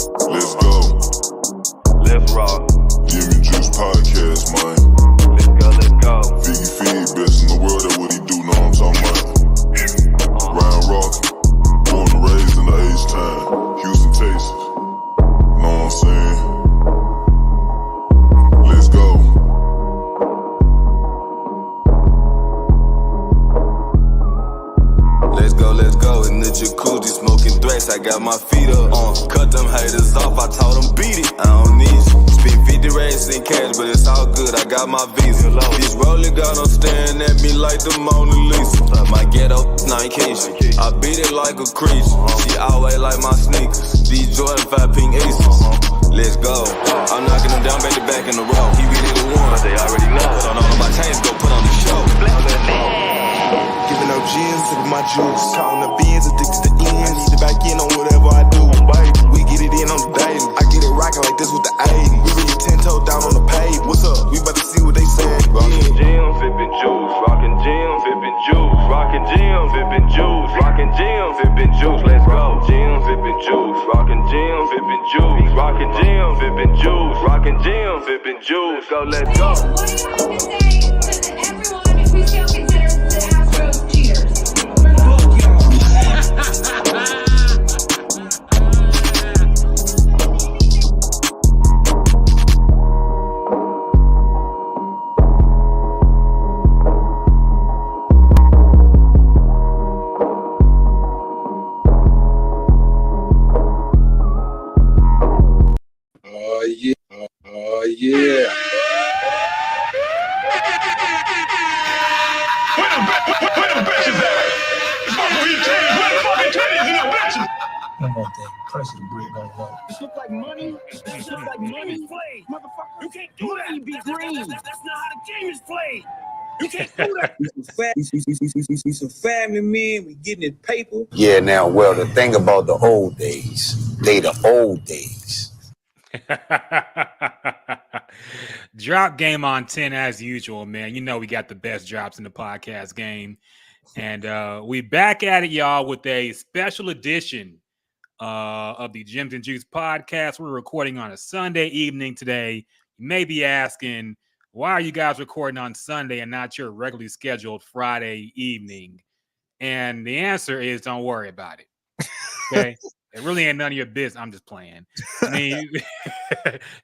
Let's go. Let's rock. Jimmy Juice Podcast, man. Let's go, let's go. Figgy Fig, best in the world, that's what he do, know what I'm talking about. Ryan Rockett, born and raised in the H-Town, Houston, Texas. Know what I'm saying? Let's go. Let's go in the jacuzzi, smoking threats. I got my feet up. Cut them haters off, I told them beat it. I don't need you. Spend 50 racks in cash, but it's all good. I got my visa. This rolling got them staring at me like the Mona Lisa. My ghetto, nine Keisha. I beat it like a creature. She always like my sneakers. These Jordan 5 pink aces. Let's go. I'm knocking them down back to back in the row. He really the one, but they already know. So none of my chains go put on the show. Giving up gins, sipping my juice. Counting the beans, addicted to ends. I need to back in on whatever I do. We get it in on the daily. I get it rocking like this with the 80. We really 10 toe down on the page. What's up? We about to see what they saying. Rockin' gym, sippin' juice. Rockin' gym, sippin' juice. Rockin' gym, sippin' juice. Rockin' gym, sippin' juice. Let's go. Gym, sippin' juice. Rockin' gym, sippin' juice. Rockin' gym, sippin' juice. Rockin' gym, sippin' juice. Go, let's go. What do you have to say to everyone if we still consider the Astros cheaters? Yeah. Where the bitches at? It's supposed to be titties. Where the fucking titties and the bitches? One more thing. Price of the brick gonna go. This look like money. This look like money. Played, motherfucker. You can't do that. Be green. That's not how the game is played. You can't do that. We some family men. We getting it paper. Yeah, now, well, the thing about the old days, they the old days. Drop game on 10 as usual, man. You know we got the best drops in the podcast game. And we back at it, y'all, with a special edition of the Gems and Juice podcast. We're recording on a Sunday evening today. You may be asking, why are you guys recording on Sunday and not your regularly scheduled Friday evening? And the answer is, don't worry about it. Okay? It really ain't none of your business. I'm just playing. I mean,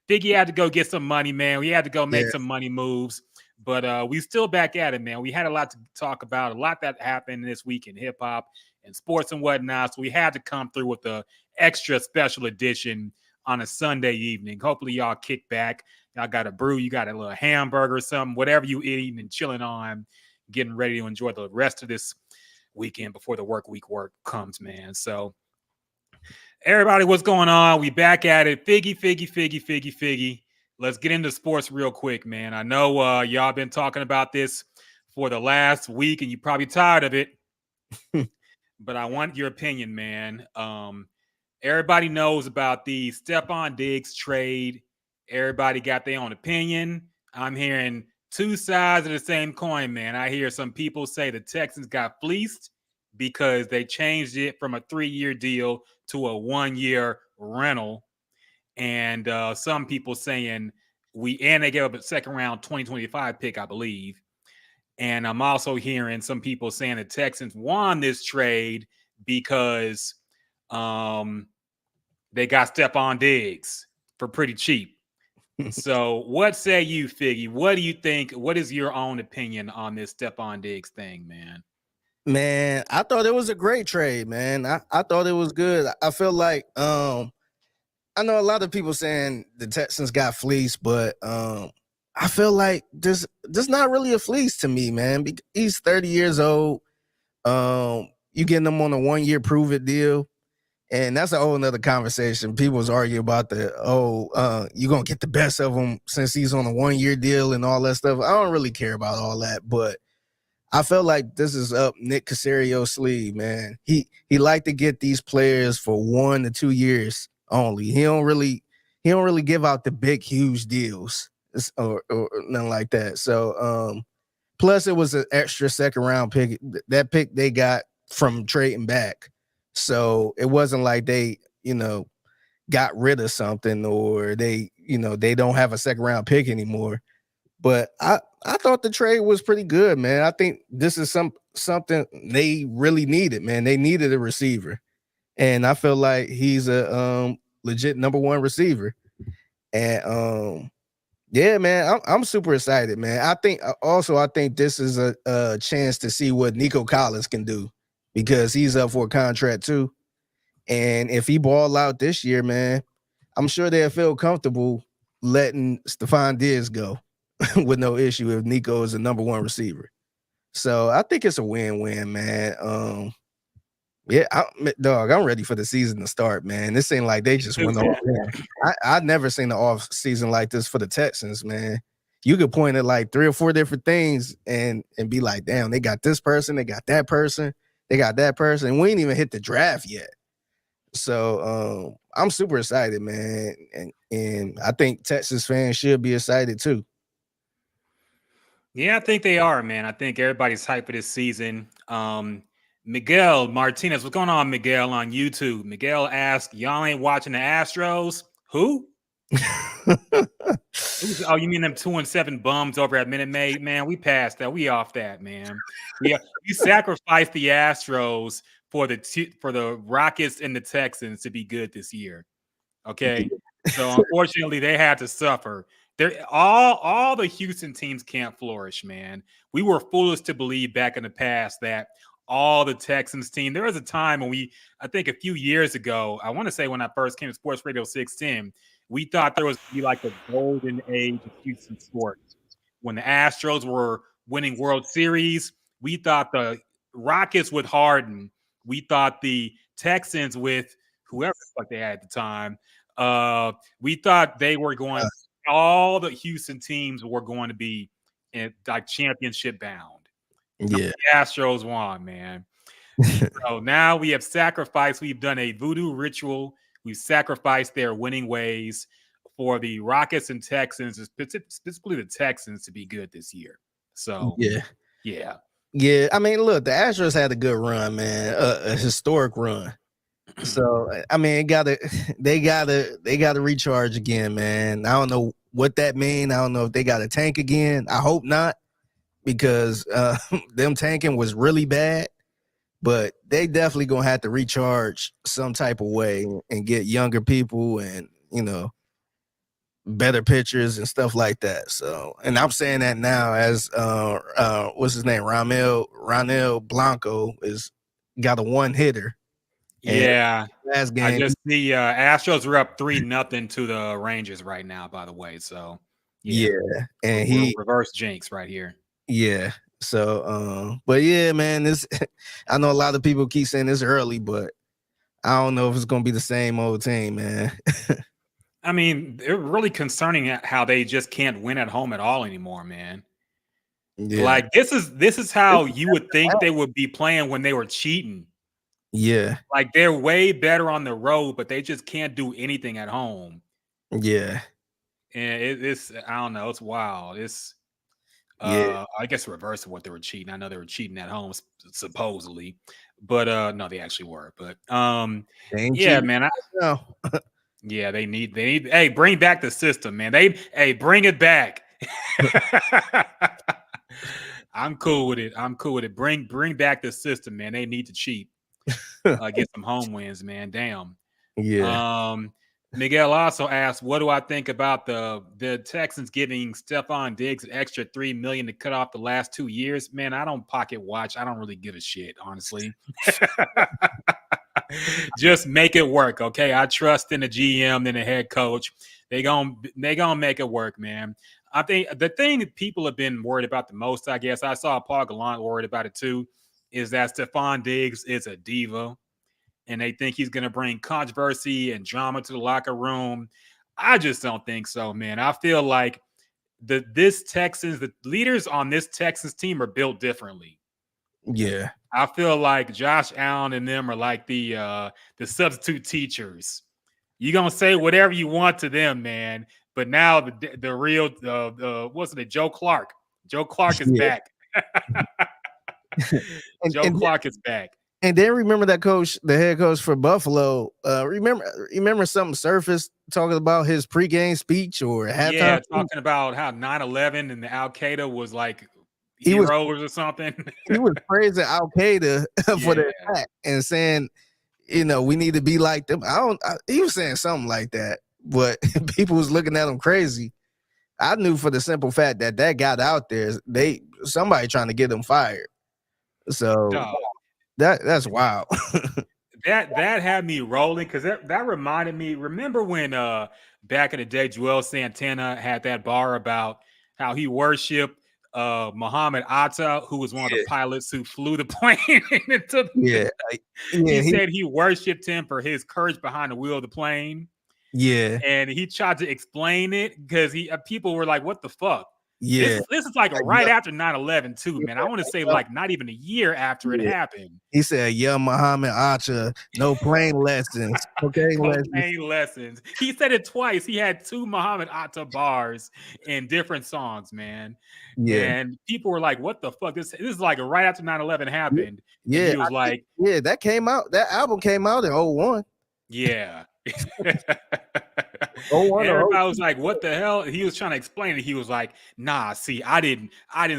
Figgy had to go get some money, man. We had to go make some money moves. But we still back at it, man. We had a lot to talk about, a lot that happened this week in hip-hop and sports and whatnot. So we had to come through with the extra special edition on a Sunday evening. Hopefully y'all kick back. Y'all got a brew. You got a little hamburger or something, whatever you eating and chilling on, getting ready to enjoy the rest of this weekend before the work comes, man. So everybody, what's going on? We back at it. Figgy. Let's get into sports real quick, man. I know y'all been talking about this for the last week, and you're probably tired of it. But I want your opinion, man. Everybody knows about the Stephon Diggs trade. Everybody got their own opinion. I'm hearing two sides of the same coin, man. I hear some people say the Texans got fleeced because they changed it from a 3-year deal to a 1-year rental. And some people saying they gave up a second round 2025 pick, I believe. And I'm also hearing some people saying the Texans won this trade because they got Stephon Diggs for pretty cheap. So what say you, Figgy? What do you think? What is your own opinion on this Stephon Diggs thing, man? Man, I thought it was a great trade, man. I thought it was good. I feel like I know a lot of people saying the Texans got fleeced, but I feel like there's not really a fleece to me, man. He's 30 years old. You getting him on a 1-year prove-it deal, and that's a whole nother conversation. People was arguing about you're going to get the best of him since he's on a 1-year deal and all that stuff. I don't really care about all that, but I feel like this is up Nick Caserio's sleeve, man. He like to get these players for 1 to 2 years only. He don't really give out the big, huge deals or nothing like that. So, plus it was an extra second round pick. That pick they got from trading back. So it wasn't like they, got rid of something or they don't have a second round pick anymore. But I thought the trade was pretty good, man. I think this is something they really needed, man. They needed a receiver. And I feel like he's a legit number one receiver. And yeah, man, I'm super excited, man. I think this is a chance to see what Nico Collins can do because he's up for a contract too. And if he ball out this year, man, I'm sure they'll feel comfortable letting Stephon Diggs go with no issue if Nico is the number one receiver. So I think it's a win-win, man. Yeah, I'm ready for the season to start, man. This ain't like they just went off. I've never seen the off season like this for the Texans, man. You could point at like 3 or 4 different things and be like, damn, they got this person, they got that person, they got that person, and we ain't even hit the draft yet. So I'm super excited, man, and I think Texas fans should be excited too. Yeah, I think they are, man. I think everybody's hyped for this season. Miguel Martinez, what's going on, Miguel, on YouTube? Miguel asked, y'all ain't watching the Astros? Who? Oh, you mean them 2-7 bums over at Minute Maid? Man, we passed that. We off that, man. Yeah, you sacrificed the Astros for the Rockets and the Texans to be good this year. Okay, so unfortunately, they had to suffer. They're all the Houston teams can't flourish, man. We were foolish to believe back in the past that all the Texans team. There was a time when I think a few years ago, I want to say when I first came to Sports Radio 610, we thought there was be like a golden age of Houston sports. When the Astros were winning World Series, we thought the Rockets with Harden. We thought the Texans with whoever the fuck they had at the time. We thought they were going. All the Houston teams were going to be in like championship bound. Yeah, the Astros won, man. So now we have sacrificed. We've done a voodoo ritual. We've sacrificed their winning ways for the Rockets and Texans, specifically the Texans, to be good this year. So yeah. I mean, look, the Astros had a good run, man, a historic run. So I mean, they gotta recharge again, man. I don't know what that means. I don't know if they got to tank again. I hope not, because them tanking was really bad. But they definitely gonna have to recharge some type of way and get younger people and better pitchers and stuff like that. So, and I'm saying that now as what's his name, Ronel Blanco is got a one hitter. Yeah, last game. I just the Astros are up 3-0 to the Rangers right now. By the way, so yeah, and he reverse jinx right here. Yeah, so but yeah, man, this I know a lot of people keep saying it's early, but I don't know if it's gonna be the same old team, man. I mean, they're really concerning how they just can't win at home at all anymore, man. Yeah. Like this is how you would think they would be playing when they were cheating. Yeah. Like they're way better on the road, but they just can't do anything at home. Yeah. And it's I don't know, it's wild. It's I guess the reverse of what they were cheating. I know they were cheating at home supposedly, but no, they actually were. But yeah, man. Yeah, they need. Hey, bring back the system, man. Bring it back. I'm cool with it. Bring back the system, man. They need to cheat. Get some home wins, man. Damn. Yeah. Miguel also asked, "What do I think about the Texans giving Stephon Diggs an extra $3 million to cut off the last 2 years?" Man, I don't pocket watch. I don't really give a shit, honestly. Just make it work, okay? I trust in the GM and the head coach. They gonna make it work, man. I think the thing that people have been worried about the most, I guess, I saw Paul Gallant worried about it too, is that Stephon Diggs is a diva, and they think he's going to bring controversy and drama to the locker room. I just don't think so, man. I feel like the leaders on this Texans team are built differently. Yeah. I feel like Josh Allen and them are like the substitute teachers. You're going to say whatever you want to them, man. But now the real, what's it, Joe Clark. Joe Clark is back. Joe Clark is back. And then remember that coach, the head coach for Buffalo. Remember something surfaced talking about his pregame speech or halftime Yeah, speech? talking about how 9/11 and the Al Qaeda was like He was heroes or something. he was praising Al Qaeda for Yeah. the attack and saying, we need to be like them. He was saying something like that, but people was looking at him crazy. I knew for the simple fact that got out there, somebody trying to get him fired. So Dog. that's wild. That had me rolling because that reminded me. Remember when back in the day, Joel Santana had that bar about how he worshipped Muhammad Atta, who was one of the pilots who flew the plane into Yeah. he said he worshipped him for his courage behind the wheel of the plane. Yeah. And he tried to explain it because people were like, what the fuck? Yeah. This is like right after 9/11 too, man. I want to say like not even a year after it happened. He said, "Yeah, Muhammad Acha, no plane lessons, okay, no plane lessons." He said it twice. He had 2 Muhammad Atta bars in different songs, man. Yeah. And people were like, "What the fuck?" This is like right after 9/11 happened. Yeah, and he was like, that came out. That album came out in 01. Yeah. Oh, everybody was like, what the hell? He was trying to explain it. He was like, nah, see, I didn't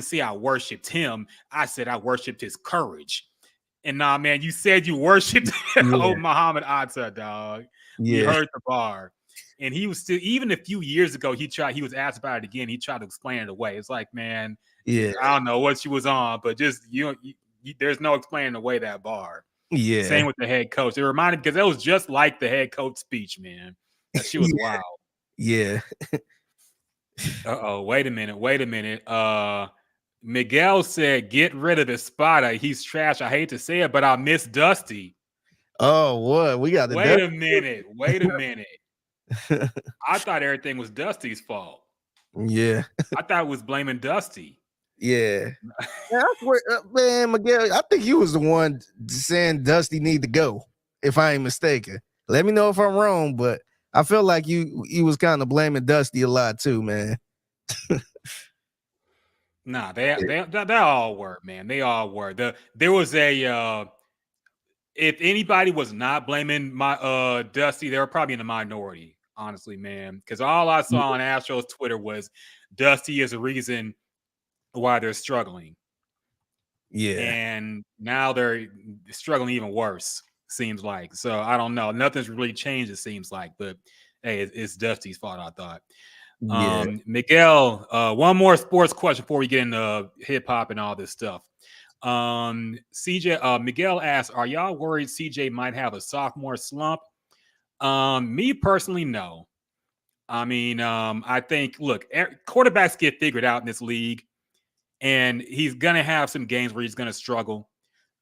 say I worshipped him. I said I worshipped his courage. And nah, man, you said you worshipped old Muhammad Atta, dog. We heard the bar. And he was still, even a few years ago, he was asked about it again. He tried to explain it away. It's like, man, I don't know what she was on, but just there's no explaining away that bar. Yeah. Same with the head coach. It reminded because that was just like the head coach speech, man. That shit was wild. Yeah. Wait a minute. Miguel said, get rid of Espada. He's trash. I hate to say it, but I miss Dusty. Oh, what? We got the Wait a minute. I thought everything was Dusty's fault. Yeah. I thought it was blaming Dusty. Yeah. Man, Miguel, I think you was the one saying Dusty need to go, if I ain't mistaken. Let me know if I'm wrong, but I feel like you was kind of blaming Dusty a lot too, man. Nah, they all were, man. They all were. There was a if anybody was not blaming my Dusty, they were probably in the minority, honestly, man. Because all I saw on Astros Twitter was Dusty is the reason why they're struggling. Yeah. And now they're struggling even worse, seems like. So I don't know. Nothing's really changed, it seems like. But hey, it's Dusty's fault, I thought. Yeah. Miguel, one more sports question before we get into hip hop and all this stuff. Miguel asks, are y'all worried CJ might have a sophomore slump? Me personally, no. I mean, I think, look, quarterbacks get figured out in this league, and he's going to have some games where he's going to struggle.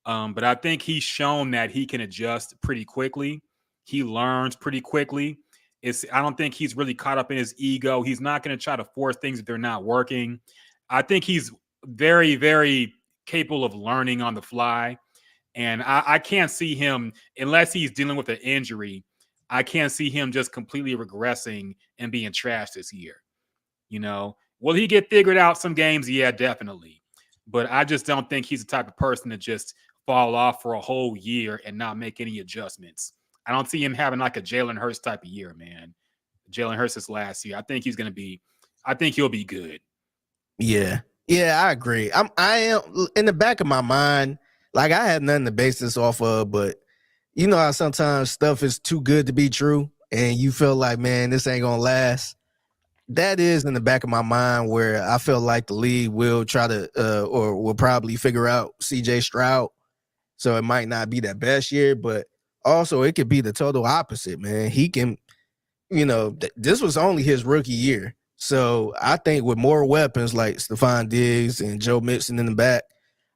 But I think he's shown that he can adjust pretty quickly. He learns pretty quickly. I don't think he's really caught up in his ego. He's not going to try to force things if they're not working. I think he's very, very capable of learning on the fly. And I can't see him, unless he's dealing with an injury, I can't see him just completely regressing and being trashed this year. Will he get figured out some games? Yeah, definitely. But I just don't think he's the type of person to just fall off for a whole year and not make any adjustments. I don't see him having like a Jalen Hurts type of year, man. Jalen Hurts this last year. I think he'll be good. Yeah. Yeah, I agree. I am in the back of my mind, like I had nothing to base this off of, but you know how sometimes stuff is too good to be true and you feel like, man, this ain't gonna last. That is in the back of my mind where I feel like the league will try to or will probably figure out CJ Stroud. So it might not be that best year, but also it could be the total opposite, man. He can, this was only his rookie year. So I think with more weapons like Stephon Diggs and Joe Mixon in the back,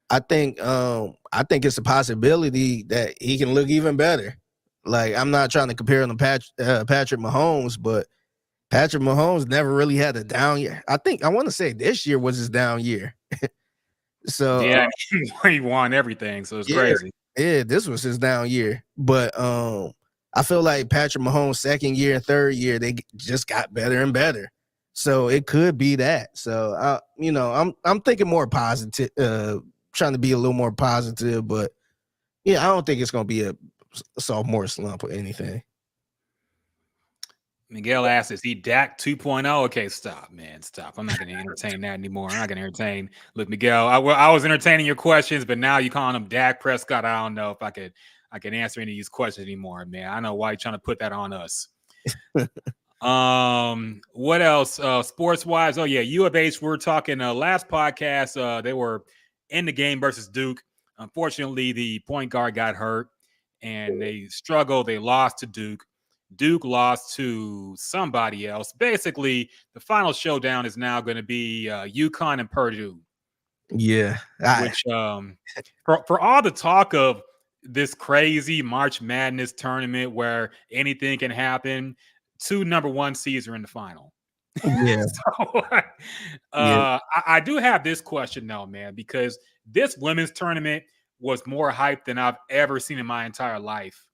I think it's a possibility that he can look even better. Like, I'm not trying to compare him to Patrick Mahomes, but Patrick Mahomes never really had a down year. I want to say this year was his down year. So yeah, he won everything, so it's crazy. Yeah, this was his down year. But I feel like Patrick Mahomes' second year and third year, they just got better and better. So it could be that. So I'm thinking more positive, trying to be a little more positive, but Yeah, I don't think it's gonna be a sophomore slump or anything. Miguel asks, is he Dak 2.0? Okay, stop, man. Stop. I'm not going to entertain that anymore. I'm not going to entertain. Look, Miguel, I was entertaining your questions, but now you're calling him Dak Prescott. I don't know if I can answer any of these questions anymore, man. I know why you're trying to put that on us. What else? Sports wise, oh yeah, U of H. We're talking last podcast. They were in the game versus Duke. Unfortunately, the point guard got hurt and they struggled. They lost to Duke. Duke lost to somebody else. Basically, the final showdown is now going to be UConn and Purdue. Yeah. Which for all the talk of this crazy March Madness tournament where anything can happen, 2 number 1 seeds are in the final. Yeah. So, I do have this question though, man, because this women's tournament was more hype than I've ever seen in my entire life.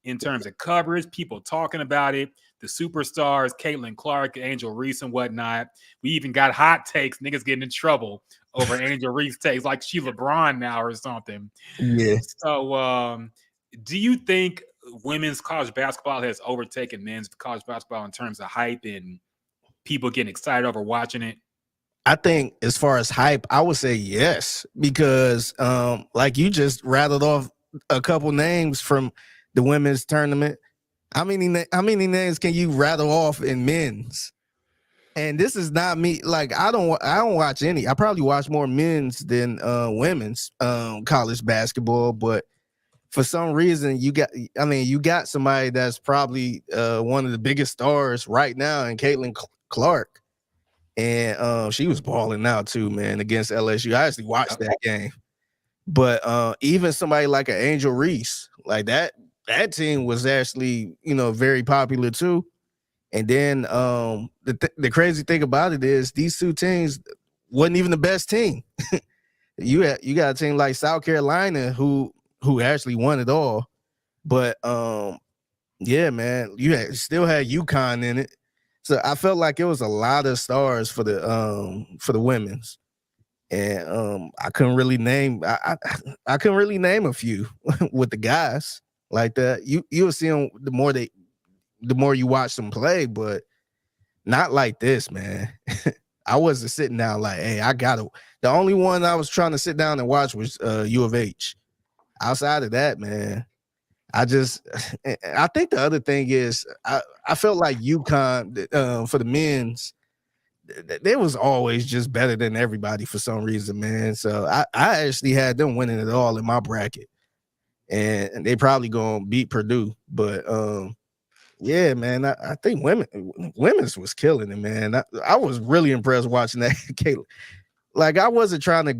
In terms of coverage, people talking about it, the superstars, Caitlin Clark, Angel Reese, and whatnot. We even got hot takes, niggas getting in trouble over Angel Reese takes, like she LeBron now or something. Yeah. So, do you think women's college basketball has overtaken men's college basketball in terms of hype and people getting excited over watching it? I think as far as hype, I would say yes, because like you just rattled off a couple names from the women's tournament. How many names can you rattle off in men's? And this is not me. Like I don't watch any. I probably watch more men's than women's college basketball. But for some reason, you got somebody that's probably one of the biggest stars right now in Caitlin Clark, and she was balling out too, man, against LSU. I actually watched that game. But even somebody like an Angel Reese, like that team was actually, very popular too. And then the crazy thing about it is these two teams wasn't even the best team. You got a team like South Carolina who actually won it all. But yeah, man, still had UConn in it. So I felt like it was a lot of stars for the women's. And I couldn't really name I couldn't really name a few with the guys like that. You'll see them the more you watch them play, but not like this, man. I wasn't sitting down like, hey, the only one I was trying to sit down and watch was U of H. Outside of that, man, I think the other thing is I felt like UConn for the men's, they was always just better than everybody for some reason, man. So I actually had them winning it all in my bracket, and they probably gonna beat Purdue. But yeah, man, I think women's was killing it, man. I was really impressed watching that. Caitlin. Like I wasn't trying to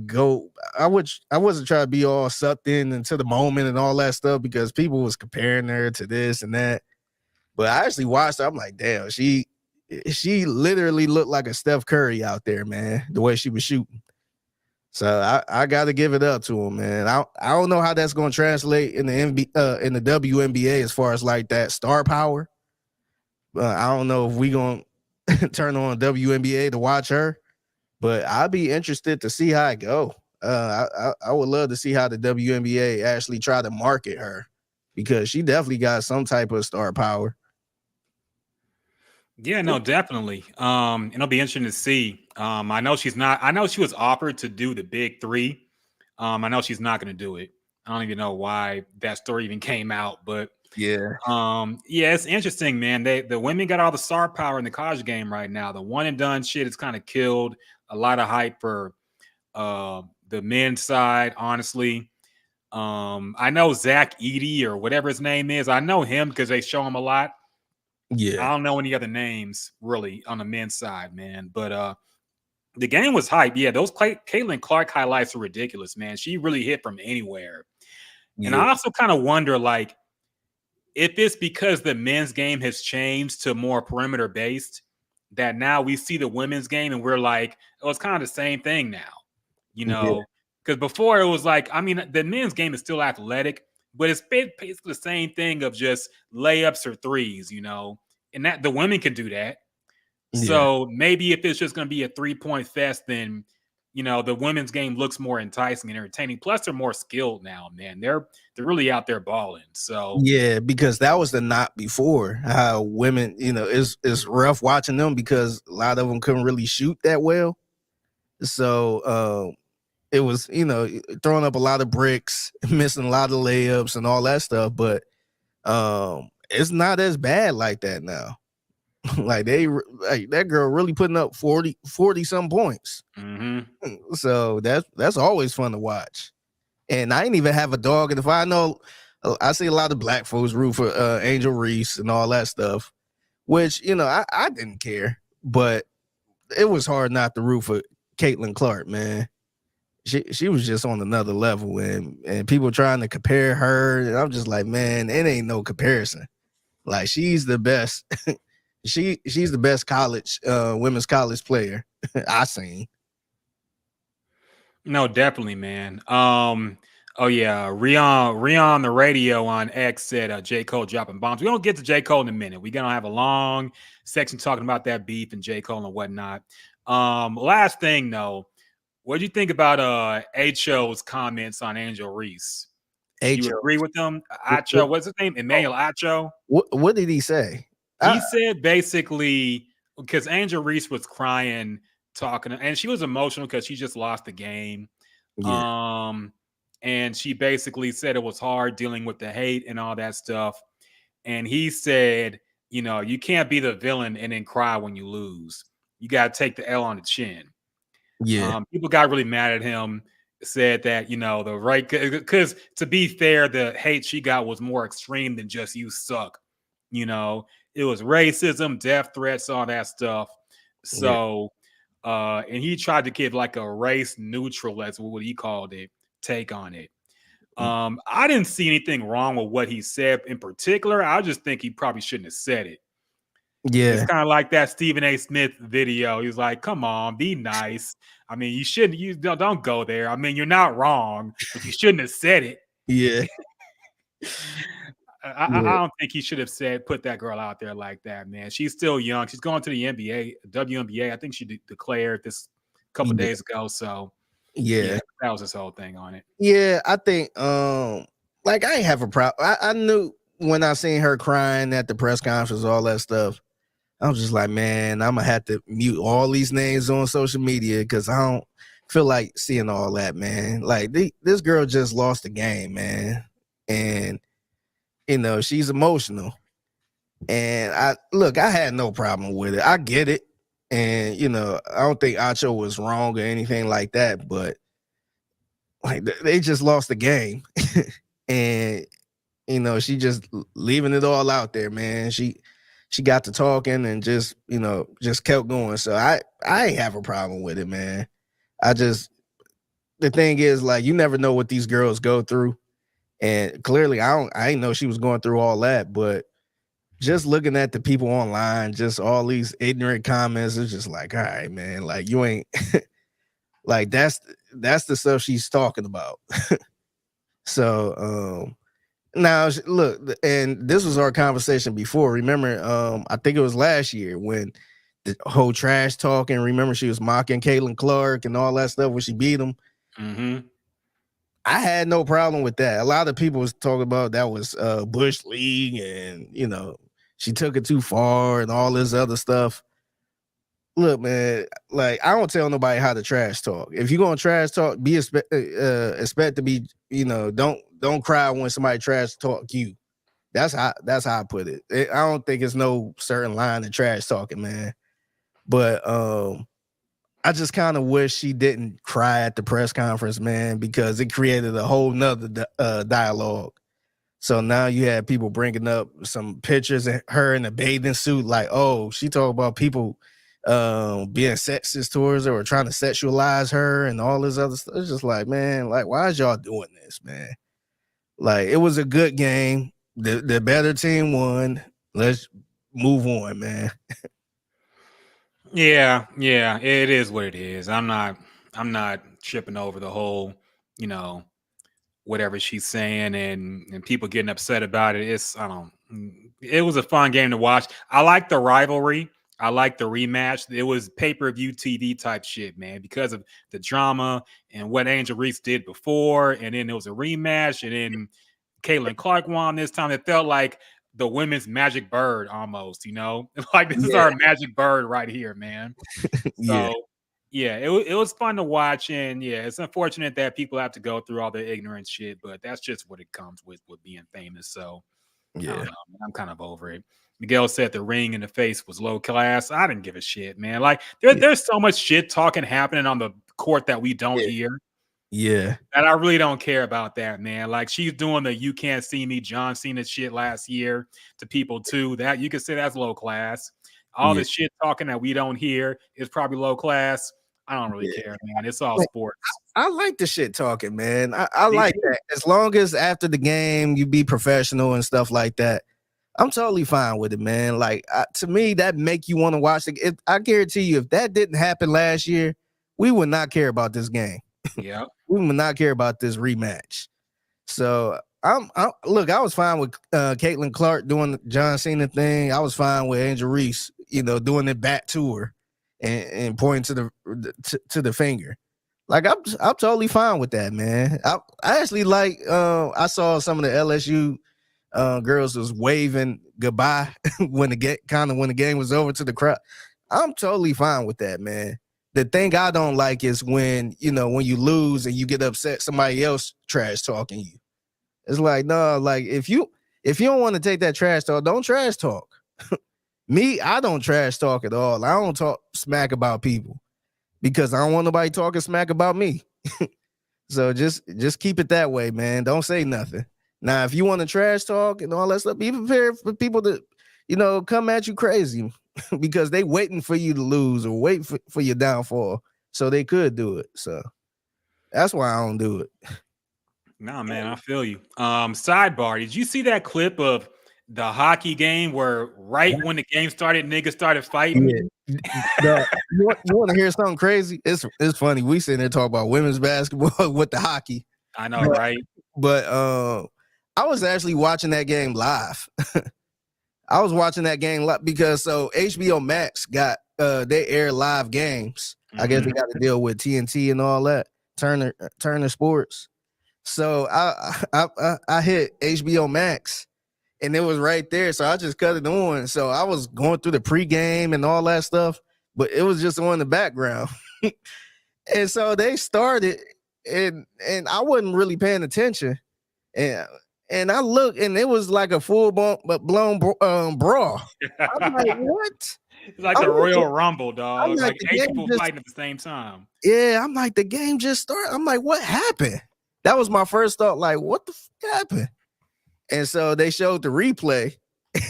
be all sucked into the moment and all that stuff because people was comparing her to this and that. But I actually watched her. I'm like, damn, she literally looked like a Steph Curry out there, man, the way she was shooting. So I got to give it up to him, man. I don't know how that's going to translate in the in the WNBA as far as like that star power. I don't know if we going to turn on WNBA to watch her, but I'd be interested to see how it go. I would love to see how the WNBA actually try to market her because she definitely got some type of star power. Yeah, no, definitely. It'll be interesting to see. I know she was offered to do the big 3. I know she's not going to do it. I don't even know why that story even came out, but yeah, it's interesting, man. The women got all the star power in the college game right now. The one and done shit has kind of killed a lot of hype for the men's side, honestly. I know Zach Edey or whatever his name is. I know him because they show him a lot. Yeah, I don't know any other names really on the men's side, man. But the game was hype. Yeah, those Caitlin Clark highlights are ridiculous, man. She really hit from anywhere. Yeah. And I also kind of wonder, like, if it's because the men's game has changed to more perimeter based, that now we see the women's game and we're like, oh, it's kind of the same thing now, because before it was like, I mean, the men's game is still athletic, but it's basically the same thing of just layups or threes, and that the women can do that. Yeah. So maybe if it's just going to be a 3-point fest, then the women's game looks more enticing and entertaining. Plus, they're more skilled now, man. They're really out there balling. So Yeah, because that was the knock before. How women, it's rough watching them because a lot of them couldn't really shoot that well. So it was, throwing up a lot of bricks, missing a lot of layups and all that stuff. But it's not as bad like that now. Like that girl really putting up 40 some points. So that's always fun to watch. And I ain't even have a dog. And if I know, I see a lot of black folks root for Angel Reese and all that stuff, which, I didn't care, but it was hard not to root for Caitlin Clark, man. She was just on another level, and people trying to compare her, and I'm just like, man, it ain't no comparison. Like, she's the best. She's the best college women's college player I seen. No, definitely, man. Oh yeah, Rion the radio on X said J. Cole dropping bombs. We're gonna get to J. Cole in a minute. We're gonna have a long section talking about that beef and J. Cole and whatnot. Last thing though, what do you think about Acho's comments on Angel Reese? Do you agree with them? Acho, what's his name? Emmanuel Acho. What did he say? He said basically because Angel Reese was crying, talking, and she was emotional because she just lost the game. Yeah. And she basically said it was hard dealing with the hate and all that stuff. And he said, you can't be the villain and then cry when you lose. You got to take the L on the chin. Yeah. People got really mad at him, said that, the right, because to be fair, the hate she got was more extreme than just you suck. It was racism, death threats, all that stuff. So, and he tried to give like a race neutral, that's what he called it, take on it. I didn't see anything wrong with what he said in particular. I just think he probably shouldn't have said it. Yeah. It's kind of like that Stephen A. Smith video. He was like, come on, be nice. I mean, you don't go there. I mean, you're not wrong, but you shouldn't have said it. Yeah. I don't think he should have put that girl out there like that, man. She's still young. She's going to the NBA, WNBA. I think she declared this a couple days ago. So yeah, that was his whole thing on it. Yeah, I think like I ain't have a problem. I knew when I seen her crying at the press conference, all that stuff. I was just like, man, I'm gonna have to mute all these names on social media because I don't feel like seeing all that, man. Like this girl just lost the game, man, and she's emotional. And I had no problem with it. I get it, and I don't think Acho was wrong or anything like that, but like they just lost the game, and she just leaving it all out there, man. She got to talking and just kept going. So I ain't have a problem with it, man. The thing is, like, you never know what these girls go through. And clearly I didn't know she was going through all that, but just looking at the people online, just all these ignorant comments, it's just like, all right, man, like you ain't like that's the stuff she's talking about. So now, look, and this was our conversation before. Remember, I think it was last year when the whole trash talking. Remember, she was mocking Caitlin Clark and all that stuff when she beat him. Mm-hmm. I had no problem with that. A lot of people was talking about that was Bush League, and she took it too far and all this other stuff. Look, man, like I don't tell nobody how to trash talk. If you're gonna trash talk, expect to be, don't cry when somebody trash talk you. That's how I put it. I don't think it's no certain line of trash talking, man. But I just kind of wish she didn't cry at the press conference, man, because it created a whole nother dialogue. So now you have people bringing up some pictures of her in a bathing suit, like, oh, she talked about people being sexist towards her or trying to sexualize her and all this other stuff. It's just like, man, like, why is y'all doing this, man? Like, it was a good game. The better team won. Let's move on, man. Yeah, it is what it is. I'm not tripping over the whole, whatever she's saying and people getting upset about it. It was a fun game to watch. I like the rivalry. I like the rematch. It was pay-per-view TV type shit, man, because of the drama and what Angel Reese did before. And then there was a rematch, and then Caitlin Clark won this time. It felt like the women's magic bird almost, like this is our magic bird right here, man. So yeah, it was fun to watch, and yeah, it's unfortunate that people have to go through all the ignorant shit, but that's just what it comes with being famous. So I don't know, man, I'm kind of over it. Miguel said the ring in the face was low class. I didn't give a shit, man. Like there's so much shit talking happening on the court that we don't hear. Yeah. And I really don't care about that, man. Like she's doing the "You Can't See Me" John Cena shit last year to people too. That you could say that's low class. All the shit talking that we don't hear is probably low class. I don't really care, man. It's all sports. I like the shit talking, man. I like that. As long as after the game you be professional and stuff like that, I'm totally fine with it, man. Like to me, that make you want to watch it. I guarantee you, if that didn't happen last year, we would not care about this game. Yeah, we would not care about this rematch. So look, I was fine with Caitlin Clark doing the John Cena thing. I was fine with Angel Reese, doing it back to her and pointing to the finger. Like I'm totally fine with that, man. I actually like. I saw some of the LSU girls was waving goodbye when the game was over to the crowd. I'm totally fine with that, man. The thing I don't like is when you lose and you get upset, somebody else trash talking you. It's like, no, like if you don't want to take that trash talk, don't trash talk. Me, I don't trash talk at all. I don't talk smack about people because I don't want nobody talking smack about me. So just keep it that way, man. Don't say nothing. Now, if you want to trash talk and all that stuff, be prepared for people to, come at you crazy because they waiting for you to lose or wait for your downfall. So they could do it. So that's why I don't do it. Nah, man, I feel you. Sidebar, did you see that clip of the hockey game where when the game started, niggas started fighting? Yeah. You want to hear something crazy? It's funny. We sitting there talking about women's basketball with the hockey. I know, right? But I was actually watching that game live. I was watching that game live because HBO Max got they air live games. I guess they got to deal with TNT and all that. Turner Sports. So I hit HBO Max and it was right there. So I just cut it on. So I was going through the pregame and all that stuff, but it was just on the background. And so they started and I wasn't really paying attention. And I looked and it was like a full blown brawl. I'm like, what? It's like the Royal Rumble, dog. Like 8 people fighting at the same time. Yeah, I'm like, the game just started. I'm like, what happened? That was my first thought. Like, what the fuck happened? And so they showed the replay,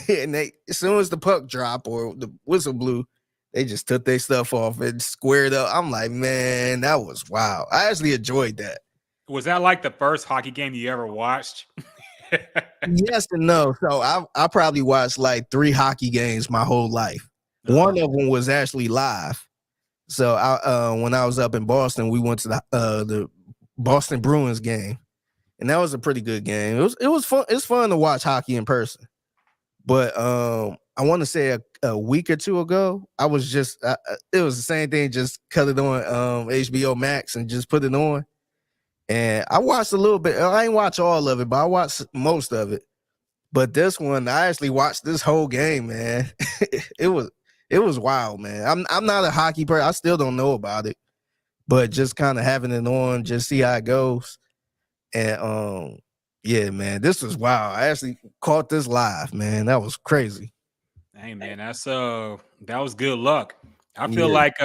and as soon as the puck dropped or the whistle blew, they just took their stuff off and squared up. I'm like, man, that was wild. I actually enjoyed that. Was that like the first hockey game you ever watched? Yes and no. So I probably watched like 3 hockey games my whole life. One of them was actually live. So when I was up in Boston, we went to the Boston Bruins game, and that was a pretty good game. It was fun. It's fun to watch hockey in person. But I want to say a week or two ago, I was just it was the same thing. Just cut it on HBO Max and just put it on. And I watched a little bit. I ain't watch all of it, but I watched most of it. But this one, I actually watched this whole game, man. It was wild, man. I'm not a hockey person. I still don't know about it, but just kind of having it on, just see how it goes. And yeah, man, this was wild. I actually caught this live, man. That was crazy. Hey, man, that was good luck. I feel like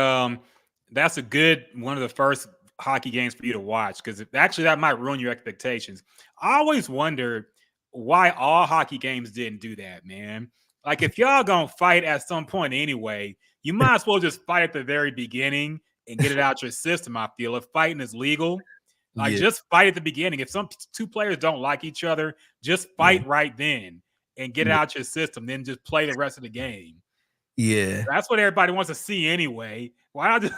that's one of the first hockey games for you to watch, because actually that might ruin your expectations. I always wonder why all hockey games didn't do that, man. Like, if y'all gonna fight at some point anyway, you might as well just fight at the very beginning and get it out your system. I feel if fighting is legal, just fight at the beginning. If some 2 players don't like each other, just fight right then and get it out your system. Then just play the rest of the game. Yeah, that's what everybody wants to see anyway. Why not?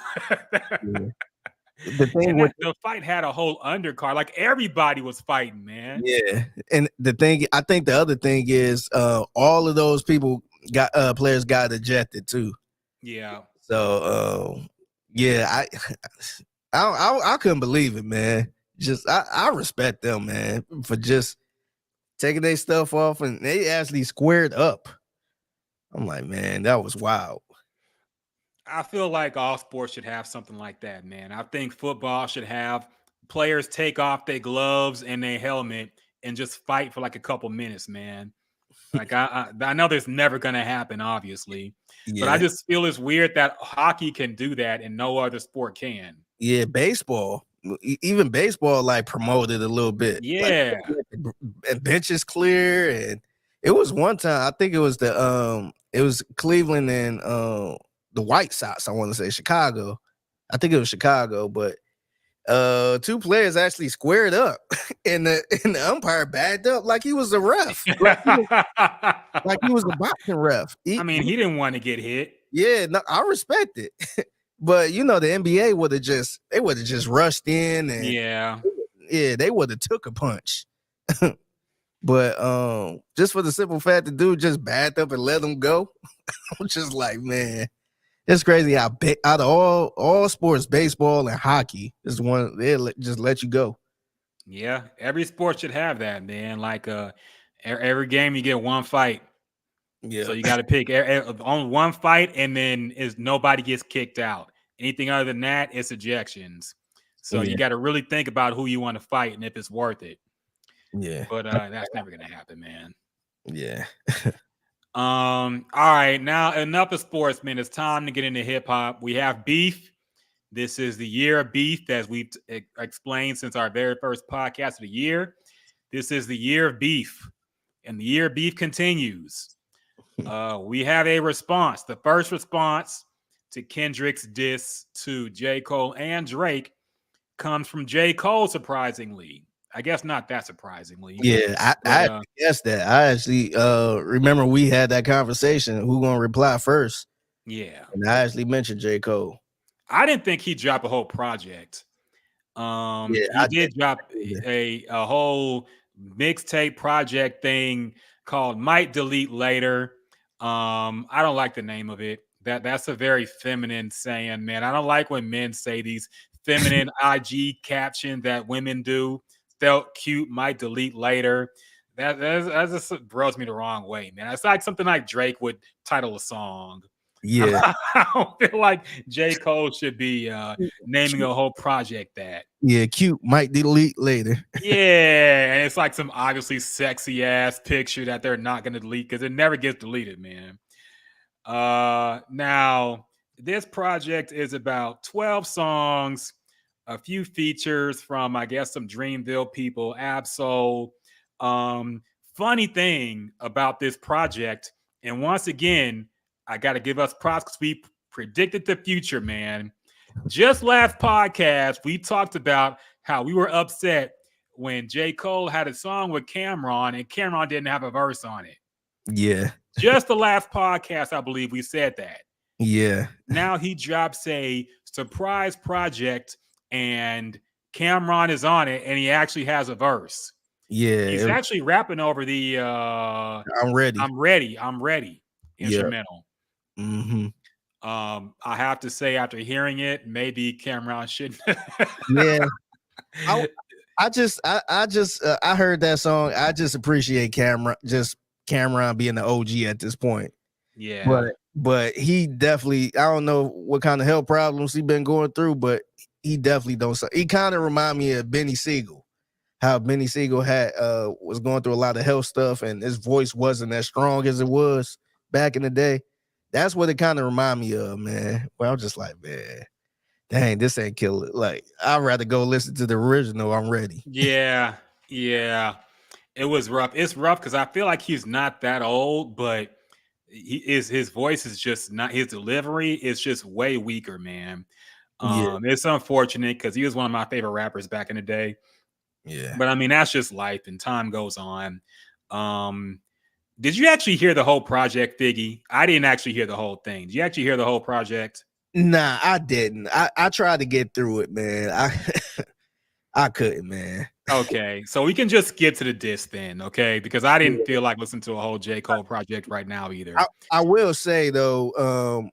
The fight had a whole undercard. Like, everybody was fighting, man. Yeah, and I think the other thing is all of those players got ejected too. Yeah. So yeah, I couldn't believe it, man. Just I respect them, man, for just taking their stuff off and they actually squared up. I'm like, man, that was wild. I feel like all sports should have something like that, man. I think football should have players take off their gloves and their helmet and just fight for like a couple minutes, man. Like I know there's never gonna happen, obviously, but I Yeah. just feel it's weird that hockey can do that and no other sport can. Yeah, baseball. Even baseball like promoted a little bit. Like Yeah. and benches clear, and it was one time, I think it was Cleveland and the White Sox, I want to say Chicago. I think it was Chicago, but two players actually squared up and the umpire backed up like he was a ref. Like he was a boxing ref. I mean, he didn't want to get hit. Yeah, no, I respect it. But the NBA would have just rushed in and Yeah. they would have took a punch. But just for the simple fact the dude just backed up and let him go. I'm just like, man, it's crazy how out of all sports, baseball and hockey is one they just let you go. Yeah, every sport should have that, man. Like every game you get one fight. Yeah. So you got to pick on one fight, and then nobody gets kicked out. Anything other than that, it's ejections. So you got to really think about who you want to fight and if it's worth it. Yeah. But that's never gonna happen, man. Yeah. All right, now enough of sports, man. It's time to get into hip hop. We have beef. This is the year of beef, as we've explained since our very first podcast of the year. This is the year of beef, and the year of beef continues. We have a response. The first response to Kendrick's diss to J. Cole and Drake comes from J. Cole, surprisingly. I guess not that surprisingly. Yeah, I guess that. I actually remember we had that conversation. Who gonna reply first? Yeah. And I actually mentioned J. Cole. I didn't think he'd drop a whole project. He did drop a whole mixtape project thing called Might Delete Later. I don't like the name of it. That's a very feminine saying, man. I don't like when men say these feminine IG captions that women do. Felt cute, might delete later. That just rubs me the wrong way, man. It's like something like Drake would title a song. Yeah. I don't feel like J. Cole should be naming a whole project that. Yeah, cute, might delete later. Yeah, and it's like some obviously sexy ass picture that they're not going to delete because it never gets deleted, man. Now, this project is about 12 songs, a few features from, I guess, some Dreamville people, Absol. Funny thing about this project, and once again, I got to give us props because we predicted the future, man. Just last podcast, we talked about how we were upset when J. Cole had a song with Cameron and Cameron didn't have a verse on it. Yeah. Just the last podcast, I believe we said that. Yeah. Now he drops a surprise project and Cameron is on it and he actually has a verse. Yeah. He's actually rapping over the I'm ready instrumental. Yeah. Mm-hmm. I have to say, after hearing it, maybe Cameron shouldn't. Yeah. I heard that song. I just appreciate Cameron being the OG at this point. Yeah. But he definitely, I don't know what kind of health problems he been going through, but he definitely don't. He kind of remind me of Benny Siegel. How Benny Siegel was going through a lot of health stuff and his voice wasn't as strong as it was back in the day. That's what it kind of remind me of, man. Well, I'm just like, man, dang, this ain't killer. Like, I'd rather go listen to the original. I'm ready. Yeah. It was rough. It's rough because I feel like he's not that old, but his voice is just not, his delivery is just way weaker, man. It's unfortunate because he was one of my favorite rappers back in the day. Yeah. But I mean, that's just life and time goes on. Did you actually hear the whole project, Figgy? I didn't actually hear the whole thing. Did you actually hear the whole project? Nah, I didn't. I tried to get through it, man. I couldn't, man. Okay, so we can just skip to the diss then, okay? Because I didn't feel like listening to a whole J. Cole project right now either. I will say though,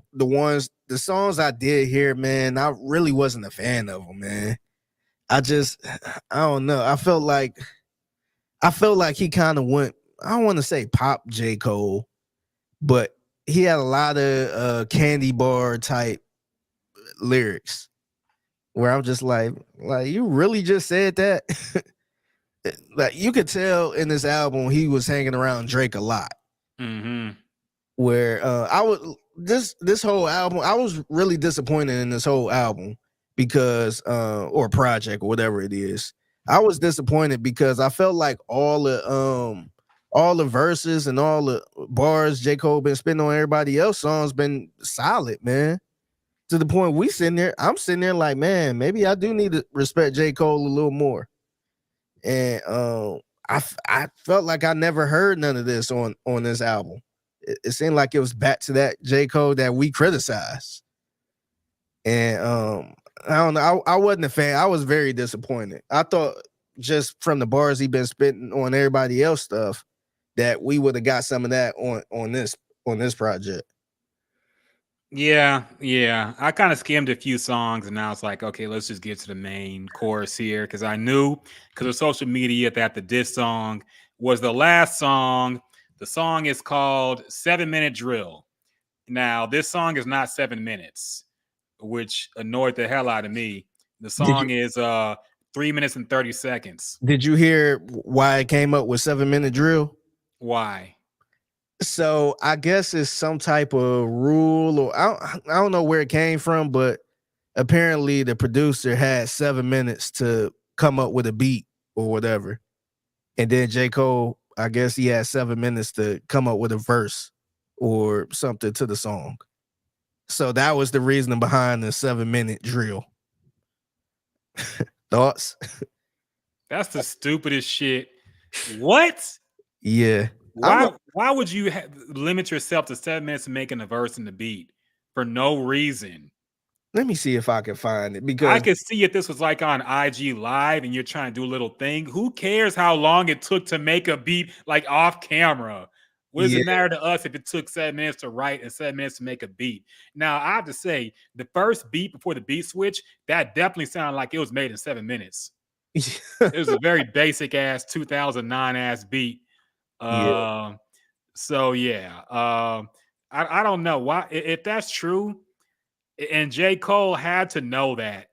the songs I did hear, man, I really wasn't a fan of them, man. I don't know. I felt like he kind of went, I don't want to say pop J. Cole, but he had a lot of candy bar type lyrics where I'm just like you really just said that? Like you could tell in this album he was hanging around Drake a lot. Mm-hmm. Where this whole album, I was really disappointed in this whole album because or project or whatever it is. I was disappointed because I felt like all the verses and all the bars J. Cole been spitting on everybody else songs been solid, man. To the point I'm sitting there like, man, maybe I do need to respect J. Cole a little more. And I felt like I never heard none of this on this album. It seemed like it was back to that J. Cole that we criticized. And I don't know. I wasn't a fan. I was very disappointed. I thought just from the bars he been spitting on everybody else stuff that we would have got some of that on this project. Yeah. I kind of skimmed a few songs and I was like, okay, let's just get to the main chorus here because I knew because of social media that the diss song was the last song. The song is called 7 Minute Drill. Now, this song is not 7 minutes, which annoyed the hell out of me. The song is 3 minutes and 30 seconds. Did you hear why it came up with 7 Minute Drill? Why? So I guess it's some type of rule, or I don't know where it came from, but apparently the producer had 7 minutes to come up with a beat or whatever. And then J. Cole, I guess he had 7 minutes to come up with a verse or something to the song. So that was the reasoning behind the 7 minute drill. Thoughts? That's the stupidest shit. What? Yeah. Why would you limit yourself to 7 minutes of making a verse and the beat for no reason? Let me see if I can find it because I could see if this was like on IG Live and you're trying to do a little thing. Who cares how long it took to make a beat like off camera? What does it matter to us if it took 7 minutes to write and 7 minutes to make a beat? Now, I have to say, the first beat before the beat switch, that definitely sounded like it was made in 7 minutes. It was a very basic ass 2009 ass beat. So yeah, I don't know why if that's true, and J. Cole had to know that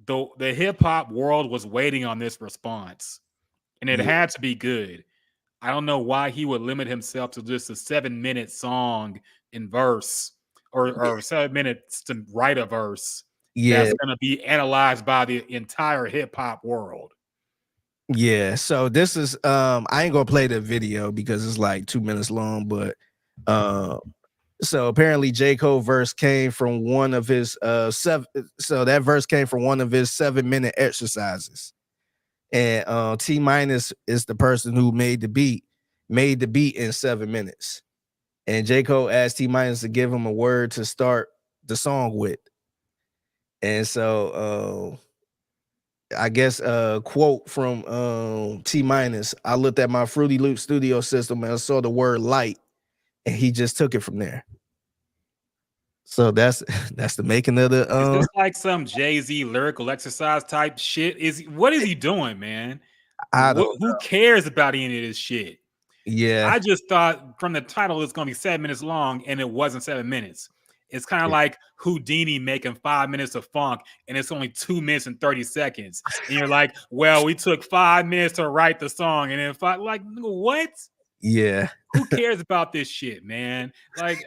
the hip hop world was waiting on this response, and it had to be good. I don't know why he would limit himself to just a 7 minute song in verse or 7 minutes to write a verse that's going to be analyzed by the entire hip hop world. Yeah, so this is I ain't gonna play the video because it's like 2 minutes long, but so apparently J. Cole verse came from one of his 7 minute exercises. And T Minus is the person who made the beat in 7 minutes. And J. Cole asked T Minus to give him a word to start the song with. And so I guess a quote from T Minus. I looked at my Fruity Loop studio system and I saw the word light, and he just took it from there. So that's the making of the. Is this like some Jay-Z lyrical exercise type shit? What is he doing, man? Who cares about any of this shit? Yeah, I just thought from the title it's gonna be 7 minutes long, and it wasn't 7 minutes. It's kind of like Houdini making 5 minutes of funk, and it's only 2 minutes and 30 seconds. And you're like, well, we took 5 minutes to write the song, and then like, what? Yeah. Who cares about this shit, man? Like,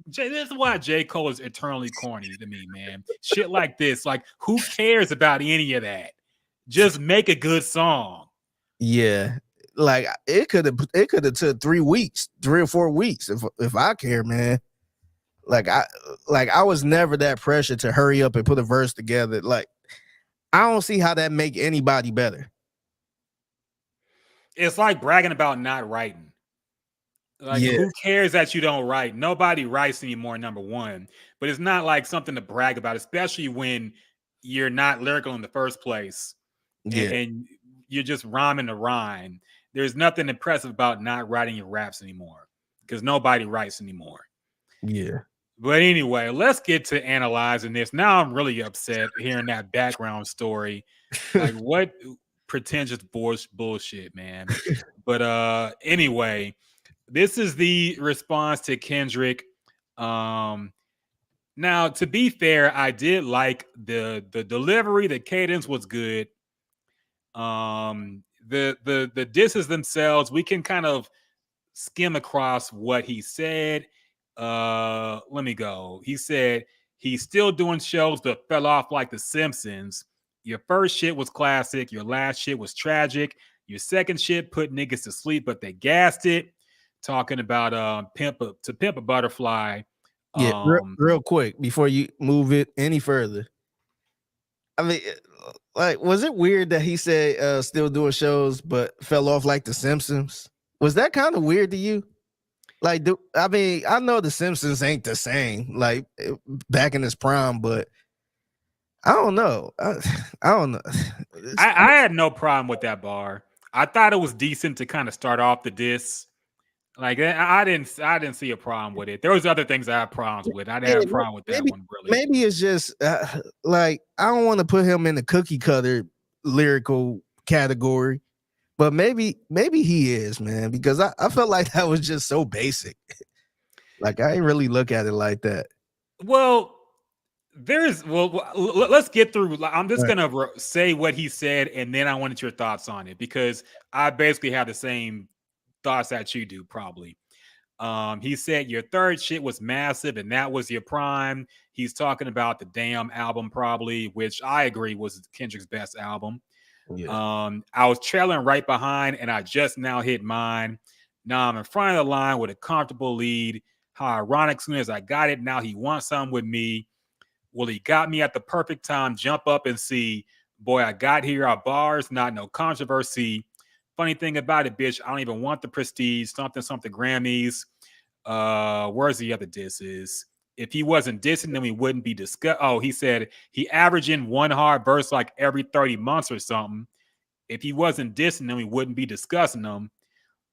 this is why J. Cole is eternally corny to me, man. Shit like this, like, who cares about any of that? Just make a good song. Yeah. Like it could have took 3 weeks, 3 or 4 weeks if I care, man. I was never that pressured to hurry up and put a verse together. Like, I don't see how that make anybody better. It's like bragging about not writing. Like, who cares that you don't write? Nobody writes anymore, number one. But it's not like something to brag about, especially when you're not lyrical in the first place. And you're just rhyming to rhyme. There's nothing impressive about not writing your raps anymore because nobody writes anymore. Yeah. But anyway, let's get to analyzing this. Now I'm really upset hearing that background story. Like what pretentious bullshit, man. But anyway, this is the response to Kendrick. Now, to be fair, I did like the delivery. The cadence was good. The disses themselves, we can kind of skim across what he said. Let me go. He said he's still doing shows that fell off like The Simpsons. Your first shit was classic. Your last shit was tragic. Your second shit put niggas to sleep, but they gassed it. Talking about Pimp a Butterfly. Yeah, real quick before you move it any further. I mean, like, was it weird that he said still doing shows but fell off like The Simpsons? Was that kind of weird to you? Like, I mean, I know The Simpsons ain't the same, like back in his prime, but I don't know. I don't know. I had no problem with that bar. I thought it was decent to kind of start off the diss. Like I didn't see a problem with it. There was other things I had problems with. I didn't have a problem with that one really. Maybe it's just like I don't want to put him in the cookie cutter lyrical category, but maybe he is, man, because I felt like that was just so basic. Like I didn't really look at it like that. Well, let's get through. I'm just gonna say what he said, and then I wanted your thoughts on it because I basically have the same thoughts that you do, probably. He said your third shit was massive, and that was your prime. He's talking about the Damn album, probably, which I agree was Kendrick's best album. Yeah. I was trailing right behind, and I just now hit mine. Now I'm in front of the line with a comfortable lead. How ironic, soon as I got it, now he wants something with me. Well, he got me at the perfect time. Jump up and see. Boy, I got here. Our bars, not no controversy. Funny thing about it, bitch, I don't even want the prestige, something Grammys. Where's the other disses? If he wasn't dissing, then we wouldn't be discussing. Oh, he said he averaging one hard verse like every 30 months or something. If he wasn't dissing, then we wouldn't be discussing them.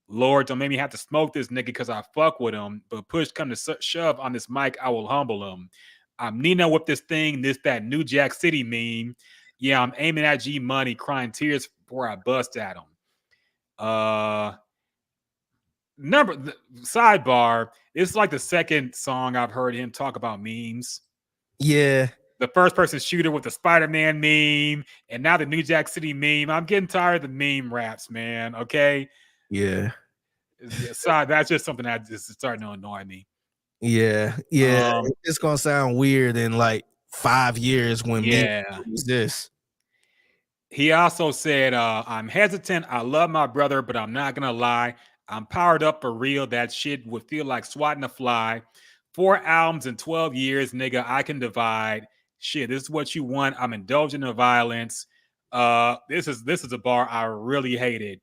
Lord, don't make me have to smoke this nigga because I fuck with him. But push come to shove on this mic, I will humble him. I'm Nino with this thing, that New Jack City meme. Yeah, I'm aiming at G Money, crying tears before I bust at him. Sidebar, it's like the second song I've heard him talk about memes. Yeah. The first person shooter with the Spider-Man meme, and now the New Jack City meme. I'm getting tired of the meme raps, man. Okay. Yeah. That's just something that is starting to annoy me. Yeah. It's gonna sound weird in like 5 years when me use this. He also said, I'm hesitant. I love my brother, but I'm not going to lie. I'm powered up for real. That shit would feel like swatting a fly. 4 albums in 12 years, nigga, I can divide. Shit, this is what you want. I'm indulging in violence. This is a bar I really hated.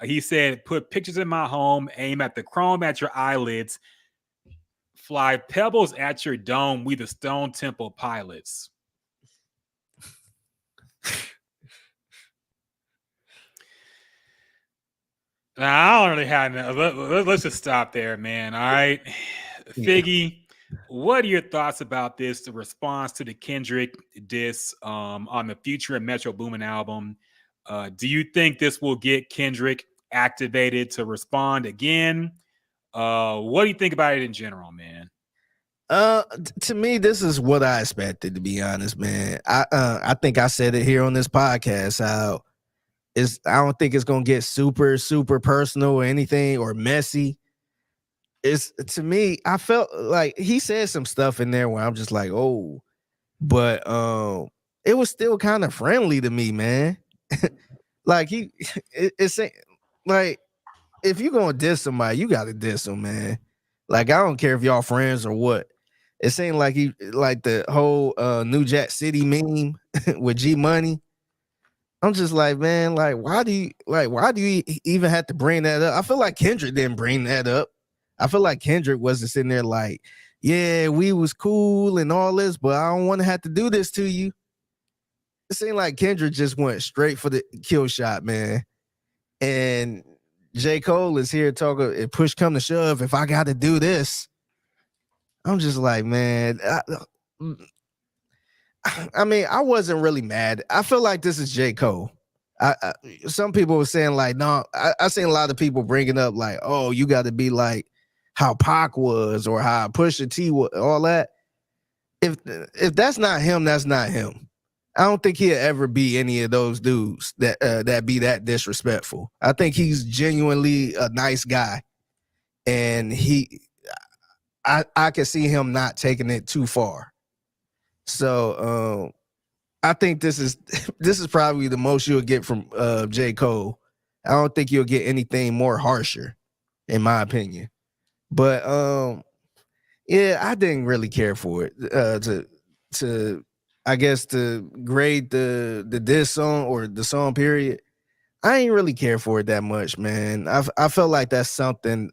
He said, put pictures in my home, aim at the chrome at your eyelids, fly pebbles at your dome. We the Stone Temple Pilots. Now, I don't really have. Let's just stop there, man. All right, Figgy, what are your thoughts about this? The response to the Kendrick diss on the Future and Metro Boomin album. Do you think this will get Kendrick activated to respond again? What do you think about it in general, man? To me, this is what I expected, to be honest, man. I think I said it here on this podcast. I don't think it's gonna get super, super personal or anything or messy. It's, to me, I felt like he said some stuff in there where I'm just like, oh, but it was still kind of friendly to me, man. Like it's like if you're gonna diss somebody, you gotta diss them, man. Like I don't care if y'all friends or what. It seemed like he like the whole New Jack City meme with G Money. I'm just like, man, like why do you even have to bring that up? I feel like Kendrick didn't bring that up. I feel like Kendrick wasn't sitting there like, yeah, we was cool and all this, but I don't want to have to do this to you. It seemed like Kendrick just went straight for the kill shot, man. And J. Cole is here talking, if push come to shove, if I got to do this, I'm just like, man. I mean, I wasn't really mad. I feel like this is J. Cole. I some people were saying like, no, I seen a lot of people bringing up like, oh, you got to be like how Pac was or how Pusha T was, all that. If that's not him, that's not him. I don't think he'll ever be any of those dudes that be that disrespectful. I think he's genuinely a nice guy, and I can see him not taking it too far. So I think this is probably the most you'll get from J. Cole. I don't think you'll get anything more harsher, in my opinion. But yeah, I didn't really care for it. To I guess to grade the diss song or the song period. I ain't really care for it that much, man. I felt like that's something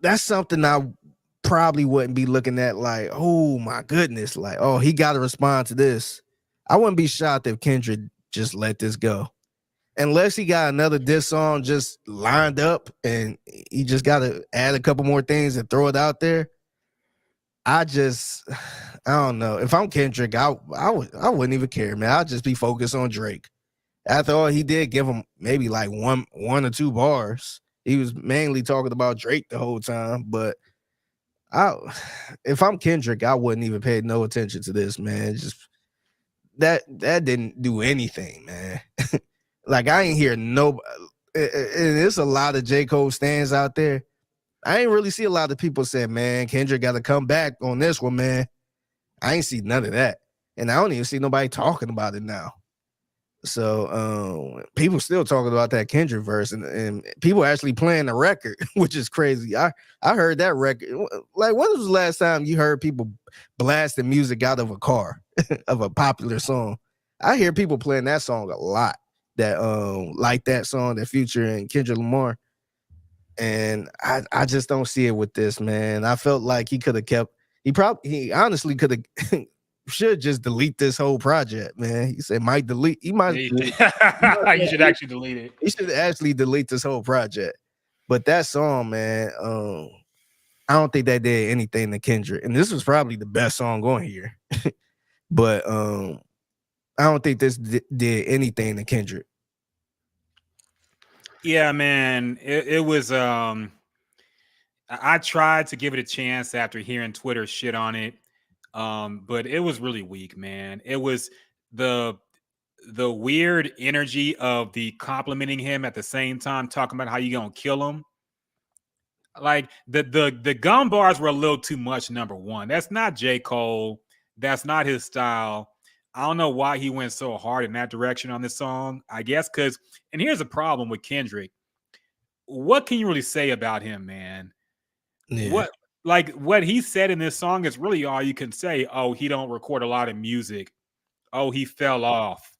that's something I probably wouldn't be looking at like, oh my goodness, like, oh, he got to respond to this. I wouldn't be shocked if Kendrick just let this go. Unless he got another diss song just lined up and he just got to add a couple more things and throw it out there. I don't know. If I'm Kendrick, I wouldn't even care, man. I'd just be focused on Drake. After all, he did give him maybe like one or two bars. He was mainly talking about Drake the whole time, but if I'm Kendrick, I wouldn't even pay no attention to this, man. Just that didn't do anything, man. Like I ain't hear no. And there's a lot of J. Cole stands out there. I ain't really see a lot of people say, man, Kendrick got to come back on this one, man. I ain't see none of that, and I don't even see nobody talking about it now. So people still talking about that Kendrick verse, and people actually playing the record, which is crazy. I heard that record. Like, when was the last time you heard people blasting music out of a car of a popular song? I hear people playing that song a lot. That like that song, that Future and Kendrick Lamar, and I just don't see it with this, man. I felt like he could have kept. He honestly could have. Should just delete this whole project, man. He said might delete. He might. You should actually delete it. He should actually delete this whole project. But that song, man, I don't think that did anything to Kendrick. And this was probably the best song on here. But I don't think this did anything to Kendrick. Yeah, man. It was. I tried to give it a chance after hearing Twitter shit on it. But it was really weak, man. It was the weird energy of the complimenting him at the same time talking about how you gonna kill him. Like the gun bars were a little too much. Number one, that's not J. Cole. That's not his style. I don't know why he went so hard in that direction on this song. I guess because, and here's the problem with Kendrick. What can you really say about him, man? Yeah. What he said in this song is really all you can say. Oh, he don't record a lot of music. Oh, he fell off.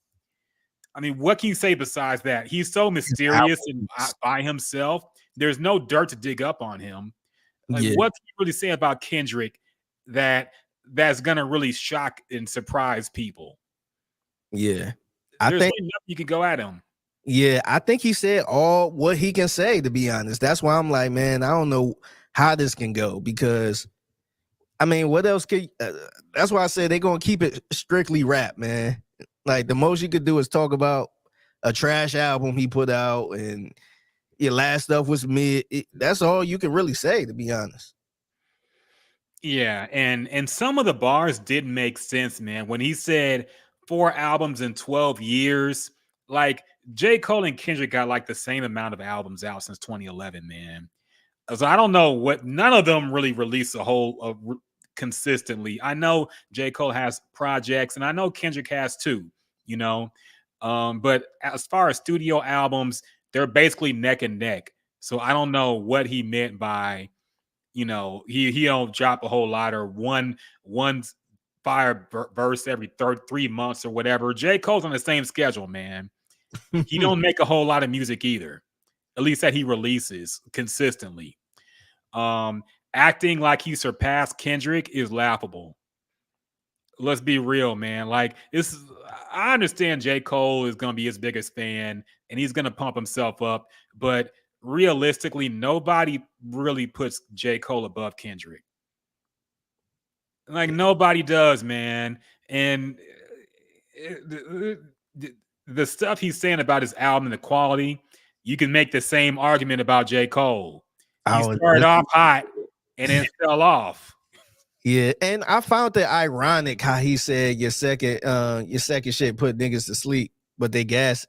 I mean, what can you say besides that? He's so mysterious and by himself. There's no dirt to dig up on him. Like, what can you really say about Kendrick that's gonna really shock and surprise people? Yeah, there's really nothing you can go at him. Yeah, I think he said all what he can say, to be honest. That's why I'm like, man, I don't know how this can go, because I mean, what else could that's why I said they're gonna keep it strictly rap, man. Like, the most you could do is talk about a trash album he put out and your last stuff was mid. That's all you can really say, to be honest. Yeah, and some of the bars didn't make sense, man. When he said 4 albums in 12 years, like J. Cole and Kendrick got like the same amount of albums out since 2011, man. So I don't know what, none of them really release a whole consistently. I know J. Cole has projects, and I know Kendrick has too, you know. But as far as studio albums, they're basically neck and neck. So I don't know what he meant by, you know, he don't drop a whole lot, or one fire verse every 3 months or whatever. J. Cole's on the same schedule, man. He don't make a whole lot of music either, at least that he releases consistently. Acting like he surpassed Kendrick is laughable. Let's be real, man. Like, I understand J. Cole is going to be his biggest fan and he's going to pump himself up, but realistically, nobody really puts J. Cole above Kendrick. Like nobody does, man. And the stuff he's saying about his album and the quality, you can make the same argument about J. Cole. He started off hot and then fell off. Yeah, and I found it ironic how he said your second shit put niggas to sleep, but they gas.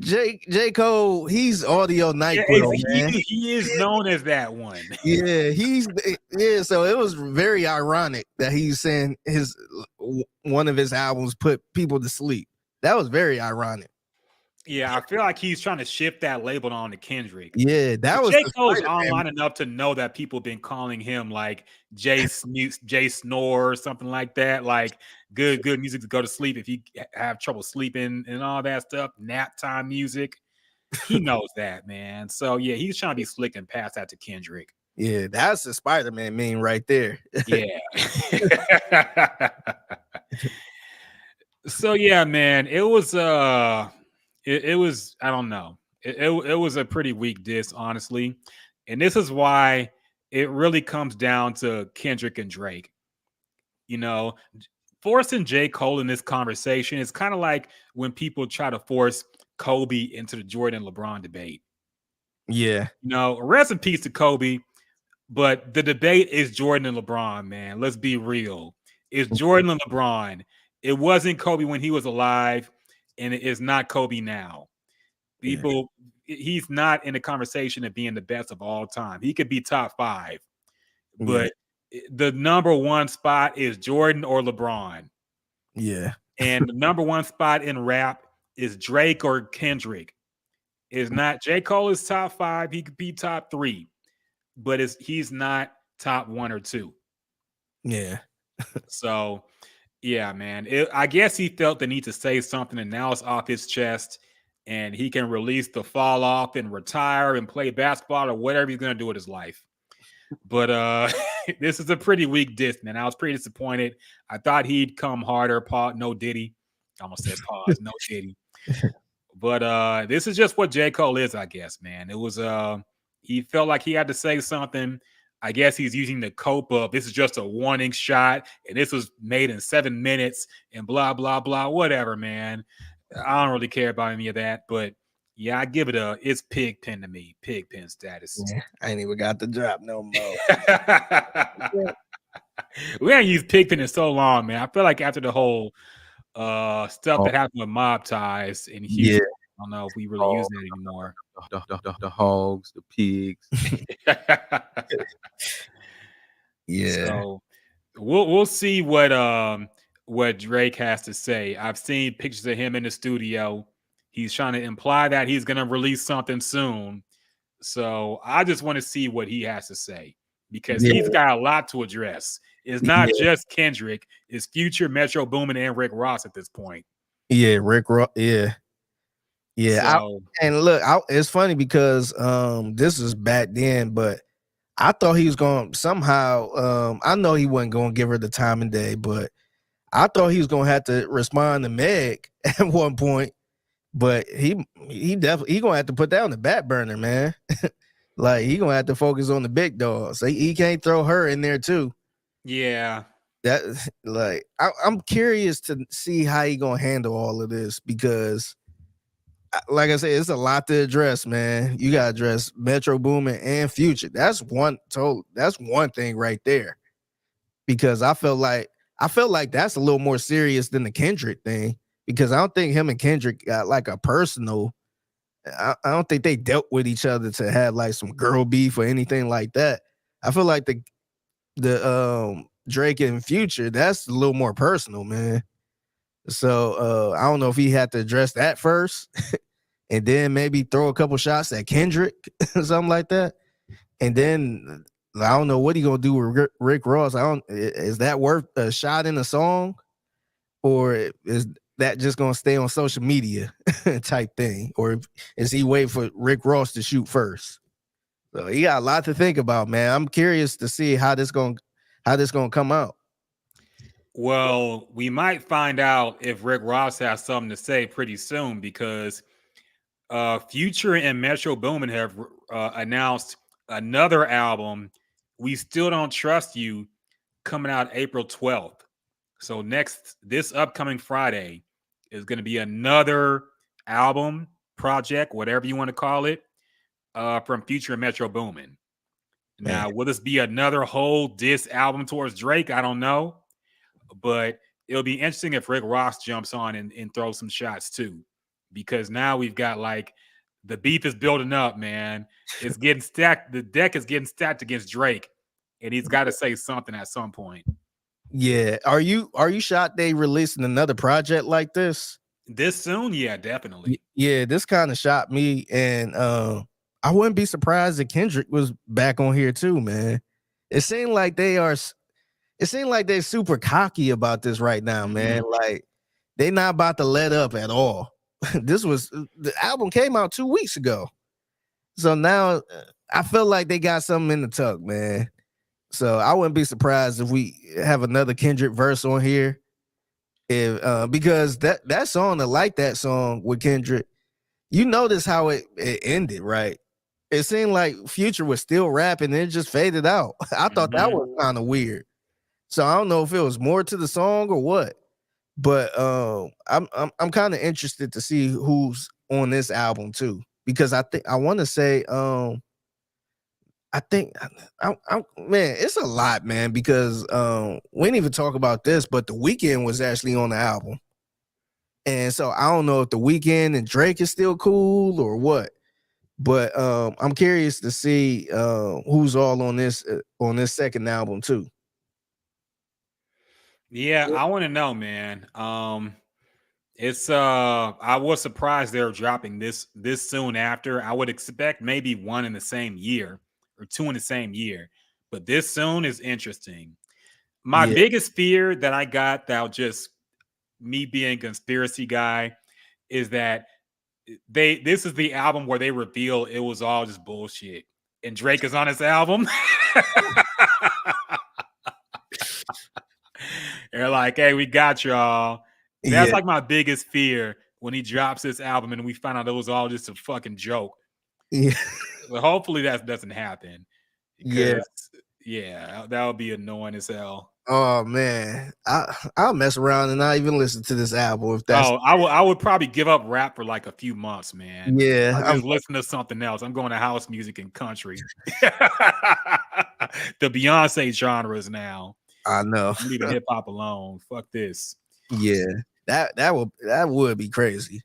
J. Cole, he's audio NyQuil, man. He is known as that one. Yeah, so it was very ironic that he's saying one of his albums put people to sleep. That was very ironic. Yeah, I feel like he's trying to shift that label on to Kendrick. Yeah, that was J. Cole's online enough to know that people been calling him like Jay Snore or something like that. Like good music to go to sleep if you have trouble sleeping and all that stuff. Nap time music. He knows that, man. So yeah, he's trying to be slick and pass that to Kendrick. Yeah, that's the Spider-Man meme right there. Yeah. So yeah, man, it was it was, I don't know. It was a pretty weak diss, honestly. And this is why it really comes down to Kendrick and Drake. You know, forcing J. Cole in this conversation is kind of like when people try to force Kobe into the Jordan LeBron debate. Yeah. You know, rest in peace to Kobe, but the debate is Jordan and LeBron, man. Let's be real. It's Jordan and LeBron. It wasn't Kobe when he was alive, and it is not Kobe now. He's not in the conversation of being the best of all time. He could be top 5, but the number one spot is Jordan or LeBron. Yeah. And the number one spot in rap is Drake or Kendrick. Is not J. Cole is top 5. He could be top 3, but he's not top 1 or 2. Yeah. So, yeah, man. I guess he felt the need to say something, and now it's off his chest, and he can release the fall off and retire and play basketball or whatever he's going to do with his life. But this is a pretty weak diss, man. I was pretty disappointed. I thought he'd come harder. No Diddy. I almost said pause. No Diddy. But this is just what J. Cole is, I guess, man. It was he felt like he had to say something. I guess he's using the cope of this is just a warning shot, and this was made in 7 minutes, and blah, blah, blah, whatever, man. I don't really care about any of that, but yeah, I give it it's pig pen to me, pig pen status. Yeah, I ain't even got the drop no more. We haven't used pig pen in so long, man. I feel like after the whole stuff that happened with Mob Ties in Houston, I don't know if we really use that anymore. The hogs, the pigs. Yeah. So we'll see what Drake has to say. I've seen pictures of him in the studio. He's trying to imply that he's going to release something soon. So I just want to see what he has to say because he's got a lot to address. It's not just Kendrick. It's Future, Metro Boomin, and Rick Ross at this point. Yeah, Rick Ross. Yeah. Yeah. So, and look, it's funny because this was back then, but I thought he was going to somehow, I know he wasn't going to give her the time of day, but I thought he was going to have to respond to Meg at one point. But he definitely gonna have to put that on the back burner, man. Like he gonna have to focus on the big dogs. He can't throw her in there too. Yeah, that like I'm curious to see how he gonna handle all of this because, like I said, it's a lot to address, man. You gotta address Metro Boomin and Future. That's one thing right there. Because I felt like that's a little more serious than the Kendrick thing. Because I don't think him and Kendrick got like a personal. I don't think they dealt with each other to have like some girl beef or anything like that. I feel like the Drake and Future, that's a little more personal, man. So I don't know if he had to address that first, and then maybe throw a couple shots at Kendrick, something like that, and then I don't know what he gonna do with Rick Ross. Is that worth a shot in a song, or is that just gonna stay on social media type thing, or is he waiting for Rick Ross to shoot first? So he got a lot to think about, man. I'm curious to see how this gonna come out. Well, we might find out if Rick Ross has something to say pretty soon because Future and Metro Boomin have announced another album, We Still Don't Trust You, coming out April 12th. So this upcoming Friday is going to be another album, project, whatever you want to call it, from Future and Metro Boomin. Now, will this be another whole diss album towards Drake? I don't know. But it'll be interesting if Rick Ross jumps on and throws some shots too. Because now we've got like the beef is building up, man. It's getting stacked. The deck is getting stacked against Drake. And he's got to say something at some point. Yeah. Are you shocked they releasing another project like this? This soon? Yeah, definitely. Yeah, this kind of shocked me. And I wouldn't be surprised if Kendrick was back on here too, man. It seemed like they're super cocky about this right now, man. Like they not about to let up at all. The album came out 2 weeks ago. So now I feel like they got something in the tuck, man. So I wouldn't be surprised if we have another Kendrick verse on here. Because that song, I like that song with Kendrick. You notice how it ended, right? It seemed like Future was still rapping and it just faded out. I thought that was kind of weird. So I don't know if it was more to the song or what. But I'm kind of interested to see who's on this album too. Because I want to say man, it's a lot, man, because we didn't even talk about this, but The Weeknd was actually on the album. And so I don't know if The Weeknd and Drake is still cool or what. But I'm curious to see who's all on this second album too. Yeah, I want to know, man. It's I was surprised they're dropping this soon after. I would expect maybe one in the same year or two in the same year, but this soon is interesting. My biggest fear that I got, that just me being a conspiracy guy, is that this is the album where they reveal it was all just bullshit and Drake is on his album. They're like, hey, we got y'all. That's like my biggest fear when he drops this album and we find out it was all just a fucking joke. Yeah. Well, hopefully that doesn't happen. Because, that would be annoying as hell. Oh man, I'll mess around and not even listen to this album if that's. I would probably give up rap for like a few months, man. Yeah, I just listen to something else. I'm going to house music and country. The Beyonce genres now. I know. I'm leaving hip hop alone. Fuck this. Yeah, that would be crazy.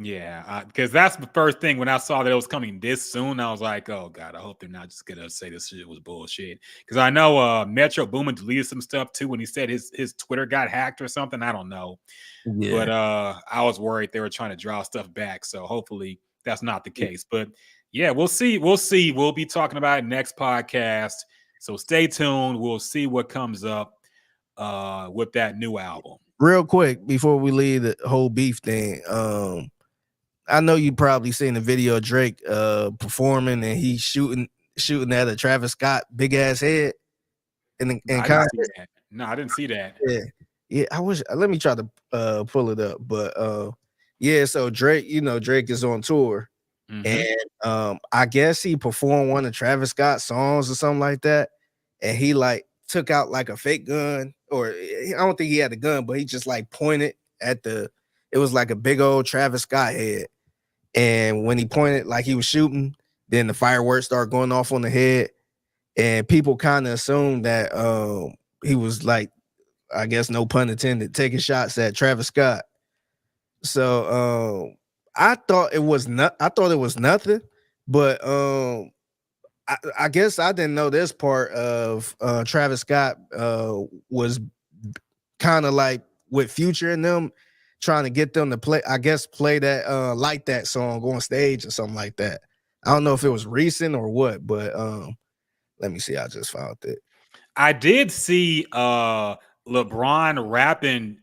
Yeah, because that's the first thing when I saw that it was coming this soon. I was like, oh God, I hope they're not just gonna say this shit was bullshit. Because I know Metro Boomin deleted some stuff too when he said his Twitter got hacked or something. I don't know. Yeah. But I was worried they were trying to draw stuff back. So hopefully that's not the case. But yeah, we'll see. We'll be talking about it next podcast. So stay tuned. We'll see what comes up with that new album. Real quick before we leave the whole beef thing, I know you probably seen the video of Drake performing and he's shooting at a Travis Scott big ass head. No, I didn't see that. Yeah. I wish. Let me try to pull it up. But so Drake is on tour, and I guess he performed one of Travis Scott's songs or something like that, and he like took out like a fake gun, or I don't think he had a gun, but he just like pointed at it was like a big old Travis Scott head. And when he pointed like he was shooting, then the fireworks started going off on the head. And people kind of assumed that he was like, I guess no pun intended, taking shots at Travis Scott. So I thought it was nothing, but I guess I didn't know this part of Travis Scott was kind of like with Future and them, trying to get them to play that like that song on stage or something like that. I don't know if it was recent or what, but let me see. I just found it. I did see LeBron rapping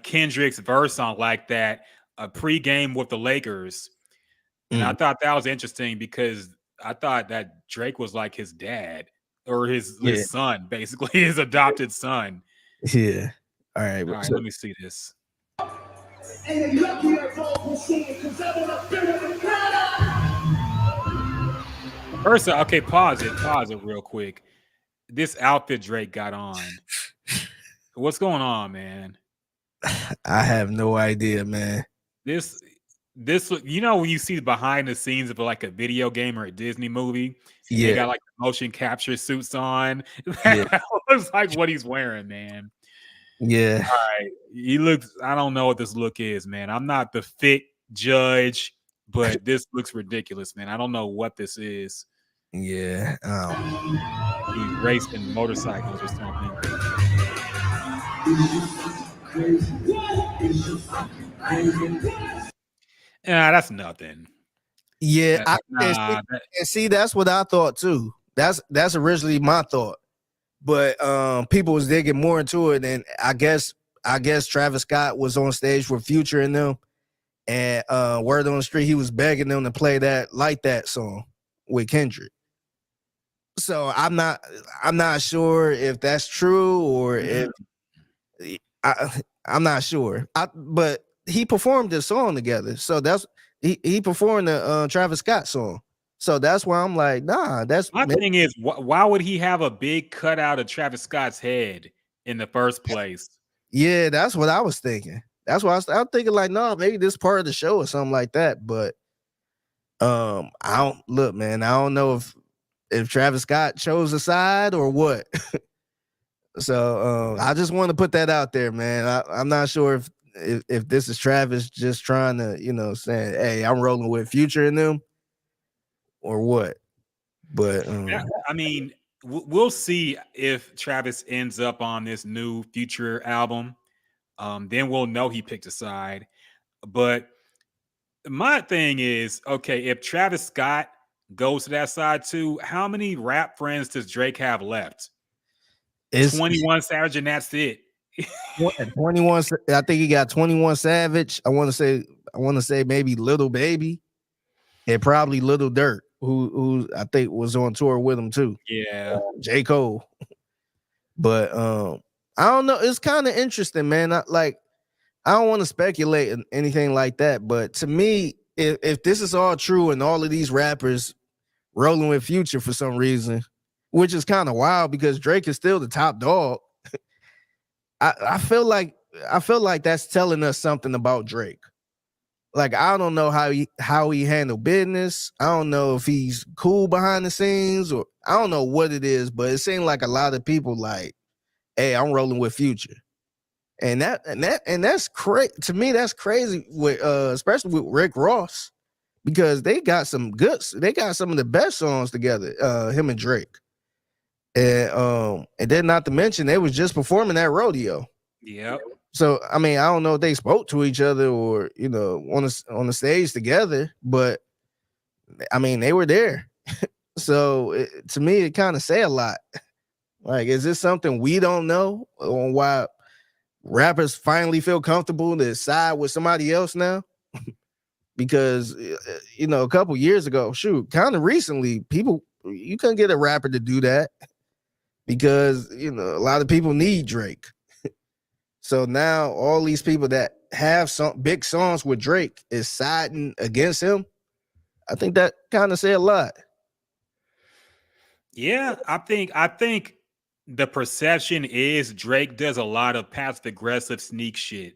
Kendrick's verse on like that pregame with the Lakers. And I thought that was interesting because I thought that Drake was like his dad or his son, basically his adopted son. Yeah. All right. Let me see this. And they lucky that dog will see it, cause I'm on a bit of a First, okay, pause it real quick. This outfit Drake got on. What's going on, man? I have no idea, man. This you know when you see behind the scenes of like a video game or a Disney movie, and they Yeah. got like motion capture suits on. Yeah. That looks like what he's wearing, man. Yeah. All right. He looks, I don't know what this look is, man. I'm not the fit judge, but this looks ridiculous, man. I don't know what this is. Yeah. He racing motorcycles or something. Yeah, that's nothing. Yeah, Nah, and see, that's what I thought too. That's originally my thought, but people was digging more into it, and I guess Travis Scott was on stage with Future and them, and word on the street he was begging them to play that Like That song with Kendrick. So I'm not sure if that's true or if I'm not sure. But he performed this song together, so that's he performed the Travis Scott song. So that's why I'm like, nah. That's my thing is, why would he have a big cutout of Travis Scott's head in the first place? Yeah, that's what I was thinking. That's why I'm thinking like, no, maybe this part of the show or something like that. But I don't look, man. I don't know if Travis Scott chose a side or what. So I just want to put that out there, man. I'm not sure if this is Travis just trying to, saying, hey, I'm rolling with Future in them or what. But I mean, we'll see if Travis ends up on this new Future album. Then we'll know he picked a side. But my thing is, okay, if Travis Scott goes to that side too, how many rap friends does Drake have left? 21 Savage, and that's it. 21. I think he got 21 Savage. I want to say maybe Little Baby, and probably Little Dirt, who I think was on tour with him too. Yeah, J. Cole. But I don't know. It's kind of interesting, man. I don't want to speculate in anything like that, but to me, if this is all true and all of these rappers rolling with Future for some reason, which is kind of wild because Drake is still the top dog. I feel like that's telling us something about Drake. Like, I don't know how he handled business. I don't know if he's cool behind the scenes, or I don't know what it is, but it seemed like a lot of people like, hey, I'm rolling with Future. And that's crazy. To me, that's crazy with especially with Rick Ross, because they got some of the best songs together, him and Drake. And then not to mention they was just performing at rodeo. Yep. So I mean, I don't know if they spoke to each other or on the stage together, but I mean they were there. So to me, it kind of say a lot. Like, is this something we don't know on why rappers finally feel comfortable to side with somebody else now? Because a couple years ago, kind of recently, you couldn't get a rapper to do that because a lot of people need Drake. So now all these people that have some big songs with Drake is siding against him. I think that kind of say a lot. Yeah, I think the perception is Drake does a lot of passive aggressive sneak shit.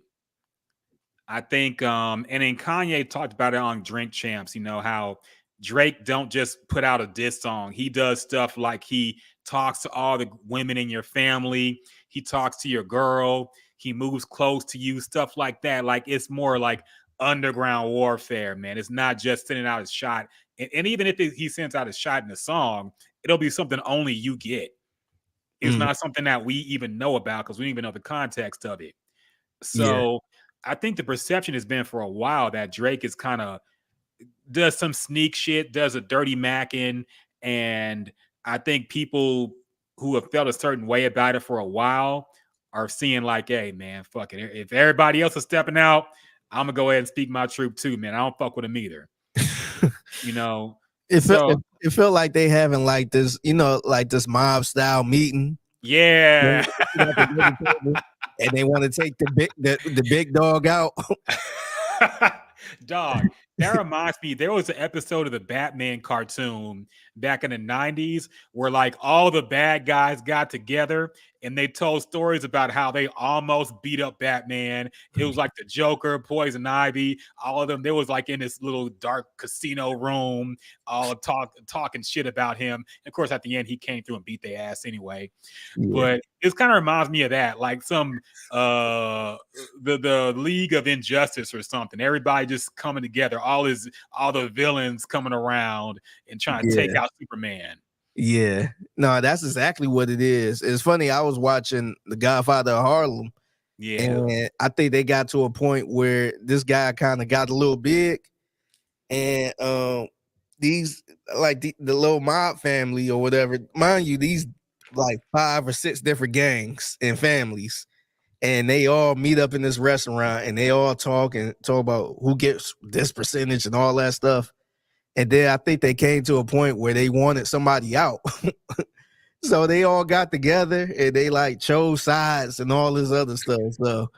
I think and then Kanye talked about it on Drink Champs, how Drake don't just put out a diss song. He does stuff like he talks to all the women in your family. He talks to your girl. He moves close to you, stuff like that. Like, it's more like underground warfare, man. It's not just sending out a shot. And even if he sends out a shot in the song, it'll be something only you get. It's not something that we even know about because we don't even know the context of it. So I think the perception has been for a while that Drake is kind of does some sneak shit, does a dirty macking, and I think people who have felt a certain way about it for a while are seeing like, hey, man, fuck it. If everybody else is stepping out, I'm gonna go ahead and speak my truth too, man. I don't fuck with them either. It felt like they having like this, like this mob style meeting. Yeah. and they want to take the big dog out. Dog, that reminds me, there was an episode of the Batman cartoon back in the 90s where like all the bad guys got together and they told stories about how they almost beat up Batman. It was like the Joker, Poison Ivy, all of them. They was like in this little dark casino room, all talking shit about him. And of course, at the end, he came through and beat their ass anyway. But it kind of reminds me of that, like some the League of Injustice or something. Everybody just coming together, all the villains coming around and trying to take out Superman. Yeah, no, that's exactly what it is. It's funny. I was watching The Godfather of Harlem, and I think they got to a point where this guy kind of got a little big, and these like the little mob family or whatever, mind you, these like 5 or 6 different gangs and families, and they all meet up in this restaurant and they all talk about who gets this percentage and all that stuff. And then I think they came to a point where they wanted somebody out. So they all got together and they like chose sides and all this other stuff. So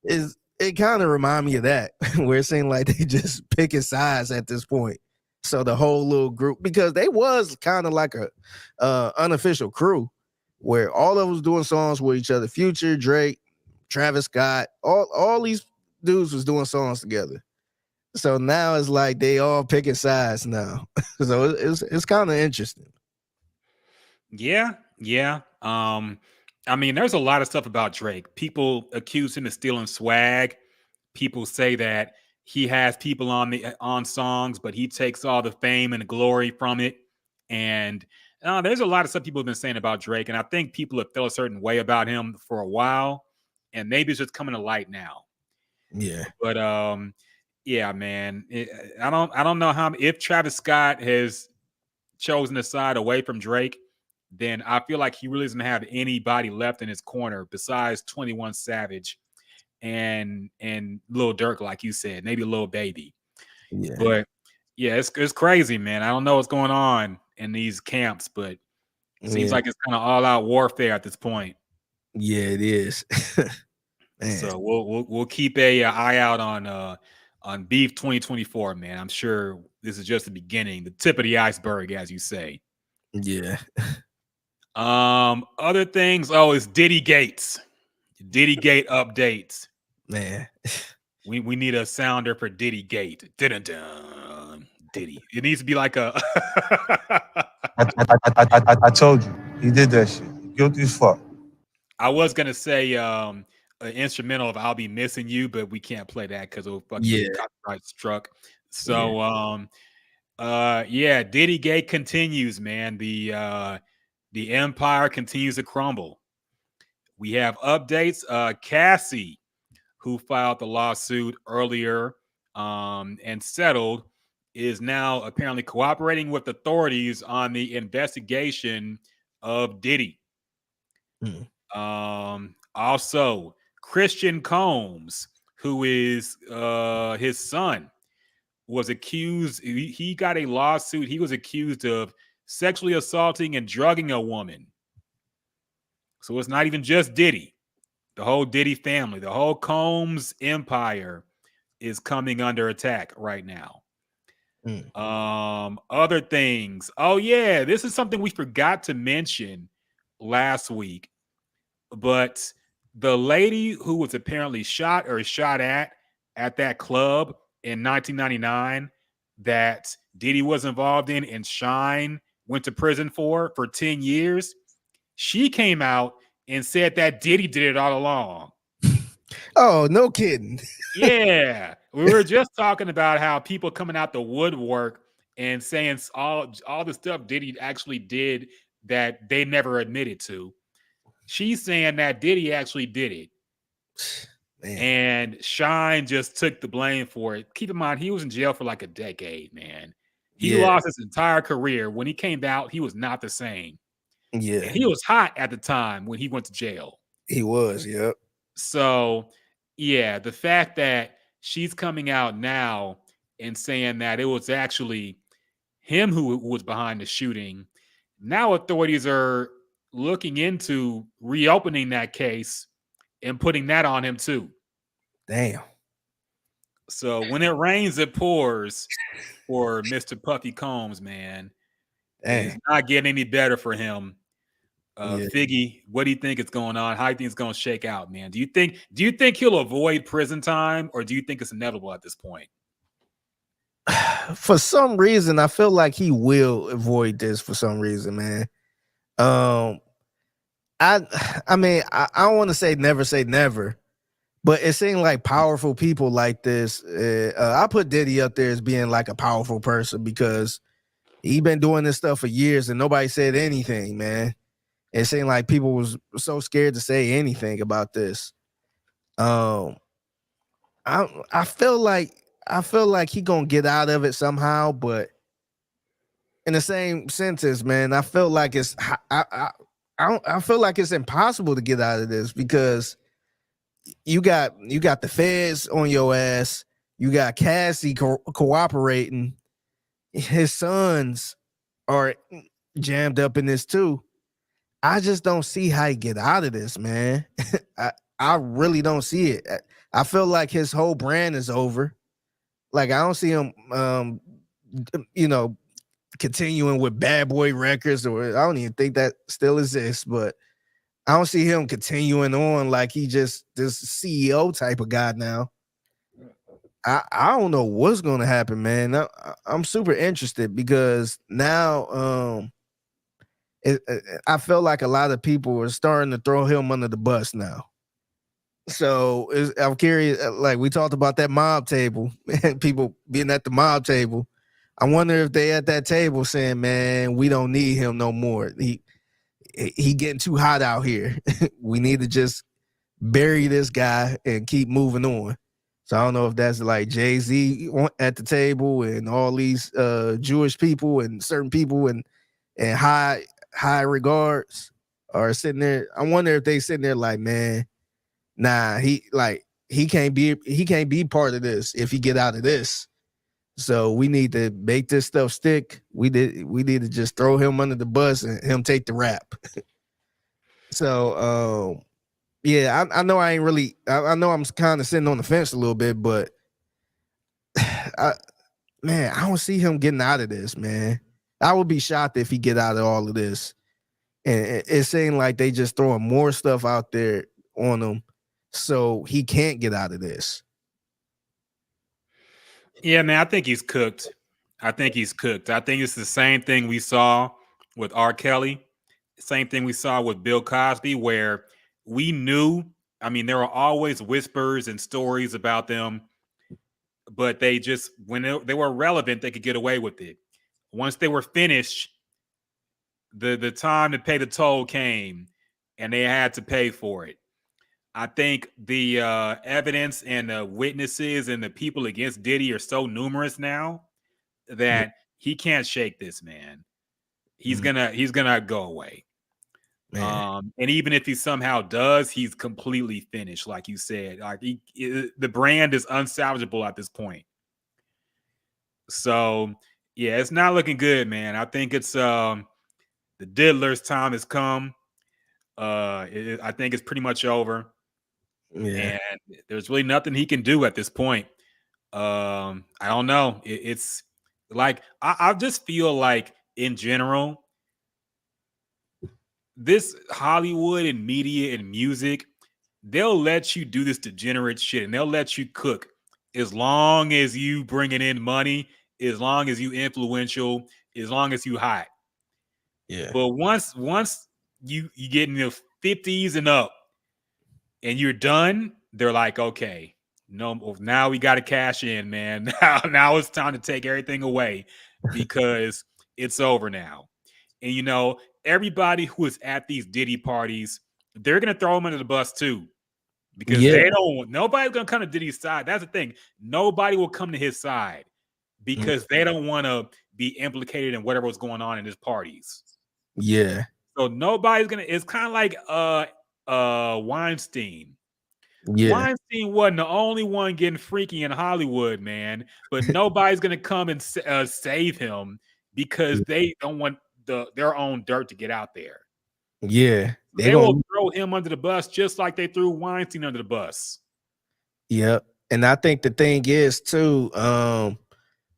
it kind of remind me of that, where it seemed like they just picking sides at this point. So the whole little group, because they was kind of like a unofficial crew where all of them was doing songs with each other. Future, Drake, Travis Scott, all these dudes was doing songs together. So now it's like they all picking sides now. So it's kind of interesting. Yeah. I mean, there's a lot of stuff about Drake. People accuse him of stealing swag. People say that he has people on songs, but he takes all the fame and the glory from it. And there's a lot of stuff people have been saying about Drake, and I think people have felt a certain way about him for a while, and maybe it's just coming to light now. Yeah. But yeah, man, I don't know how, if Travis Scott has chosen to side away from Drake, then I feel like he really doesn't have anybody left in his corner besides 21 Savage and Lil Durk, like you said, maybe Lil Baby. Yeah. But yeah, it's crazy, man. I don't know what's going on in these camps, but it seems like it's kind of all out warfare at this point. Yeah, it is. So we'll keep a eye out on Beef 2024, man. I'm sure this is just the beginning, the tip of the iceberg, as you say. Yeah. Other things. Oh, it's Diddy Gates. Diddy Gate updates. Man. We need a sounder for Diddy Gate. Dun-dun-dun. Diddy. It needs to be like a I told you. He did that shit. Guilty as fuck. I was gonna say an instrumental of "I'll Be Missing You," but we can't play that because it'll fucking get copyright struck. So yeah, Diddy Gate continues, man. The empire continues to crumble. We have updates. Cassie, who filed the lawsuit earlier and settled, is now apparently cooperating with authorities on the investigation of Diddy. Also, Christian Combs, who is his son, was accused. He got a lawsuit. He was accused of sexually assaulting and drugging a woman. So it's not even just Diddy. The whole Diddy family, the whole Combs empire is coming under attack right now. Other things. Oh, yeah, this is something we forgot to mention last week. But the lady who was apparently shot at that club in 1999 that Diddy was involved in and Shine went to prison for 10 years, she came out and said that Diddy did it all along. Oh, no kidding. Yeah. We were just talking about how people coming out the woodwork and saying all the stuff Diddy actually did that they never admitted to. She's saying that Diddy actually did it. Man. And Shine just took the blame for it. Keep in mind, he was in jail for like a decade, man. He lost his entire career. When he came out, he was not the same. Yeah. And he was hot at the time when he went to jail. He was, yep. So, yeah, the fact that she's coming out now and saying that it was actually him who was behind the shooting, now authorities are looking into reopening that case and putting that on him too. Damn. So when it rains, it pours for Mr. Puffy Combs, man. It's Damn. not getting any better for him. Yeah. Figgy, what do you think is going on? How do you think it's going to shake out, man? Do you think he'll avoid prison time, or do you think it's inevitable at this point? For some reason, I feel like he will avoid this for some reason, man. I mean, I don't want to say never, but it seemed like powerful people like this. I put Diddy up there as being like a powerful person because he been doing this stuff for years and nobody said anything, man. It seemed like people was so scared to say anything about this. I feel like he gonna get out of it somehow, but in the same sentence, man, I feel like I feel like it's impossible to get out of this because you got the feds on your ass, you got Cassie cooperating, his sons are jammed up in this too. I just don't see how he get out of this, man. I really don't see it. I feel like his whole brand is over. Like I don't see him, continuing with Bad Boy Records, or I don't even think that still exists. But I don't see him continuing on like he just this CEO type of guy now. I don't know what's going to happen, man. I'm super interested because now I feel like a lot of people are starting to throw him under the bus now. So I'm curious, like we talked about that mob table and people being at the mob table. I wonder if they at that table saying, man, we don't need him no more. He getting too hot out here. We need to just bury this guy and keep moving on. So I don't know if that's like Jay-Z at the table and all these Jewish people and certain people and high regards are sitting there. I wonder if they sitting there like, man, nah, he can't be part of this if he get out of this. So we need to make this stuff stick. We need to just throw him under the bus and him take the rap. So yeah, I know I ain't really I know I'm kind of sitting on the fence a little bit, but I don't see him getting out of this, man. I would be shocked if he get out of all of this. And it seemed like they just throwing more stuff out there on him so he can't get out of this. Yeah, man, I think he's cooked. I think it's the same thing we saw with R. Kelly, same thing we saw with Bill Cosby, where we knew, I mean, there were always whispers and stories about them, but they just, when they were relevant, they could get away with it. Once they were finished, the time to pay the toll came and they had to pay for it. I think the evidence and the witnesses and the people against Diddy are so numerous now that he can't shake this, man. He's gonna go away. And even if he somehow does, he's completely finished, like you said. Like the brand is unsalvageable at this point. So yeah, it's not looking good, man. I think it's the diddler's time has come. I think it's pretty much over. Yeah. And there's really nothing he can do at this point. I don't know. It's like I just feel like in general, this Hollywood and media and music, they'll let you do this degenerate shit and they'll let you cook as long as you bringing in money, as long as you influential, as long as you hot. Yeah. But once you get in the 50s and up and you're done, they're like, okay, no, now we got to cash in, man. Now it's time to take everything away because it's over now. And you know, everybody who is at these Diddy parties, they're gonna throw him under the bus too, because nobody's gonna come to Diddy's side. That's the thing. Nobody will come to his side because they don't want to be implicated in whatever was going on in his parties. Yeah. So nobody's gonna. It's kind of like Weinstein. Yeah. Weinstein wasn't the only one getting freaky in Hollywood, man. But nobody's gonna come and save him because they don't want their own dirt to get out there. Yeah, They will throw him under the bus just like they threw Weinstein under the bus. Yep. And I think the thing is too,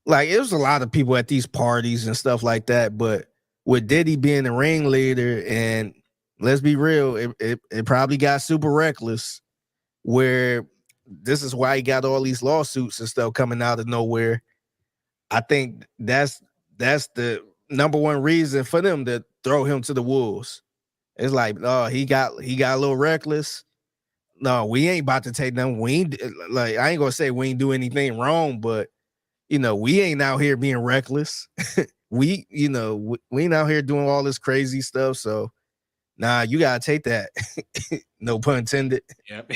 like it was a lot of people at these parties and stuff like that, but with Diddy being the ringleader, and let's be real, it probably got super reckless, where this is why he got all these lawsuits and stuff coming out of nowhere. I think that's the number one reason for them to throw him to the wolves. It's like, oh, he got a little reckless. No, we ain't about to take them. We ain't, like, I ain't gonna say we ain't do anything wrong, but we ain't out here being reckless. we ain't out here doing all this crazy stuff. So nah, you gotta take that. No pun intended. Yep.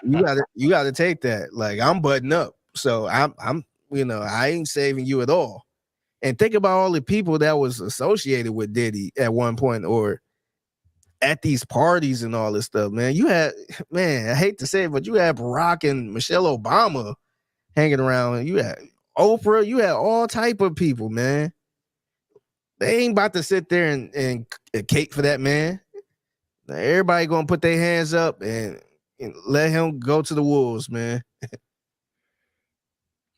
you gotta take that. Like, I'm butting up. So I'm I ain't saving you at all. And think about all the people that was associated with Diddy at one point, or at these parties and all this stuff, man. You had, man, I hate to say it, but you had Barack and Michelle Obama hanging around. You had Oprah, you had all type of people, man. They ain't about to sit there and cake for that man. Now, everybody gonna put their hands up and let him go to the wolves, man.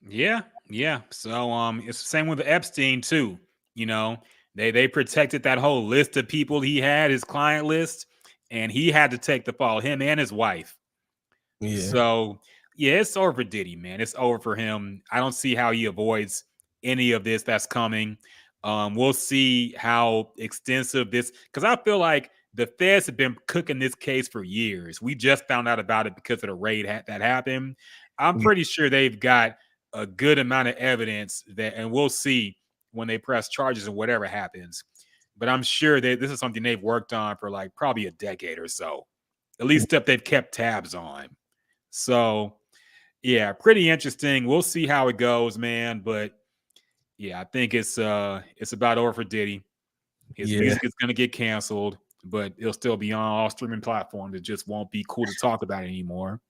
Yeah. So it's the same with Epstein too. They protected that whole list of people he had, his client list, and he had to take the fall, him and his wife. Yeah. So yeah, it's over for Diddy, man. It's over for him. I don't see how he avoids any of this that's coming. We'll see how extensive this, because I feel like the feds have been cooking this case for years. We just found out about it because of the raid that happened. I'm pretty sure they've got a good amount of evidence and we'll see when they press charges and whatever happens. But I'm sure that this is something they've worked on for like probably a decade or so, at least stuff they've kept tabs on. So yeah, pretty interesting. We'll see how it goes, man. But yeah, I think it's about over for Diddy. His music is gonna get canceled, but it'll still be on all streaming platforms. It just won't be cool to talk about it anymore.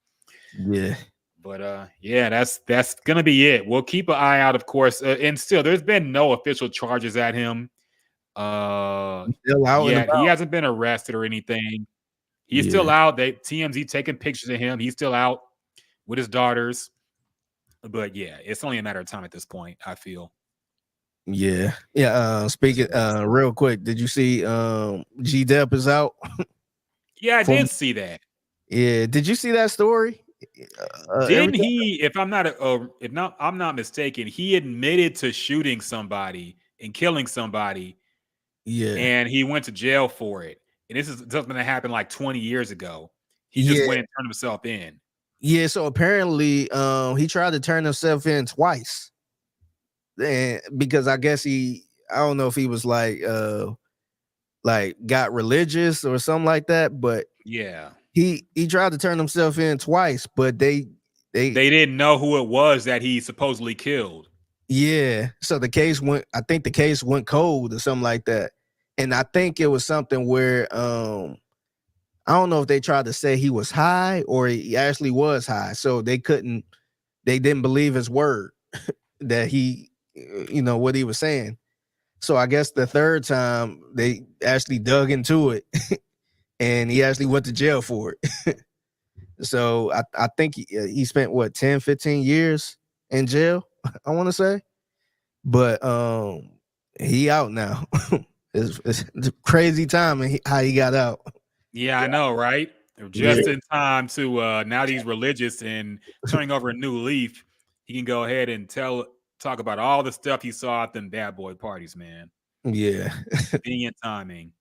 Yeah. But yeah, that's gonna be it. We'll keep an eye out, of course. And still, there's been no official charges at him. Still out and about. He hasn't been arrested or anything. He's still out. TMZ taking pictures of him. He's still out with his daughters. But yeah, it's only a matter of time at this point, I feel. Yeah. Speaking real quick, did you see G Dep is out? Yeah, I did see that. Yeah, did you see that story? Didn't he, if I'm not mistaken, he admitted to shooting somebody and killing somebody. Yeah. And he went to jail for it. And this is something that happened like 20 years ago. He just went and turned himself in. Yeah, so apparently he tried to turn himself in twice. And because I guess I don't know if he was like got religious or something like that, but yeah. He tried to turn himself in twice, but they didn't know who it was that he supposedly killed. Yeah. So I think the case went cold or something like that. And I think it was something where I don't know if they tried to say he was high or he actually was high. So they didn't believe his word that he, what he was saying. So I guess the third time they actually dug into it and he actually went to jail for it. So I think he spent 10, 15 years in jail, I want to say. But he out now. It's a crazy time how he got out. Yeah, I know, right? Just in time to now that he's religious and turning over a new leaf, he can go ahead and talk about all the stuff he saw at them bad boy parties, man. Yeah. Convenient timing.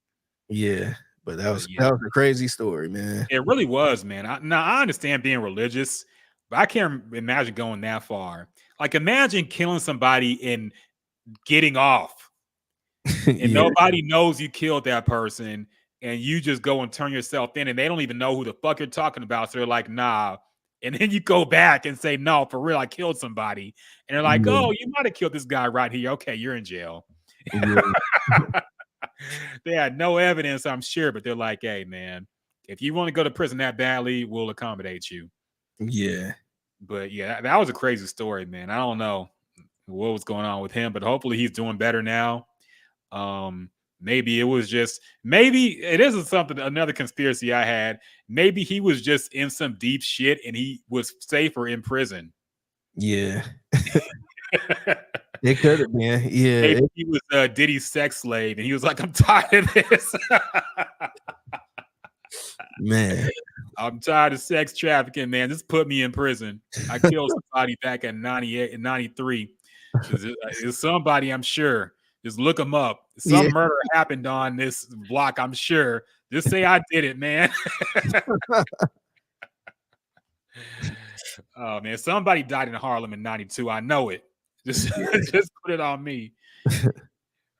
Yeah. But that was a crazy story, man. It really was, man. I understand being religious, but I can't imagine going that far. Like, imagine killing somebody and getting off. And nobody knows you killed that person, and you just go and turn yourself in, and they don't even know who the fuck you're talking about. So they're like, nah. And then you go back and say, no, for real, I killed somebody. And they're like, oh, you might have killed this guy right here. Okay, you're in jail. They had no evidence, I'm sure, but they're like, hey, man, if you want to go to prison that badly, we'll accommodate you. Yeah. But yeah, that was a crazy story, man. I don't know what was going on with him, but hopefully he's doing better now. Maybe it was just, maybe it isn't something, another conspiracy I had. Maybe he was just in some deep shit and he was safer in prison. Yeah. It could have been. Yeah. Maybe he was Diddy's sex slave and he was like, I'm tired of this. Man. I'm tired of sex trafficking, man. Just put me in prison. I killed somebody back in 98 and 93. It's somebody, I'm sure. Just look them up. Some murder happened on this block, I'm sure. Just say I did it, man. Oh, man. Somebody died in Harlem in 92. I know it. Just put it on me.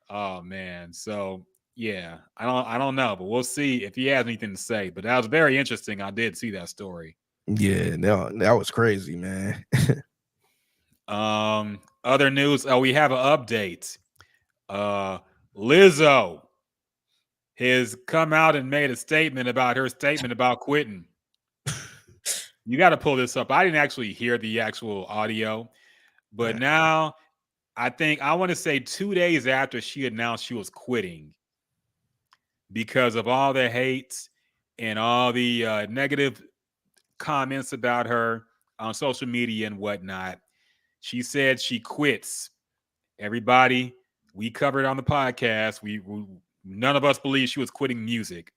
Oh, man. So, yeah, I don't know, but we'll see if he has anything to say. But that was very interesting. I did see that story. Yeah, that was crazy, man. Other news. Oh, we have an update. Lizzo has come out and made a statement about her statement about quitting. You got to pull this up. I didn't actually hear the actual audio, but now I think I want to say 2 days after she announced she was quitting because of all the hate and all the negative comments about her on social media and whatnot, she said she quits. Everybody, we covered on the podcast. We none of us believe she was quitting music,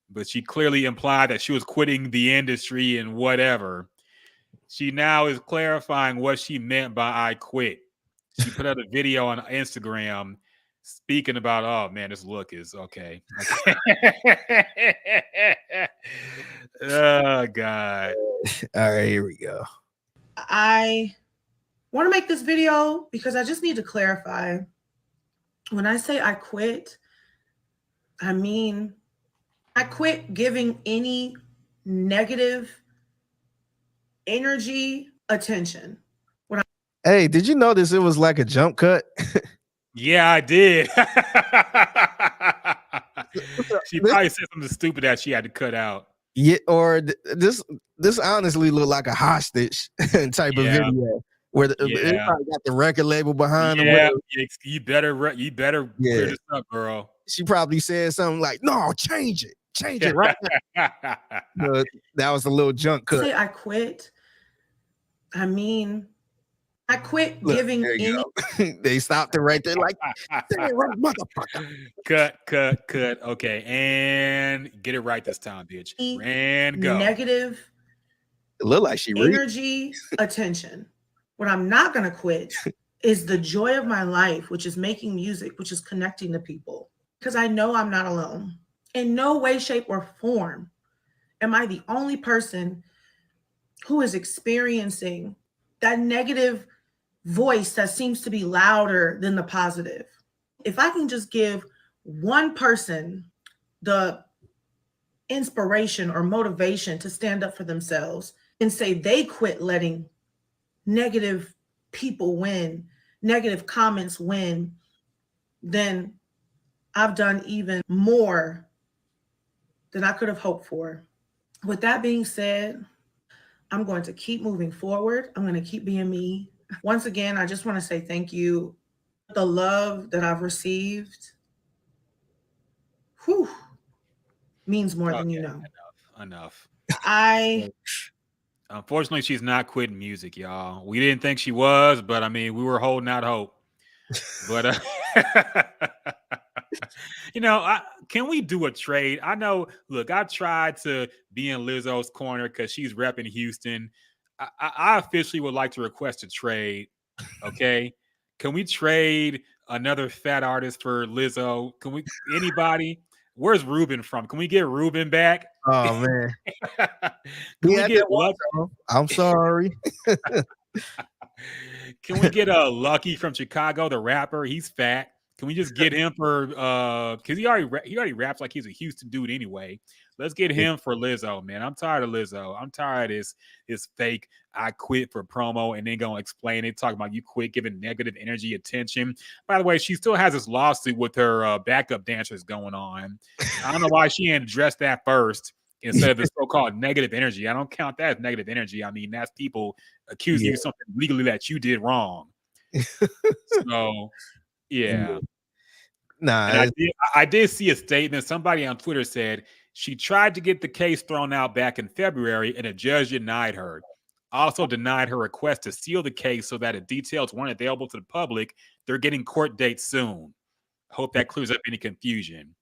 but she clearly implied that she was quitting the industry and whatever. She now is clarifying what she meant by "I quit." She put out a video on Instagram speaking about, oh man, this look is okay. Oh God. All right, here we go. I want to make this video because I just need to clarify. When I say I quit, I mean I quit giving any negative energy attention. Hey, did you notice it was like a jump cut? Yeah, I did. She probably said something stupid that she had to cut out. Yeah, or this honestly looked like a hostage type of video where it probably got the record label behind them. Yeah, you better clear this up, girl. She probably said something like, "No, change it right now." But that was a little junk cut. Say I quit. I mean, I quit giving any. They stopped it right there, like, motherfucker. Cut. Okay, and get it right this time, bitch. And go. Negative. It looked like she energy attention. What I'm not gonna quit is the joy of my life, which is making music, which is connecting to people. Because I know I'm not alone. In no way, shape, or form am I the only person who is experiencing that negative voice that seems to be louder than the positive. If I can just give one person the inspiration or motivation to stand up for themselves and say they quit letting negative people win, negative comments win, then I've done even more than I could have hoped for. With that being said, I'm going to keep moving forward. I'm going to keep being me. Once again, I just want to say thank you. The love that I've received, means more than you know. Enough. Unfortunately, she's not quitting music, y'all. We didn't think she was, but I mean, we were holding out hope. But can we do a trade? I know. Look, I tried to be in Lizzo's corner because she's repping Houston. I officially would like to request a trade. Okay, can we trade another fat artist for Lizzo? Can we? Anybody? Where's Ruben from? Can we get Ruben back? Oh man, can we get Lucky? I'm sorry. Can we get Lucky from Chicago, the rapper? He's fat. Can we just get him for because he already raps like he's a Houston dude anyway. Let's get him for Lizzo, man. I'm tired of Lizzo. I'm tired of this fake I quit for promo and then gonna explain it, talking about you quit giving negative energy attention. By the way, she still has this lawsuit with her backup dancers going on. I don't know why she didn't address that first instead of the so-called negative energy. I don't count that as negative energy. I mean, that's people accusing you of something legally that you did wrong. So, yeah. Nah, And I did see a statement. Somebody on Twitter said she tried to get the case thrown out back in February, and a judge denied her. Also denied her request to seal the case so that the details weren't available to the public. They're getting court dates soon. Hope that clears up any confusion.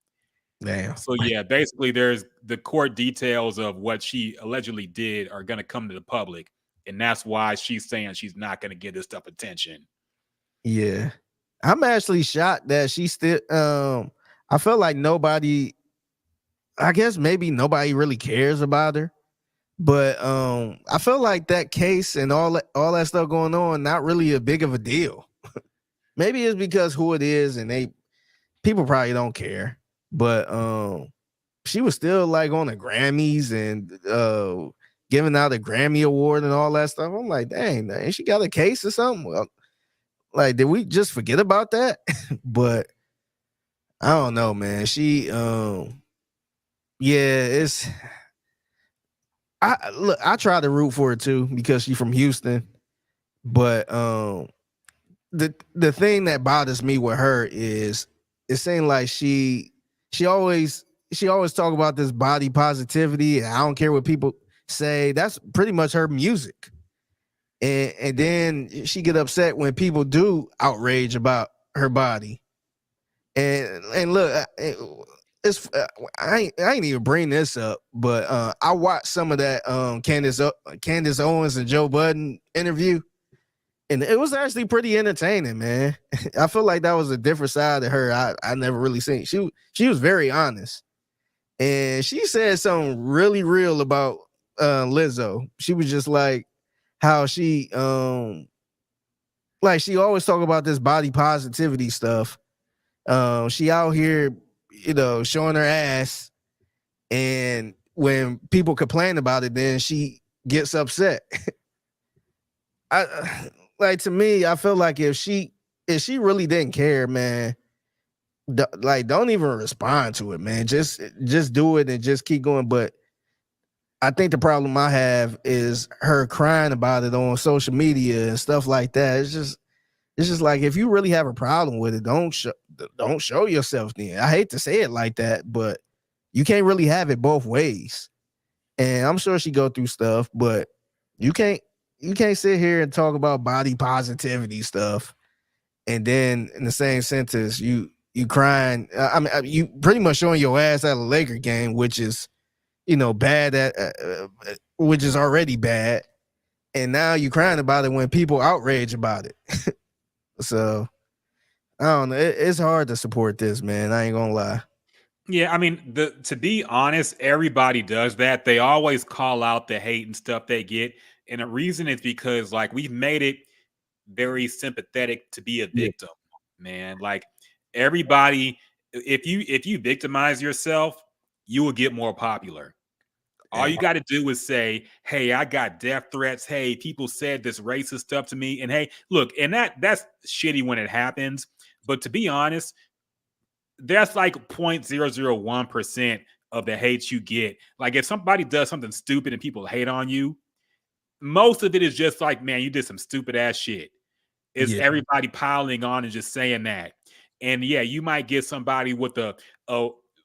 damn. So yeah, basically, there's the court details of what she allegedly did are going to come to the public, and that's why she's saying she's not going to give this stuff attention. Yeah. I'm actually shocked that she still I felt like nobody, I guess maybe nobody really cares about her. But I feel like that case and all that stuff going on, not really a big of a deal. Maybe it's because who it is and people probably don't care. But she was still like on the Grammys and giving out a Grammy award and all that stuff. I'm like, dang, man, she got a case or something? Well, like, did we just forget about that? But I don't know, man. She it's I try to root for her too because she's from Houston. But the thing that bothers me with her is it seems like she always talk about this body positivity, and I don't care what people say. That's pretty much her music. And then she get upset when people do outrage about her body. And look, it's I ain't even bring this up, but I watched some of that Candace Owens and Joe Budden interview, and it was actually pretty entertaining, man. I feel like that was a different side of her I never really seen. She was very honest, and she said something really real about Lizzo. She was just like how she like she always talk about this body positivity stuff. She out here, showing her ass, and when people complain about it, then she gets upset. To me, I feel like if she really didn't care, man, don't even respond to it, man. Just do it and just keep going. But I think the problem I have is her crying about it on social media and stuff like that. It's just like, if you really have a problem with it, don't show yourself then. I hate to say it like that, but you can't really have it both ways. And I'm sure she go through stuff, but you can't sit here and talk about body positivity stuff and then in the same sentence you crying. You pretty much showing your ass at a Laker game, which is bad which is already bad, and now you crying about it when people outrage about it. So I don't know. It's hard to support this, man. I ain't gonna lie. Yeah, I mean, to be honest, everybody does that. They always call out the hate and stuff they get, and the reason is because like we've made it very sympathetic to be a victim, man. Like everybody, if you victimize yourself, you will get more popular. All you got to do is say, "Hey, I got death threats. Hey, people said this racist stuff to me." And hey, look, and that's shitty when it happens. But to be honest, that's like 0.001% of the hate you get. Like if somebody does something stupid and people hate on you, most of it is just like, man, you did some stupid ass shit. It's everybody piling on and just saying that. And yeah, you might get somebody with a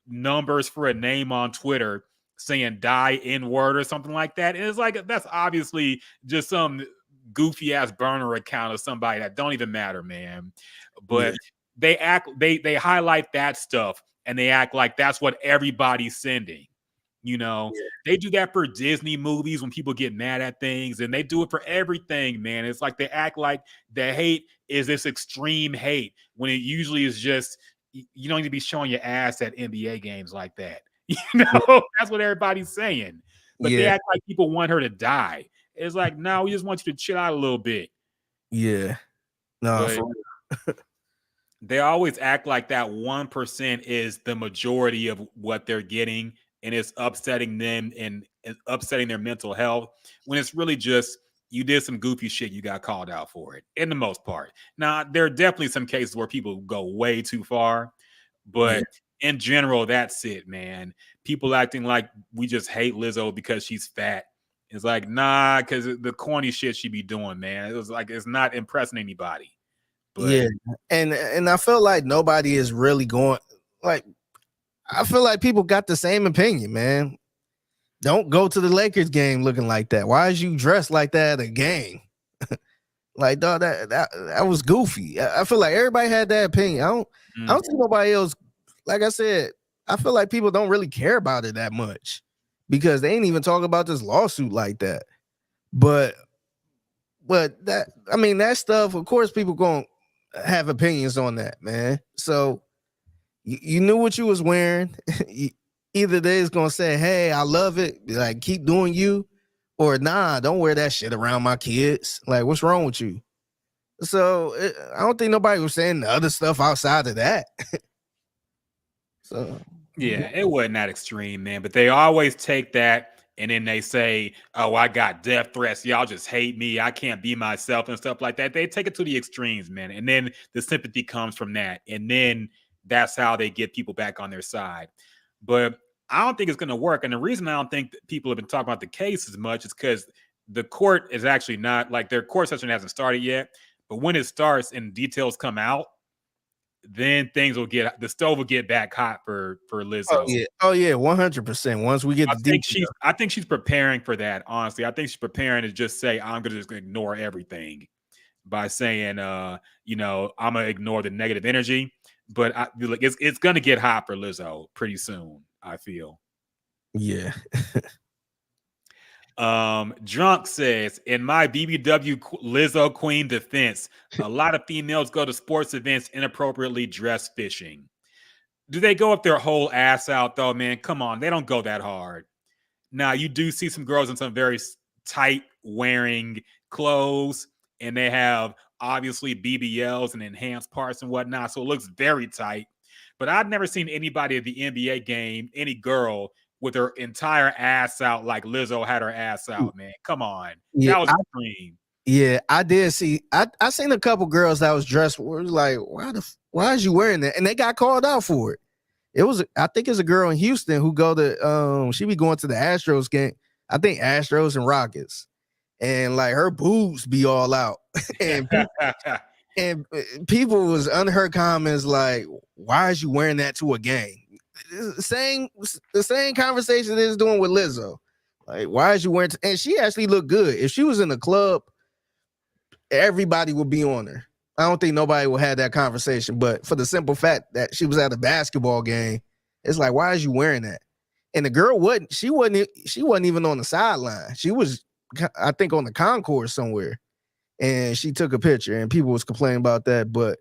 numbers for a name on Twitter saying die N-word or something like that. And it's like, that's obviously just some goofy ass burner account of somebody that don't even matter, man. But they highlight that stuff and they act like that's what everybody's sending. They do that for Disney movies when people get mad at things, and they do it for everything, man. It's like they act like the hate is this extreme hate when it usually is just, you don't need to be showing your ass at NBA games like that. That's what everybody's saying. But they act like people want her to die. It's like, no, we just want you to chill out a little bit. Yeah. No, for real. They always act like that 1% is the majority of what they're getting, and it's upsetting them and upsetting their mental health, when it's really just you did some goofy shit, you got called out for it, in the most part. Now, there are definitely some cases where people go way too far, but in general, that's it, man. People acting like we just hate Lizzo because she's fat. It's like, nah, because the corny shit she be doing, man. It was like, it's not impressing anybody. But yeah, and I feel like nobody is really going like. I feel like people got the same opinion, man. Don't go to the Lakers game looking like that. Why is you dressed like that at a game? Like, dog, that was goofy. I feel like everybody had that opinion. I don't see nobody else. Like I said, I feel like people don't really care about it that much because they ain't even talk about this lawsuit like that. But that, I mean, that stuff, of course, people gonna have opinions on that, man. So you knew what you was wearing. Either they's gonna say, "Hey, I love it," like keep doing you, or nah, don't wear that shit around my kids. Like, what's wrong with you? So I don't think nobody was saying the other stuff outside of that. So yeah, it wasn't that extreme, man. But they always take that and then they say, "Oh, I got death threats. Y'all just hate me. I can't be myself," and stuff like that. They take it to the extremes, man. And then the sympathy comes from that. And then that's how they get people back on their side. But I don't think it's going to work. And the reason I don't think that people have been talking about the case as much is because the court is actually not like their court session hasn't started yet. But when it starts and details come out, then the stove will get back hot for Lizzo. Oh yeah, 100%. Once we get I think she's preparing for that. Honestly, I think she's preparing to just say, "I'm going to just ignore everything," by saying, I'm gonna ignore the negative energy. But it's going to get hot for Lizzo pretty soon, I feel. Yeah. Drunk says, in my BBW Lizzo Queen defense, a lot of females go to sports events inappropriately dressed fishing. Do they go up their whole ass out though, man? Come on, they don't go that hard. Now, you do see some girls in some very tight wearing clothes, and they have obviously BBLs and enhanced parts and whatnot, so it looks very tight. But I've never seen anybody at the NBA game, any girl, with her entire ass out like Lizzo had her ass out, man. Come on. Yeah, that was extreme. Yeah, I did see. I seen a couple girls that was dressed. Where it was like, why is you wearing that? And they got called out for it. It was, I think it's a girl in Houston who go to she be going to the Astros game. I think Astros and Rockets, and like her boobs be all out, and people was under her comments like, why is you wearing that to a game? The same conversation is doing with Lizzo. Like, why is you wearing? And she actually looked good. If she was in a club, everybody would be on her. I don't think nobody would have that conversation. But for the simple fact that she was at a basketball game, it's like, why is you wearing that? And the girl she wasn't even on the sideline. She was, I think, on the concourse somewhere. And she took a picture, and people was complaining about that. But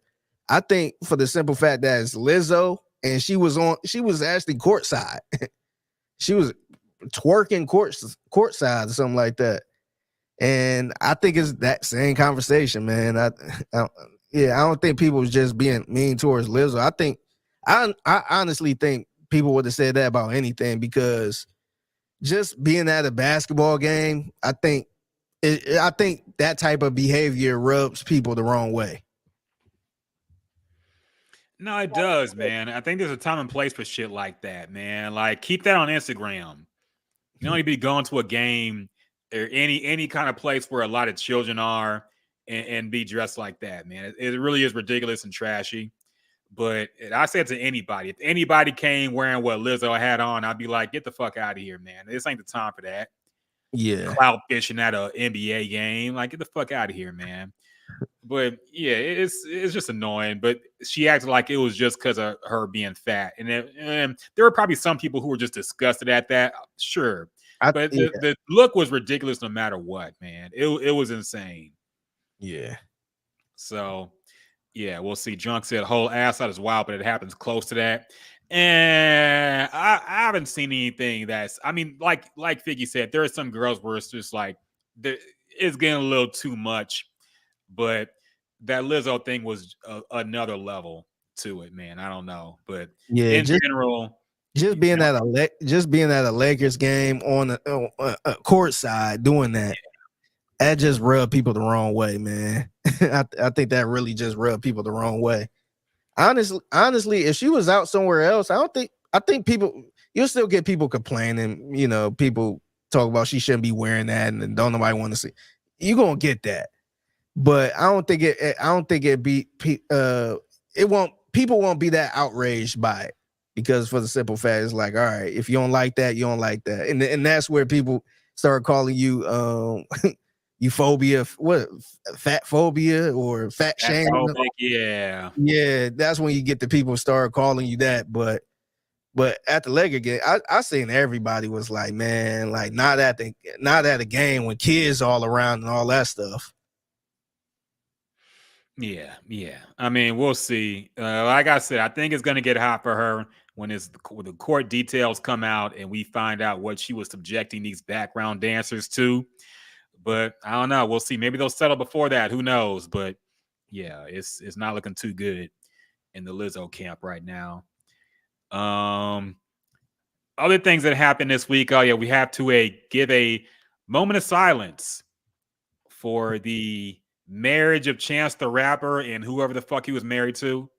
I think for the simple fact that it's Lizzo, and she was actually courtside. She was twerking courtside or something like that. And I think it's that same conversation, man. I don't think people was just being mean towards Lizzo. I honestly think people would have said that about anything, because just being at a basketball game, I think that type of behavior rubs people the wrong way. No, it does, man. I think there's a time and place for shit like that, man. Like, keep that on Instagram. You don't need to be going to a game or any kind of place where a lot of children are and be dressed like that, man. It really is ridiculous and trashy. But I said to anybody, if anybody came wearing what Lizzo had on, I'd be like, get the fuck out of here, man. This ain't the time for that. Yeah. Clout fishing at an NBA game. Like, get the fuck out of here, man. But yeah, it's just annoying. But she acted like it was just because of her being fat. And there were probably some people who were just disgusted at that. Sure. But the look was ridiculous no matter what, man. It was insane. Yeah. So, yeah, we'll see. Drunk said whole ass out is wild, but it happens close to that. And I haven't seen anything that's, I mean, like Figgy said, there are some girls where it's just like, it's getting a little too much. But that Lizzo thing was another level to it, man. I don't know. But yeah, in general, just being at a Lakers game on a court side doing that, that just rubbed people the wrong way, man. I think that really just rubbed people the wrong way. Honestly, if she was out somewhere else, I think people, you'll still get people complaining. You know, people talk about she shouldn't be wearing that and don't nobody want to see. You're gonna get that. but I don't think it be it won't people won't be that outraged by it, because for the simple fact it's like, all right, if you don't like that, you don't like that, and that's where people start calling you euphobia, fat phobia or fat shaming. Yeah, that's when you get the people start calling you that. But at the Laker game, I seen everybody was like, man, like not at a game when kids all around and all that stuff. Yeah. I mean, we'll see. Like I said, I think it's going to get hot for her when the court details come out and we find out what she was subjecting these background dancers to. But I don't know. We'll see. Maybe they'll settle before that. Who knows? But yeah, it's not looking too good in the Lizzo camp right now. Other things that happened this week. Oh yeah, we have to give a moment of silence for the marriage of Chance the Rapper and whoever the fuck he was married to.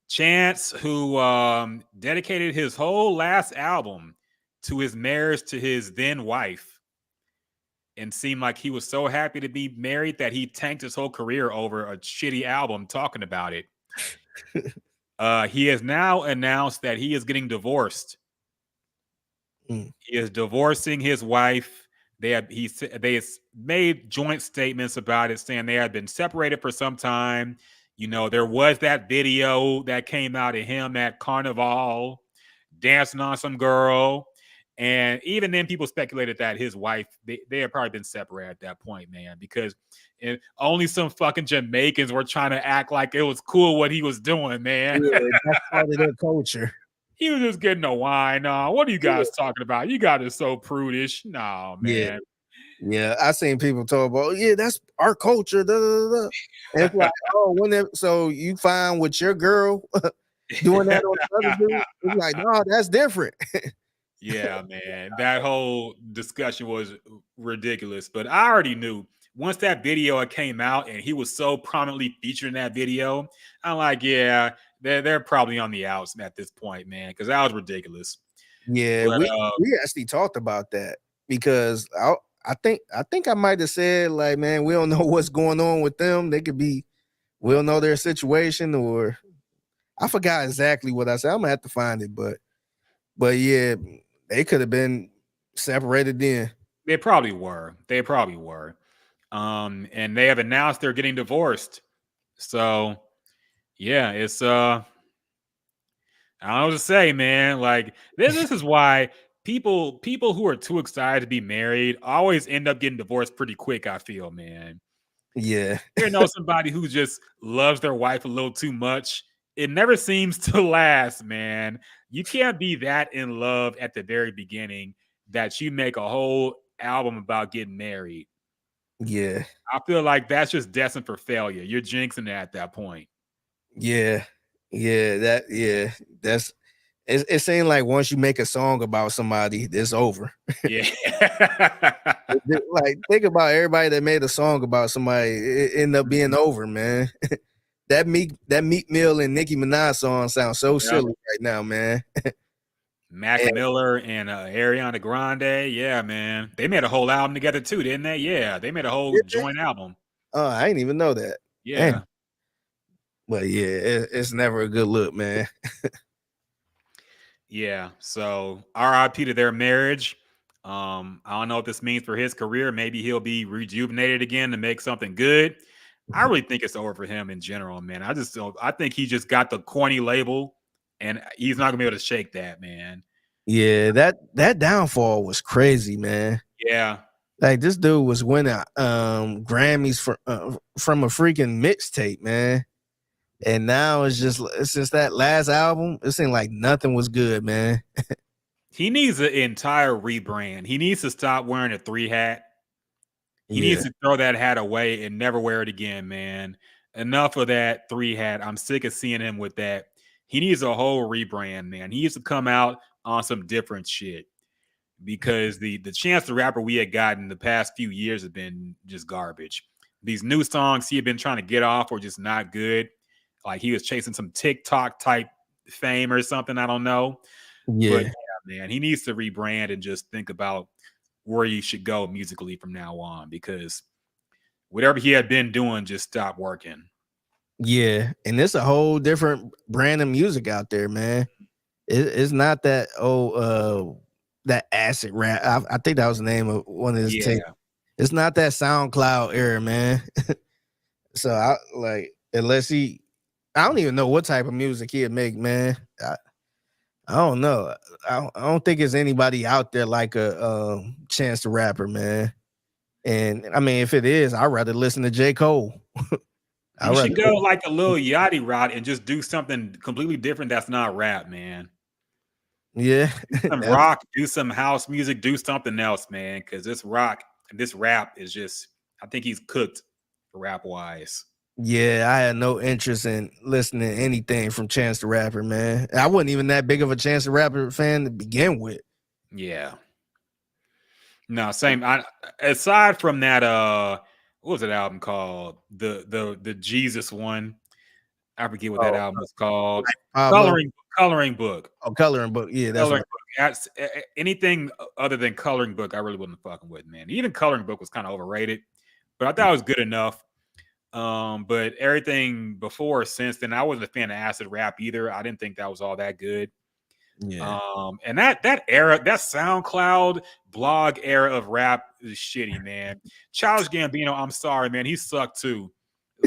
Chance, who dedicated his whole last album to his marriage to his then wife, and seemed like he was so happy to be married that he tanked his whole career over a shitty album talking about it. He has now announced that he is getting divorced. He is divorcing his wife. They made joint statements about it, saying they had been separated for some time. You know, there was that video that came out of him at Carnival dancing on some girl. And even then, people speculated that his wife, they had probably been separated at that point, man, because only some fucking Jamaicans were trying to act like it was cool what he was doing, man. Yeah, that's part of their culture. He was just getting a wine. No, what are you guys talking about? You guys are so prudish. No, man. Yeah, I seen people talk about, yeah, that's our culture. Da, da, da. And it's like, oh, so you find with your girl doing that on the other dude? It's like, no, that's different. Yeah, man. That whole discussion was ridiculous. But I already knew once that video came out and he was so prominently featured in that video, I'm like, yeah, they're probably on the outs at this point, man, because that was ridiculous. Yeah, But, we actually talked about that, because I think I might have said, like, man, we don't know what's going on with them. They could be, we don't know their situation, or I forgot exactly what I said. I'm gonna have to find it, but yeah, they could have been separated then. They probably were. And they have announced they're getting divorced. So yeah, it's I don't know what to say, man. Like this is why people who are too excited to be married always end up getting divorced pretty quick, I feel, man. Yeah. You know, somebody who just loves their wife a little too much, it never seems to last, man. You can't be that in love at the very beginning that you make a whole album about getting married. Yeah. I feel like that's just destined for failure. You're jinxing it at that point. Yeah. That's it seems like once you make a song about somebody, it's over. Yeah. Like, think about everybody that made a song about somebody, it ended up being over, man. That Meek Mill and Nicki Minaj song sounds so silly right now, man. Mac Miller and Ariana Grande, yeah, man. They made a whole album together too, didn't they? Yeah, they made a whole joint album. Oh, I didn't even know that. Yeah. Damn. But yeah, it's never a good look, man. Yeah. So RIP to their marriage. I don't know what this means for his career. Maybe he'll be rejuvenated again to make something good. I really think it's over for him in general, man. I think he just got the corny label and he's not gonna be able to shake that, man. Yeah, that downfall was crazy, man. Yeah. Like, this dude was winning Grammys from a freaking mixtape, man. And now it's just that last album, it seemed like nothing was good, man. He needs an entire rebrand. He needs to stop wearing a 3 hat. He needs to throw that hat away and never wear it again, man. Enough of that 3 hat. I'm sick of seeing him with that. He needs a whole rebrand, man. He needs to come out on some different shit, because the Chance the Rapper we had gotten the past few years have been just garbage. These new songs he had been trying to get off were just not good. Like he was chasing some TikTok type fame or something. I don't know. Yeah. But yeah, man, he needs to rebrand and just think about where he should go musically from now on, because whatever he had been doing just stopped working. Yeah, and it's a whole different brand of music out there, man. It's not that that acid rap. I think that was the name of one of his tapes. It's not that SoundCloud era, man. So I like unless I don't even know what type of music he'd make, man. I don't know. I don't think there's anybody out there like a Chance the Rapper, man. And I mean, if it is, I'd rather listen to J. Cole. You should go like a Lil Yachty route and just do something completely different that's not rap, man. Yeah. Do some rock, do some house music, do something else, man. Because this rap is just, I think he's cooked rap wise. Yeah, I had no interest in listening to anything from Chance the Rapper, man. I wasn't even that big of a Chance the Rapper fan to begin with. Yeah. No, same. Aside from that, what was that album called? The Jesus one. I forget what that album was called. Coloring Book. Oh, Coloring Book. Yeah, that's Coloring right. Book. Anything other than Coloring Book, I really wasn't fucking with, man. Even Coloring Book was kind of overrated, but I thought it was good enough. But everything before or since then, I wasn't a fan of acid rap either. I didn't think that was all that good. Yeah. And that era, that SoundCloud blog era of rap is shitty, man. Childish Gambino, I'm sorry, man, he sucked too.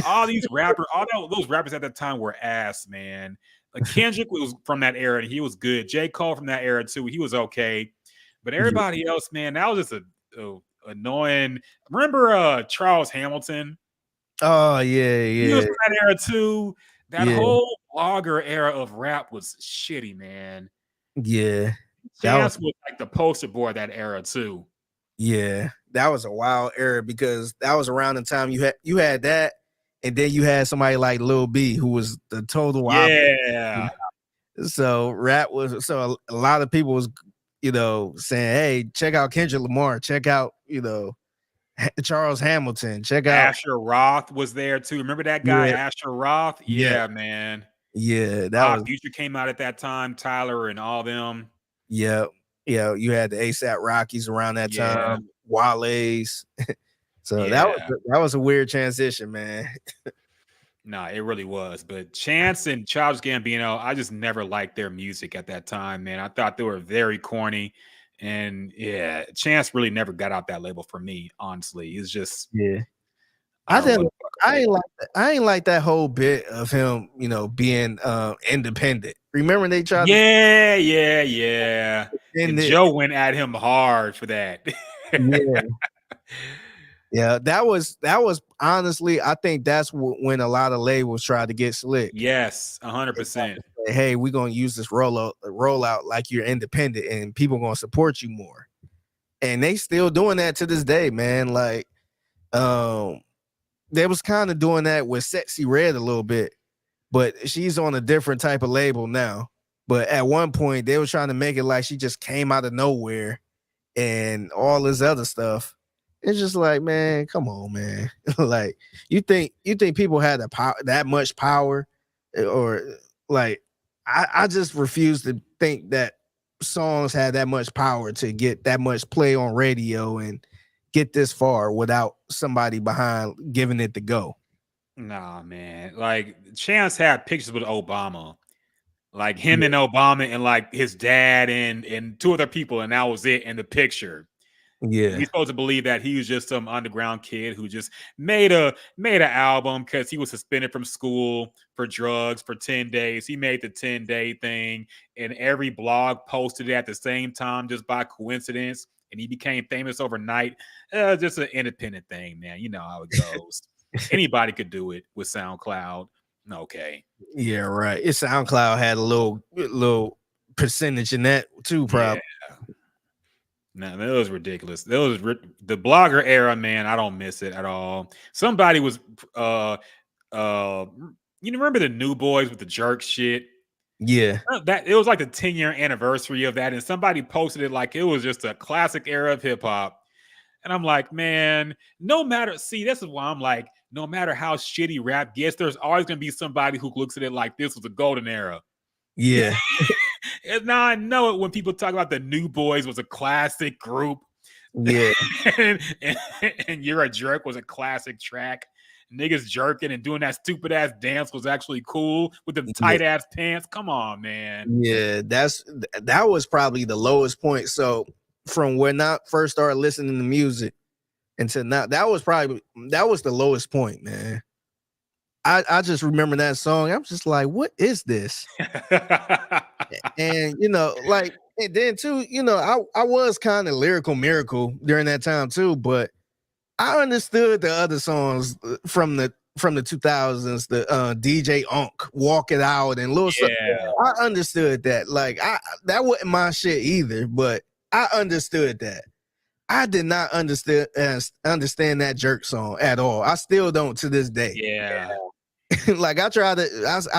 All these rappers, those rappers at that time were ass, man. Like Kendrick was from that era and he was good. J. Cole from that era too, he was okay. But everybody else, man, that was just a annoying. Remember Charles Hamilton? Oh yeah. He was from that era too. That whole blogger era of rap was shitty, man. Yeah. Chance was like the poster boy of that era too. Yeah, that was a wild era because that was around the time you had that, and then you had somebody like Lil B who was the total yeah. So rap was a lot of people was saying, hey, check out Kendrick Lamar, check out Charles Hamilton, check out Asher Roth was there too. Remember that guy Asher Roth? Yeah, man. Yeah, that was Future came out at that time. Tyler and all them. Yeah, you had the ASAP Rockies around that time, Wale's. So that was a weird transition, man. No, it really was. But Chance and Childish Gambino, I just never liked their music at that time, man. I thought they were very corny. And yeah, Chance really never got out that label for me, honestly. It's just I ain't like that whole bit of him, being independent. Remember they tried Yeah. And Joe went at him hard for that. Yeah, that was honestly, I think that's when a lot of labels tried to get slick. Yes, 100%. Hey, we're gonna use this rollout like you're independent and people gonna support you more. And they still doing that to this day, man. Like, they was kind of doing that with Sexy Red a little bit, but she's on a different type of label now. But at one point, they were trying to make it like she just came out of nowhere and all this other stuff. It's just like, man, come on, man. Like, you think people had that much power, or like, I just refuse to think that songs had that much power to get that much play on radio and get this far without somebody behind giving it the go. Nah, man. Like, Chance had pictures with Obama, like him and Obama and like his dad and two other people, and that was it in the picture. Yeah, we're supposed to believe that he was just some underground kid who just made an album because he was suspended from school for drugs for 10 days. He made the 10-day thing, and every blog posted it at the same time just by coincidence, and he became famous overnight. Just an independent thing, man. You know how it goes. Anybody could do it with SoundCloud. Okay. Yeah, right. It's SoundCloud had a little percentage in that too, probably. Yeah. No, that was ridiculous. That was the blogger era, man. I don't miss it at all. Somebody was, you remember the New Boys with the jerk shit? Yeah, that it was like the 10-year anniversary of that, and somebody posted it like it was just a classic era of hip hop. And I'm like, man, this is why I'm like, no matter how shitty rap gets, there's always gonna be somebody who looks at it like this was a golden era. Yeah. And now I know it when people talk about the New Boys was a classic group. Yeah. and You're a Jerk was a classic track. Niggas jerking and doing that stupid ass dance was actually cool with them tight ass pants. Come on, man. Yeah, that was probably the lowest point. So from when I first started listening to music until now, that was the lowest point, man. I just remember that song. I'm just like, what is this? And and then too, I was kind of lyrical miracle during that time too, but I understood the other songs from the 2000s, the DJ Unk, Walk It Out, and Lil. Yeah. I understood that. Like that wasn't my shit either, but I understood that. I did not understand that Jerk song at all. I still don't to this day. Yeah. Like I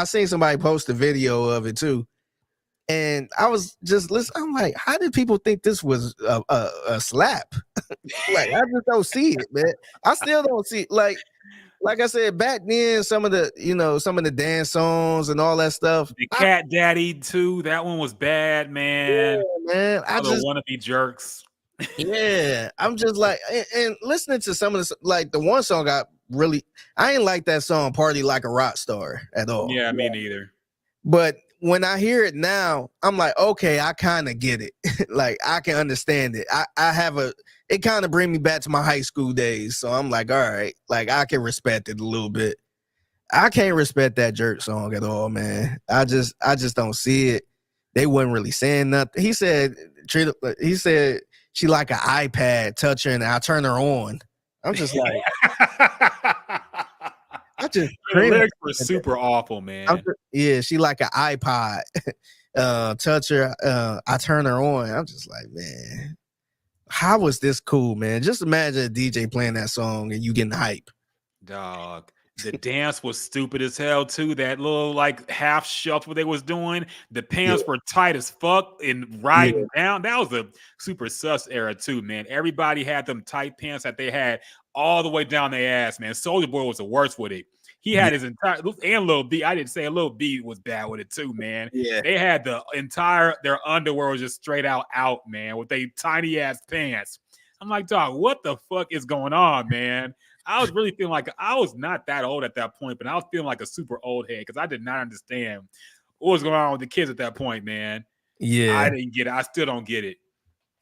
seen somebody post a video of it too. And I was just listening. I'm like, how did people think this was a slap? Like, I just don't see it, man. I still don't see it. Like I said, back then, some of the dance songs and all that stuff. The Cat Daddy too. That one was bad, man. Yeah, man. I just want to be jerks. Yeah, I'm just like, and listening to some of the, like the one song I ain't like that song "Party Like a Rock Star" at all. Yeah, me neither. But when I hear it now, I'm like, okay, I kind of get it. Like I can understand it. It kind of bring me back to my high school days. So I'm like, all right, like I can respect it a little bit. I can't respect that Jerk song at all, man. I just don't see it. They wasn't really saying nothing. He said she like an iPad, touch her and I turn her on. I'm just like, the lyrics were super awful, man. She like an iPod. Touch her, I turn her on. I'm just like, man, how was this cool, man? Just imagine a DJ playing that song and you getting hype. Dog. The dance was stupid as hell too. That little like half shuffle they was doing. The pants were tight as fuck and riding down. That was a super sus era too, man. Everybody had them tight pants that they had all the way down their ass, man. Soulja Boy was the worst with it. He had his entire and Lil B. I didn't say Lil B was bad with it too, man. Yeah, they had their underwear was just straight out, man, with they tiny ass pants. I'm like, dog, what the fuck is going on, man? I was really feeling like I was not that old at that point, but I was feeling like a super old head because I did not understand what was going on with the kids at that point, man. Yeah, I didn't get it. I still don't get it.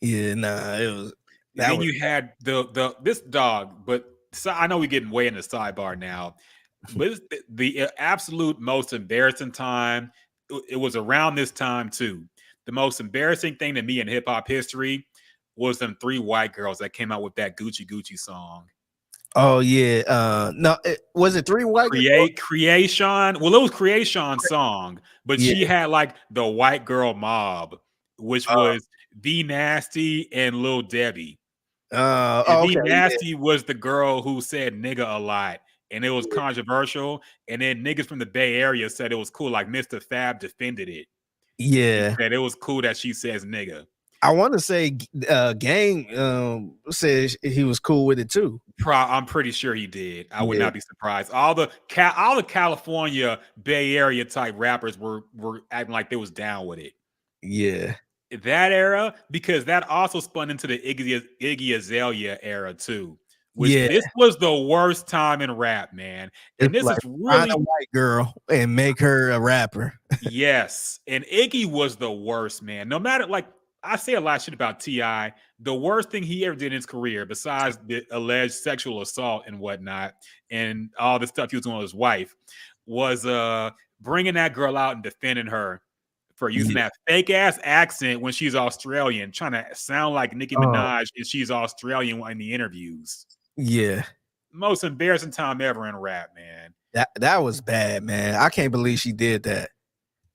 Yeah, nah, it was. Then you had this dog, but I know we're getting way in the sidebar now, but it's the absolute most embarrassing time. It was around this time too. The most embarrassing thing to me in hip hop history was them 3 white girls that came out with that Gucci Gucci song. Oh yeah, no, was it 3 white Creation? Well, it was Creation's song, but she had like the white girl mob, which was V Nasty and Lil Debbie. V Nasty was the girl who said nigga a lot, and it was controversial. And then niggas from the Bay Area said it was cool. Like Mr. Fab defended it. Yeah, he said it was cool that she says nigga. I want to say Gang says he was cool with it too. I'm pretty sure he did. I would not be surprised. All the California Bay Area type rappers were acting like they was down with it. Yeah, that era, because that also spun into the Iggy Azalea era too. This was the worst time in rap, man. And this is really find a white girl and make her a rapper. Yes, and Iggy was the worst, man. No matter I say a lot of shit about T.I. The worst thing he ever did in his career, besides the alleged sexual assault and whatnot, and all the stuff he was doing with his wife, was bringing that girl out and defending her for using that fake ass accent when she's Australian, trying to sound like Nicki Minaj and she's Australian in the interviews. Yeah, most embarrassing time ever in rap, man. That was bad, man. I can't believe she did that.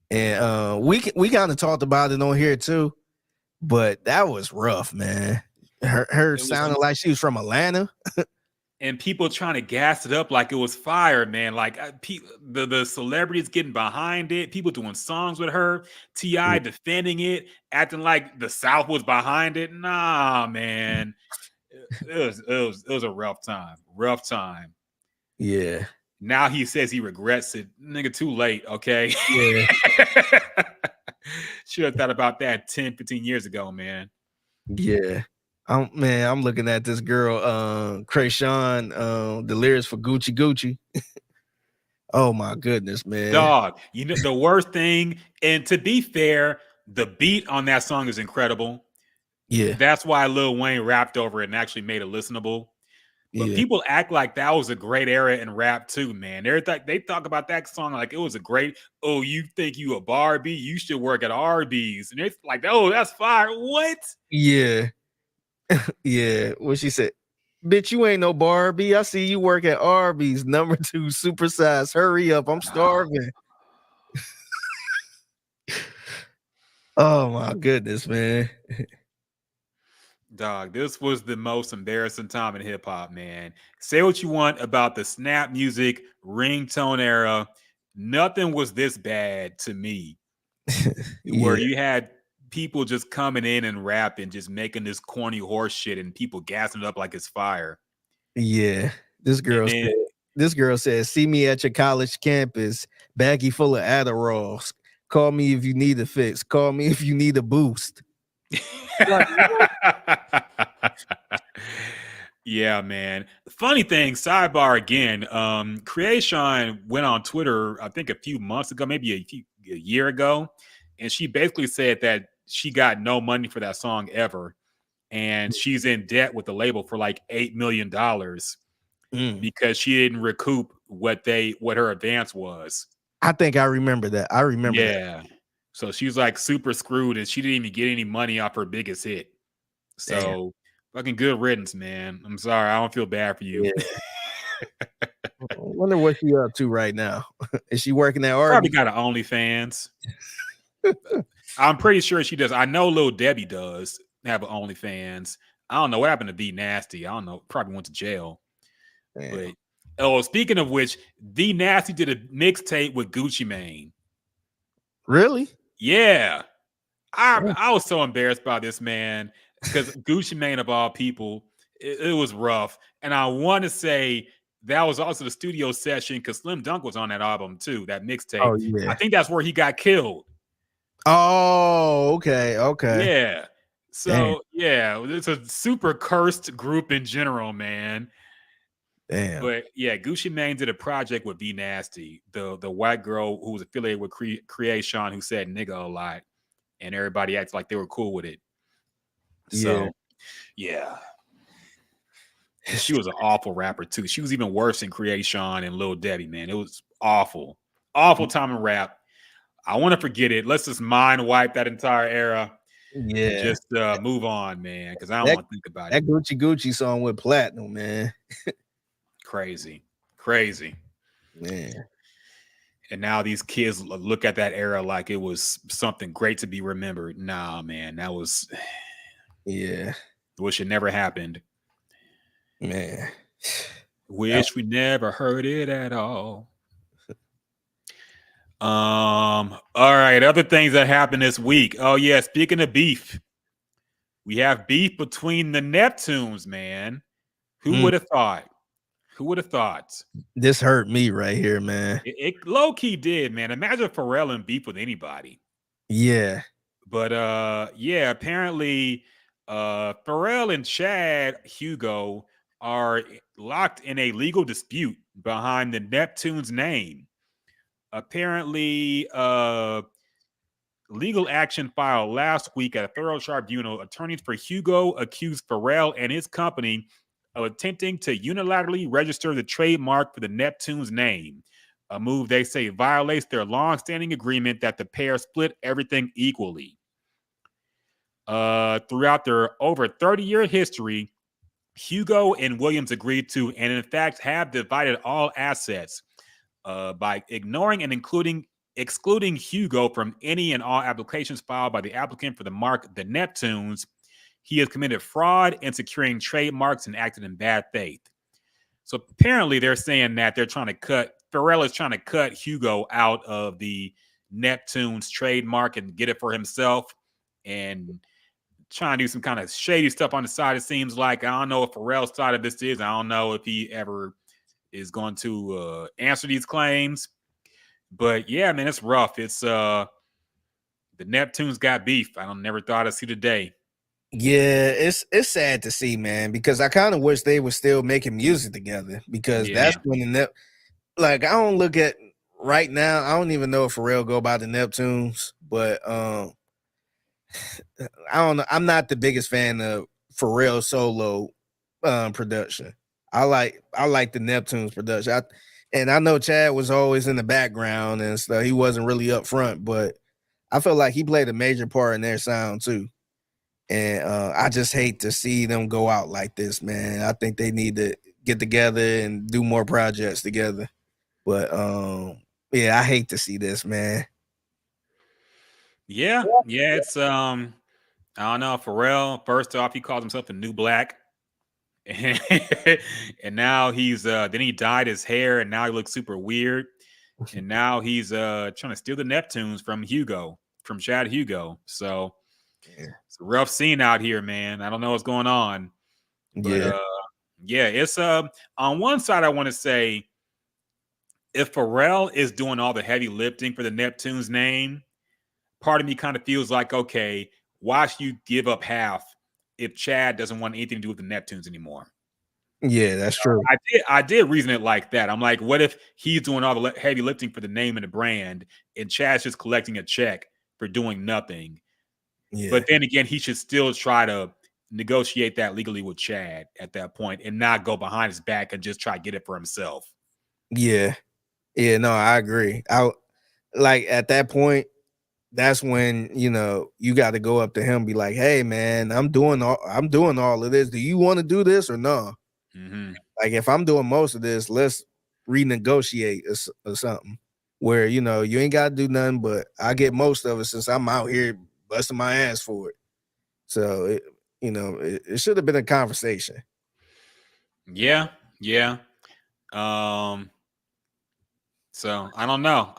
And we kind of talked about it on here too. But that was rough, man. Her sounded like she was from Atlanta. And people trying to gas it up like it was fire, man. Like the celebrities getting behind it. People doing songs with her. T.I. defending it. Acting like the South was behind it. Nah, man. It was a rough time. Rough time. Yeah. Now he says he regrets it. Nigga, too late, okay? Yeah. Should have thought about that 10, 15 years ago, man. Yeah. I'm looking at this girl, Krayshawn, the lyrics for Gucci Gucci. Oh my goodness, man. Dog, you know the worst thing, and to be fair, the beat on that song is incredible. Yeah. That's why Lil Wayne rapped over it and actually made it listenable. But Yeah. people act like that was a great era in rap too, man. They talk about that song like it was a great. Oh, you think you a Barbie? You should work at Arby's, and it's like, oh, that's fire. What? Yeah. Yeah. What she said? Bitch, you ain't no Barbie. I see you work at Arby's. Number 2, supersize. Hurry up. I'm starving. Oh my goodness, man. Dog, this was the most embarrassing time in hip hop, man. Say what you want about the snap music, ringtone era. Nothing was this bad to me. Where Yeah. you had people just coming in and rapping, just making this corny horse shit and people gassing it up like it's fire. Yeah. This girl said, see me at your college campus, baggie full of Adderalls. Call me if you need a fix. Call me if you need a boost. Yeah, man. Funny thing, sidebar again. Creation went on Twitter, I think a few months ago, maybe a year ago, and she basically said that she got no money for that song ever, and she's in debt with the label for like $8 million because she didn't recoup what her advance was. I think I remember that. I remember that. Yeah. So she was like super screwed, and she didn't even get any money off her biggest hit. So fucking good riddance, man. I'm sorry. I don't feel bad for you. Yeah. I wonder what she up to right now. Is she working at Arby's? Probably got an OnlyFans. I'm pretty sure she does. I know Lil Debbie does have an OnlyFans. I don't know what happened to D Nasty. I don't know. Probably went to jail. But speaking of which, D Nasty did a mixtape with Gucci Mane. Really? Yeah. I was so embarrassed by this, man, because Gucci Mane, of all people, it was rough. And I want to say that was also the studio session because Slim Dunk was on that album too, that mixtape. Oh, yeah. I think that's where he got killed. Oh, okay. Yeah. So, yeah, it's a super cursed group in general, man. Damn. But yeah, Gucci Mane did a project with D Nasty, the white girl who was affiliated with Creation, who said nigga a lot. And everybody acted like they were cool with it. So, yeah. And she was an awful rapper, too. She was even worse than Creation and Lil Debbie, man. It was awful. Awful time in rap. I want to forget it. Let's just mind wipe that entire era. Yeah. And just move on, man, because I don't want to think about it. That Gucci song went platinum, man. Crazy. Man. And now these kids look at that era like it was something great to be remembered. Nah, man, that was... Yeah. Wish it never happened. Man. Wish we never heard it at all. All right, other things that happened this week. Oh, yeah, speaking of beef, we have beef between the Neptunes, man. Who would have thought? Who would have thought? This hurt me right here, man. It low-key did, man. Imagine Pharrell in beef with anybody. Yeah. But yeah, apparently Pharrell and Chad Hugo are locked in a legal dispute behind the Neptunes name. Apparently, legal action filed last week at a federal tribunal. Attorneys for Hugo accused Pharrell and his company of attempting to unilaterally register the trademark for the Neptunes name, a move they say violates their long-standing agreement that the pair split everything equally. Throughout their over 30-year history, Hugo and Williams agreed to, and in fact have divided all assets by ignoring and excluding Hugo from any and all applications filed by the applicant for the mark the Neptunes. He has committed fraud in securing trademarks and acted in bad faith. So apparently they're saying that Pharrell is trying to cut Hugo out of the Neptunes trademark and get it for himself and trying to do some kind of shady stuff on the side. It seems like, I don't know what Pharrell's side of this is. I don't know if he ever is going to answer these claims. But yeah, man, it's rough. It's the Neptunes got beef. I never thought I'd see the day. Yeah, it's sad to see, man, because I kind of wish they were still making music together because Yeah. that's when like I don't look at right now. I don't even know if Pharrell go by the Neptunes, but I don't know. I'm not the biggest fan of Pharrell solo production. I like the Neptunes production. And I know Chad was always in the background and stuff. He wasn't really up front, but I feel like he played a major part in their sound too. And I just hate to see them go out like this, man. I think they need to get together and do more projects together. But yeah, I hate to see this, man. Yeah. It's I don't know. Pharrell, first off, he calls himself the new black. And now he's then he dyed his hair and now he looks super weird. And now he's trying to steal the Neptunes from Chad Hugo. So it's a rough scene out here, man. I don't know what's going on. But Yeah. yeah, it's on one side I want to say if Pharrell is doing all the heavy lifting for the Neptunes name, part of me kind of feels like, okay, why should you give up half if Chad doesn't want anything to do with the Neptunes anymore? Yeah, that's true. I did reason it like that. I'm like, what if he's doing all the heavy lifting for the name and the brand, and Chad's just collecting a check for doing nothing? Yeah. But then again, he should still try to negotiate that legally with Chad at that point and not go behind his back and just try to get it for himself. Yeah. Yeah, no, I agree. I like at that point, that's when you got to go up to him and be like, hey man, I'm doing all of this. Do you want to do this or no? Mm-hmm. Like if I'm doing most of this, let's renegotiate or something where you ain't got to do nothing, but I get most of it since I'm out here busting my ass for it. So it should have been a conversation. Yeah. So I don't know.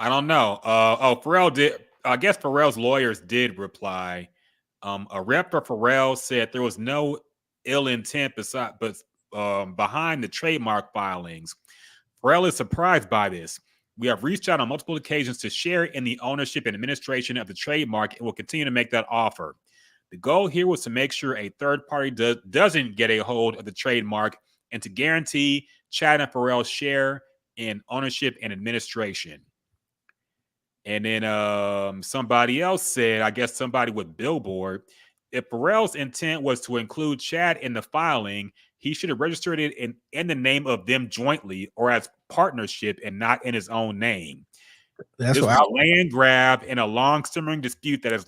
Pharrell did. I guess Pharrell's lawyers did reply. A rep for Pharrell said there was no ill intent behind the trademark filings. Pharrell is surprised by this. We have reached out on multiple occasions to share in the ownership and administration of the trademark and will continue to make that offer. The goal here was to make sure a third party doesn't get a hold of the trademark and to guarantee Chad and Pharrell's share in ownership and administration. And then somebody else said, I guess somebody with Billboard, if Pharrell's intent was to include Chad in the filing, he should have registered it in the name of them jointly or as partnership and not in his own name. That's This what was a land grab in a long simmering dispute that has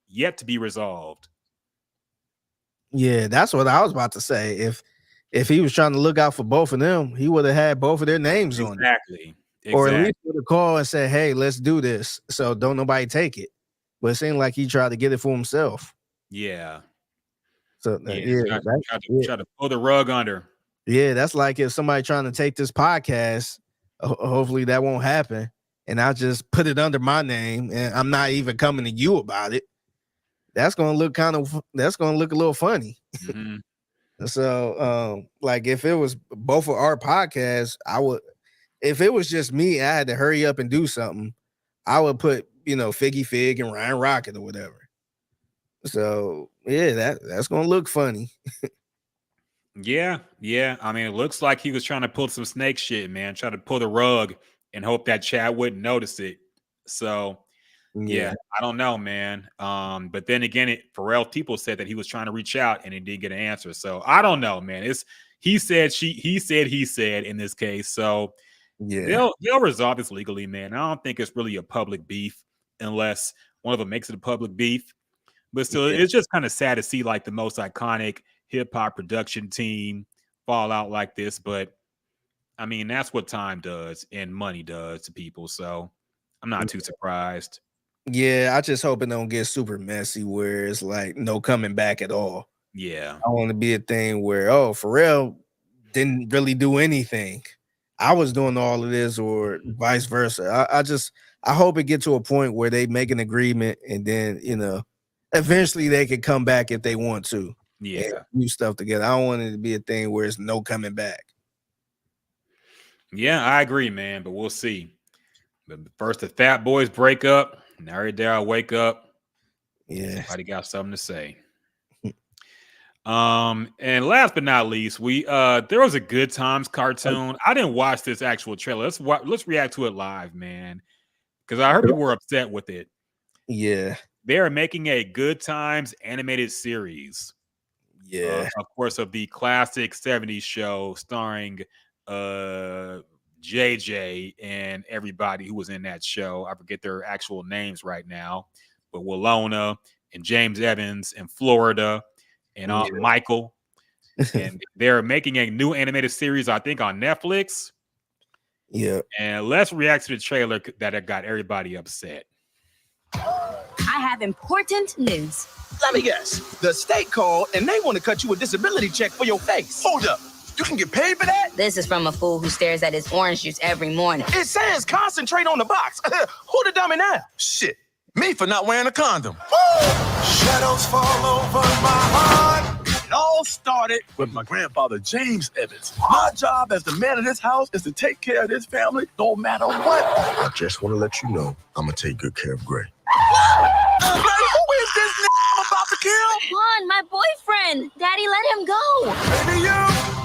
yet to be resolved. Yeah, that's what I was about to say. If he was trying to look out for both of them, he would have had both of their names on it. Exactly. Or at least would have called and said, hey, let's do this. So don't nobody take it. But it seemed like he tried to get it for himself. Yeah. So try to pull the rug under. Yeah, that's like if somebody trying to take this podcast, hopefully that won't happen. And I just put it under my name and I'm not even coming to you about it. That's gonna look a little funny. Mm-hmm. So like if it was both of our podcasts, if it was just me, I had to hurry up and do something, I would put, Figgy Fig and Ryan Rockett or whatever. So yeah, that's gonna look funny. Yeah. I mean, it looks like he was trying to pull some snake shit, man. Try to pull the rug and hope that Chad wouldn't notice it. So yeah, I don't know, man. But then again, Pharrell people said that he was trying to reach out and he didn't get an answer. So I don't know, man. It's he said in this case. So yeah, they'll resolve this legally, man. I don't think it's really a public beef unless one of them makes it a public beef. But still, it's just kind of sad to see like the most iconic hip hop production team fall out like this. But I mean, that's what time does and money does to people. So I'm not too surprised. Yeah, I just hope it don't get super messy where it's like no coming back at all. Yeah. I want to be a thing where, Pharrell didn't really do anything. I was doing all of this or vice versa. I hope it get to a point where they make an agreement and then, eventually they can come back if they want to. Yeah. Do stuff together. I don't want it to be a thing where it's no coming back. Yeah, I agree, man, but we'll see. But first the Fat Boys break up. Now every day I wake up. Yeah. Somebody got something to say. And last but not least, we there was a Good Times cartoon. I didn't watch this actual trailer. Let's react to it live, man, because I heard people were upset with it. Yeah. They are making a Good Times animated series. Yeah. Of course, of the classic 70s show starring JJ and everybody who was in that show. I forget their actual names right now, but Willona and James Evans and Florida and Michael. And they're making a new animated series, I think, on Netflix. Yeah. And let's react to the trailer that got everybody upset. I have important news. Let me guess. The state called and they want to cut you a disability check for your face. Hold up. You can get paid for that? This is from a fool who stares at his orange juice every morning. It says concentrate on the box. Who the dummy now? Shit. Me for not wearing a condom. Shadows fall over my heart. It all started with my grandfather, James Evans. My job as the man of this house is to take care of this family no matter what. I just want to let you know I'm going to take good care of Gray. Who is this I'm about to kill? Juan, my boyfriend. Daddy, let him go. Baby,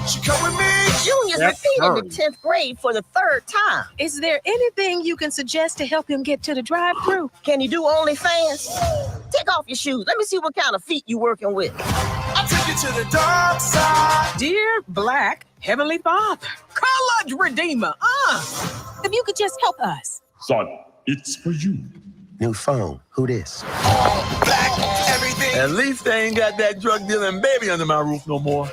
she come with me. Junior's repeated the 10th grade for the 3rd time. Is there anything you can suggest to help him get to the drive-thru? Can you do OnlyFans? Take off your shoes. Let me see what kind of feet you working with. I'll take you to the dark side. Dear Black Heavenly Father, College Redeemer, if you could just help us. Son, it's for you. New phone. Who this? Black, everything. At least they ain't got that drug dealing baby under my roof no more.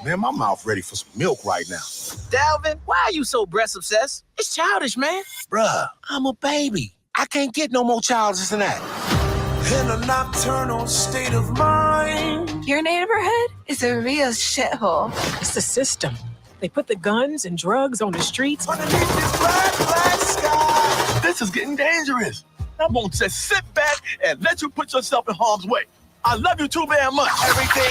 Man, my mouth ready for some milk right now. Dalvin, why are you so breast obsessed? It's childish, man. Bruh, I'm a baby. I can't get no more childish than that. In a nocturnal state of mind. Your neighborhood is a real shithole. It's the system. They put the guns and drugs on the streets. Underneath this black sky. This is getting dangerous. I won't just sit back and let you put yourself in harm's way. I love you too very much. Everything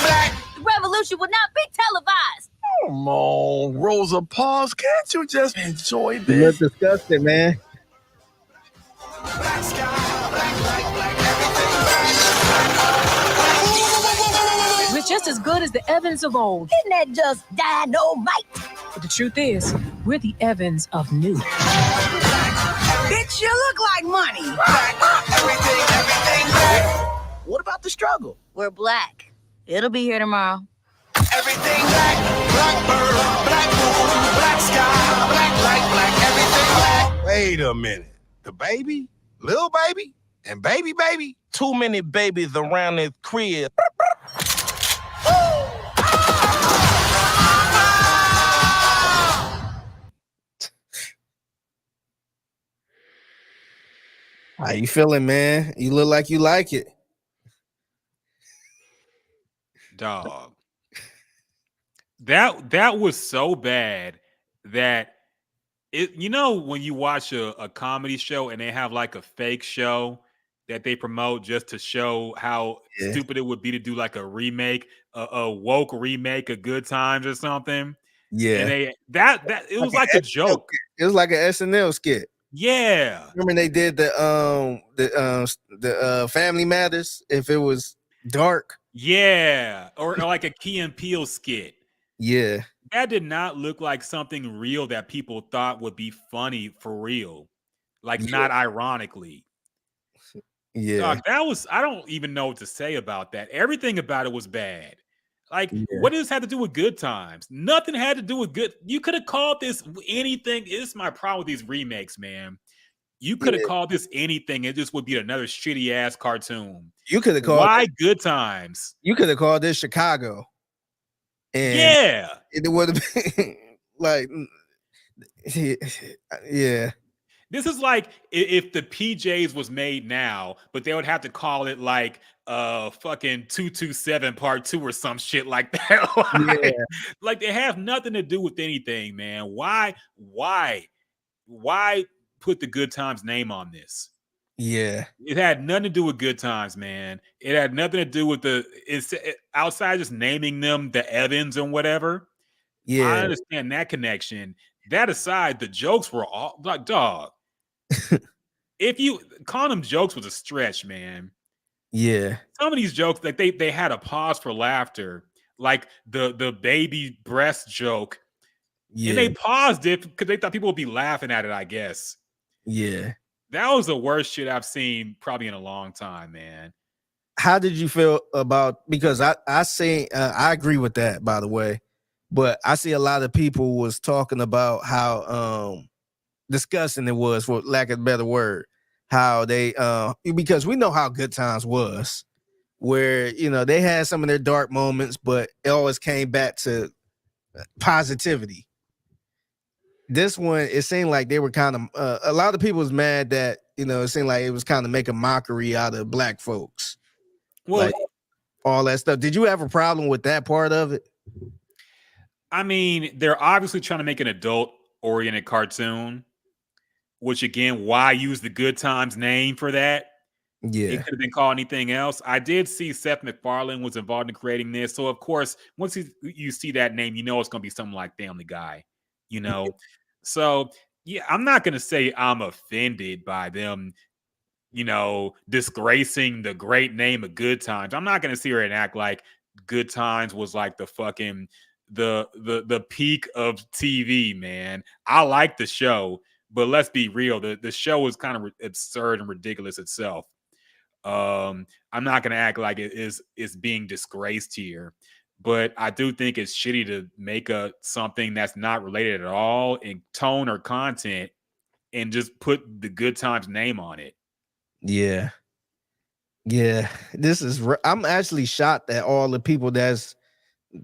black. The revolution will not be televised. Come on, Rosa Parks. Can't you just enjoy You this? look disgusted, man. Black sky, black, We're just as good as the Evans of old. Isn't that just dynamite? But the truth is, we're the Evans of new. Bitch, you look like money. everything black. What about the struggle? We're black. It'll be here tomorrow. Everything black. Black bird, black moon, black sky, black, everything black. Wait a minute. The baby? Little baby? And baby? Too many babies around this crib. How you feeling, man? You look like you like it. Dog. That was so bad that it, when you watch a comedy show and they have like a fake show that they promote just to show how stupid it would be to do like a remake, a woke remake of Good Times or something. Yeah. And it was like a joke. It was like an SNL skit. Yeah. Remember they did the Family Matters if it was dark. Yeah. Or like a Key and Peele skit. Yeah. That did not look like something real that people thought would be funny for real. Like not ironically. Yeah. Dog, I don't even know what to say about that. Everything about it was bad. Like, what does this have to do with Good Times? Nothing had to do with good. You could have called this anything. This is my problem with these remakes, man. You could have called this anything. It just would be another shitty ass cartoon. You could have called Why Good Times? You could have called this Chicago. And it would have been like, yeah. This is like if the PJs was made now, but they would have to call it like fucking 227 part 2 or some shit like that. Like they have nothing to do with anything, man. Why put the Good Times name on this? Yeah. It had nothing to do with Good Times, man. It had nothing to do with outside just naming them the Evans and whatever. Yeah. I understand that connection. That aside, the jokes were all like, dog. If you call them jokes was a stretch, man. Yeah. Some of these jokes, like they had a pause for laughter, like the baby breast joke, and Yeah. they paused it because they thought people would be laughing at it. I guess Yeah. that was the worst shit I've seen probably in a long time, man. How did you feel about, because I agree with that, by the way, but I see a lot of people was talking about how disgusting it was, for lack of a better word, how they because we know how Good Times was, where they had some of their dark moments, but it always came back to positivity. This one, it seemed like they were kind of a lot of people was mad that it seemed like it was kind of making mockery out of black folks, Well, like all that stuff. Did you have a problem with that part of it? I mean, they're obviously trying to make an adult-oriented cartoon, which again, why use the Good Times name for that? Yeah. It could have been called anything else. I did see Seth MacFarlane was involved in creating this. So, of course, once you see that name, it's going to be something like Family Guy, So, yeah, I'm not going to say I'm offended by them, disgracing the great name of Good Times. I'm not going to sit here and act like Good Times was like the fucking the peak of TV, man. I like the show, but let's be real. The show is kind of absurd and ridiculous itself. I'm not gonna act like it's being disgraced here, but I do think it's shitty to make something that's not related at all in tone or content and just put the Good Times name on it. Yeah. I'm actually shocked at all the people that's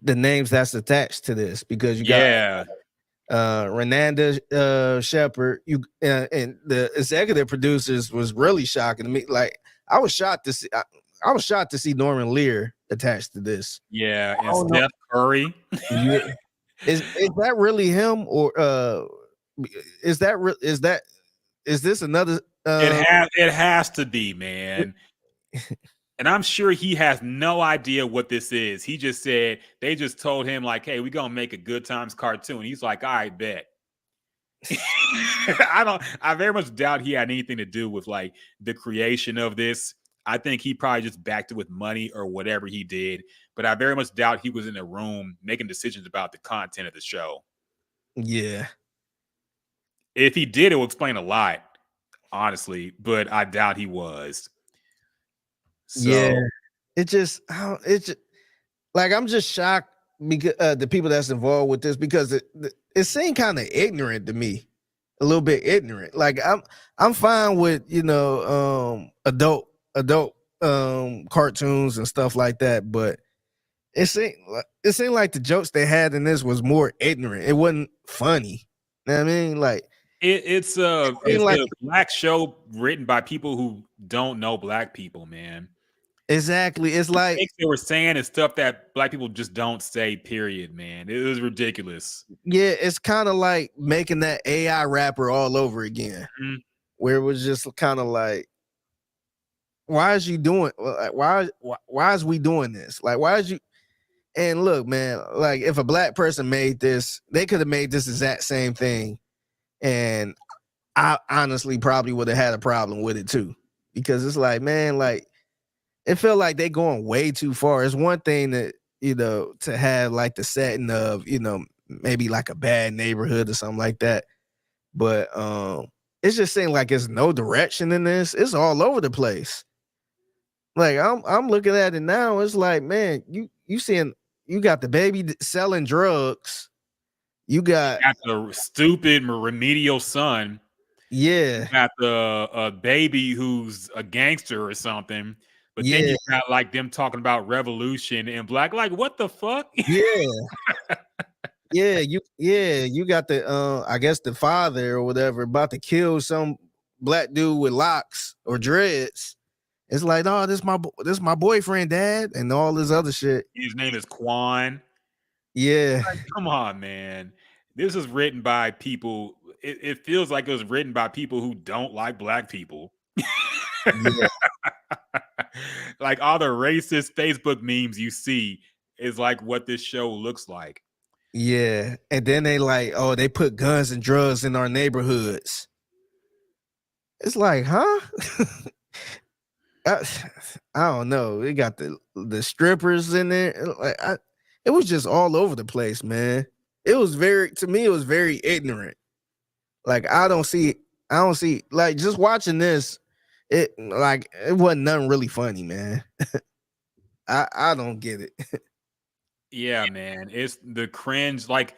the names that's attached to this, because you got Renanda Shepard, and the executive producers was really shocking to me. Like, I was shocked to see Norman Lear attached to this. Yeah, and Steph Curry. Yeah. Is that really him, or is this another? It has to be, man. And I'm sure he has no idea what this is. He just said, they just told him, like, hey, we're going to make a Good Times cartoon. He's like, I bet. I very much doubt he had anything to do with like the creation of this. I think he probably just backed it with money or whatever he did. But I very much doubt he was in a room making decisions about the content of the show. Yeah. If he did, it would explain a lot, honestly. But I doubt he was. So, yeah, it's just like, I'm just shocked because the people that's involved with this, because it seemed kind of ignorant to me, a little bit ignorant. Like, I'm fine with adult cartoons and stuff like that, but it seemed like the jokes they had in this was more ignorant. It wasn't funny. You know what I mean? Like, it's a black show written by people who don't know black people, man. Exactly. It's like they were saying is stuff that black people just don't say, period, man. It was ridiculous. Yeah, it's kind of like making that AI rapper all over again, where it was just kind of like, why is you doing? Why is we doing this? Like, why is you? And look, man, like, if a black person made this, they could have made this exact same thing, and I honestly probably would have had a problem with it too, because it's like, man, like, it felt like they going way too far. It's one thing that, to have like the setting of, maybe like a bad neighborhood or something like that. But it's just saying like it's no direction in this. It's all over the place. Like, I'm looking at it now. It's like, man, you seeing, you got the baby selling drugs. You got the stupid remedial son. Yeah. You got the baby who's a gangster or something. But then you got like them talking about revolution and black. Like, what the fuck? Yeah. You got the I guess the father or whatever about to kill some black dude with locks or dreads. It's like, oh, this my boyfriend, dad, and all this other shit. His name is Quan. Yeah. Like, come on, man. This is written by people. It feels like it was written by people who don't like black people. Yeah. Like, all the racist Facebook memes you see is like what this show looks like. Yeah. And then they like, oh, they put guns and drugs in our neighborhoods. It's like, huh? I, I don't know. It got the strippers in there. It was just all over the place, man. It was to me, it was very ignorant. Like I don't see like just watching this, it wasn't nothing really funny, man. I don't get it. Yeah, man. It's the cringe. Like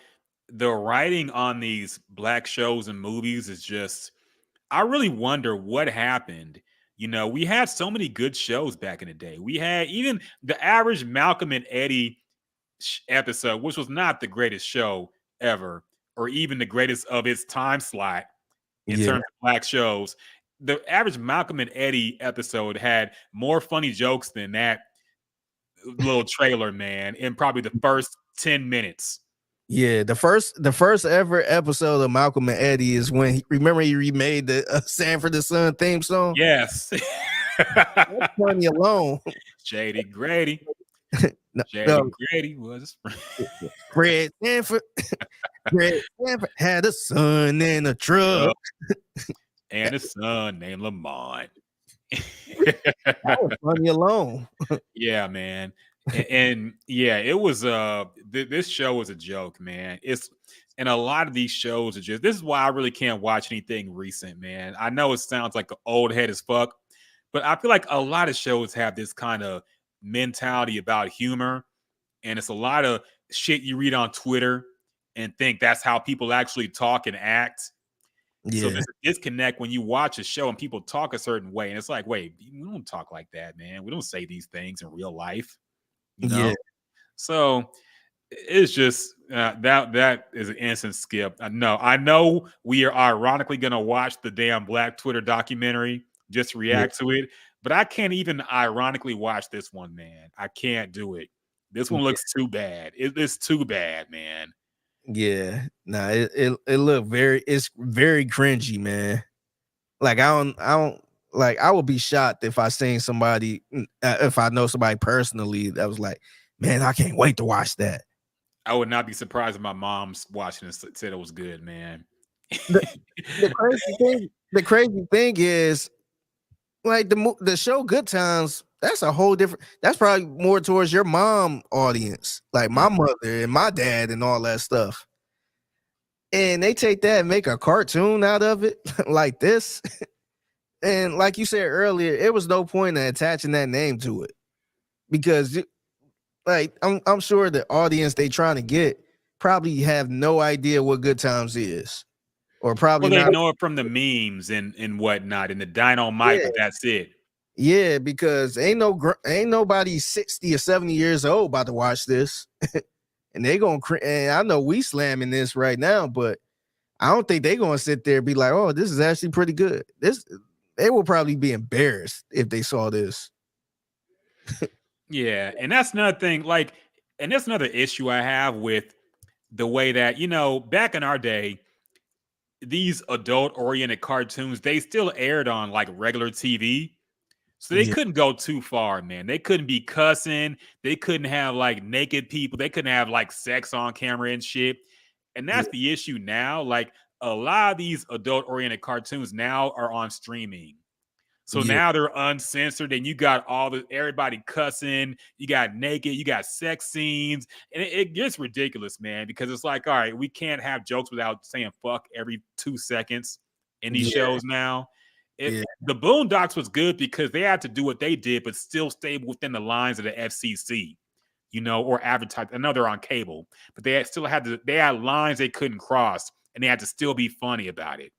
the writing on these black shows and movies is just, I really wonder what happened. We had so many good shows back in the day. We had even the average Malcolm and Eddie episode, which was not the greatest show ever, or even the greatest of its time slot in Yeah. terms of black shows. The average Malcolm and Eddie episode had more funny jokes than that little trailer, man, in probably the first 10 minutes. Yeah, the first ever episode of Malcolm and Eddie is when he remade the Sanford the Son theme song. Yes. That's funny alone. Shady Grady. Shady No. Grady was Fred Sanford. Fred Sanford had a son in a truck. And a son named Lamar. That was funny alone. Yeah, man. And yeah, it was this show was a joke, man. And a lot of these shows are just, this is why I really can't watch anything recent, man. I know it sounds like an old head as fuck, but I feel like a lot of shows have this kind of mentality about humor, and it's a lot of shit you read on Twitter and think that's how people actually talk and act. So there's a disconnect when you watch a show and people talk a certain way, and it's like, wait, we don't talk like that, man. We don't say these things in real life, Yeah. So it's just that is an instant skip. I know we are ironically gonna watch the damn Black Twitter documentary just to react to it, but I can't even ironically watch this one, man. I can't do it. This one looks too bad. It's too bad, man. Yeah, nah, it looked it's very cringy, man. Like I don't like, I would be shocked if I seen somebody, if I know somebody personally that was like, man, I can't wait to watch that. I would not be surprised if my mom's watching this said it was good, man. The crazy thing is, like the show Good Times, that's a whole different. That's probably more towards your mom audience, like my mother and my dad and all that stuff. And they take that and make a cartoon out of it like this. And like you said earlier, it was no point in attaching that name to it, because like I'm sure the audience they trying to get probably have no idea what Good Times is, or probably they not know it from the memes and whatnot and the dynamite, but that's it. Yeah, because ain't nobody 60 or 70 years old about to watch this. And they gonna and I know we slamming this right now, but I don't think they gonna sit there and be like, oh, this is actually pretty good. They will probably be embarrassed if they saw this. Yeah, and that's another thing, and that's another issue I have with the way that, back in our day, these adult-oriented cartoons, they still aired on like regular TV. So they couldn't go too far, man. They couldn't be cussing. They couldn't have like naked people. They couldn't have like sex on camera and shit. And that's the issue now. Like a lot of these adult-oriented cartoons now are on streaming. So now they're uncensored, and you got everybody cussing. You got naked. You got sex scenes, and it gets ridiculous, man. Because it's like, all right, we can't have jokes without saying "fuck" every 2 seconds in these shows now. The Boondocks was good because they had to do what they did, but still stay within the lines of the FCC, or advertise. I know they're on cable, but they had lines they couldn't cross, and they had to still be funny about it.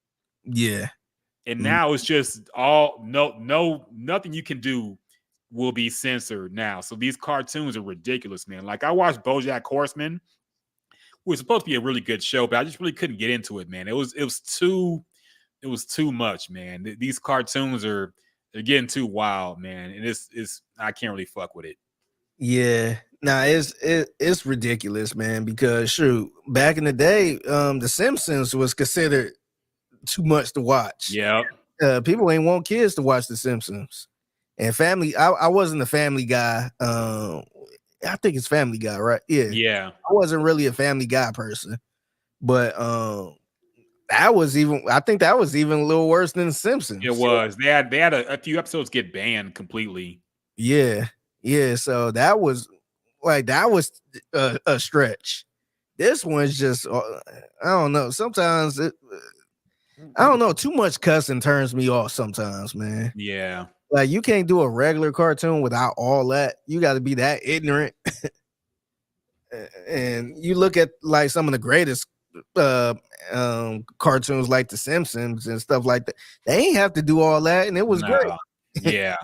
Yeah. And now it's just nothing you can do will be censored now. So these cartoons are ridiculous, man. Like I watched BoJack Horseman, which was supposed to be a really good show, but I just really couldn't get into it, man. It was too much, man. These cartoons they're getting too wild, man. And I can't really fuck with it. Yeah. Nah, it's ridiculous, man, because shoot, back in the day, The Simpsons was considered too much to watch. Yeah. People ain't want kids to watch The Simpsons. And Family, I wasn't a Family Guy. I think it's Family Guy, right? Yeah. Yeah. I wasn't really a Family Guy person. But I think that was even a little worse than The Simpsons. It was. They had a few episodes get banned completely. Yeah. So that was a stretch. This one's just I don't know. Sometimes I don't know. Too much cussing turns me off sometimes, man. Yeah. Like you can't do a regular cartoon without all that. You got to be that ignorant. And you look at like some of the greatest cartoons like The Simpsons and stuff like that. They ain't have to do all that, and it was great. Yeah.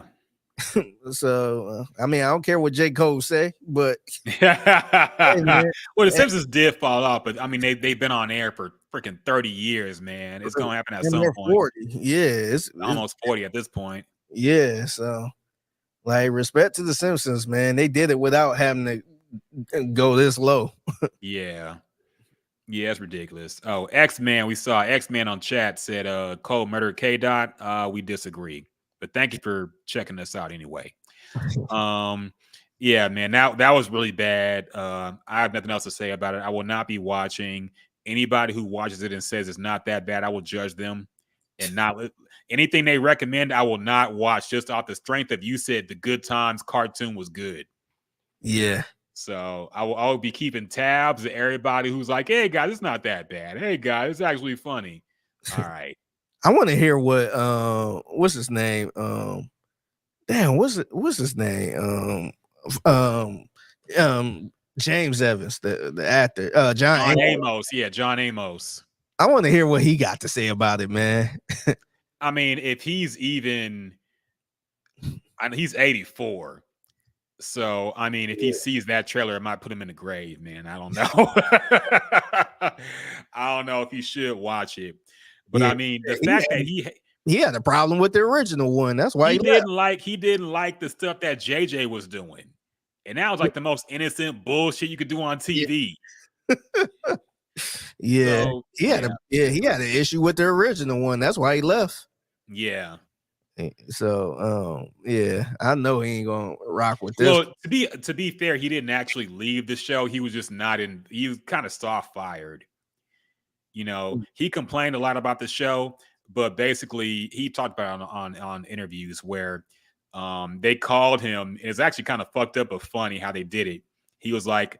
So I mean, I don't care what J. Cole say, but well, The Simpsons did fall off, but I mean, they've been on air for freaking 30 years, man. It's gonna happen at some point. 40. Yeah, it's almost 40 at this point. Yeah, so like respect to The Simpsons, man. They did it without having to go this low. Yeah, it's ridiculous. Oh, X-Man, we saw X-Man on chat said Cole murdered K-Dot. We disagree, but thank you for checking us out anyway. Yeah, man, that was really bad. I have nothing else to say about it. I will not be watching. Anybody who watches it and says it's not that bad, I will judge them, and not anything they recommend. I will not watch just off the strength of you said the Good Times cartoon was good. Yeah. So I will be keeping tabs of everybody who's like, "Hey guys, it's not that bad. Hey guys, it's actually funny." All right. I want to hear what what's his name? Damn, what's his name? James Evans, the actor, John Amos. Yeah, John Amos. I want to hear what he got to say about it, man. I mean, if he's even, he's 84. So, I mean, if he sees that trailer, it might put him in the grave, man. I don't know. I don't know if he should watch it. But I mean, the fact that he had a problem with the original one. That's why he didn't like the stuff that JJ was doing. And that was like the most innocent bullshit you could do on TV. Yeah. So, he had an issue with the original one. That's why he left. Yeah. So yeah, I know he ain't gonna rock with this. Well, to be fair, he didn't actually leave the show. He was just not in. He was kind of soft fired. You know, he complained a lot about the show, but basically he talked about it on interviews where they called him. And it's actually kind of fucked up but funny how they did it. He was like,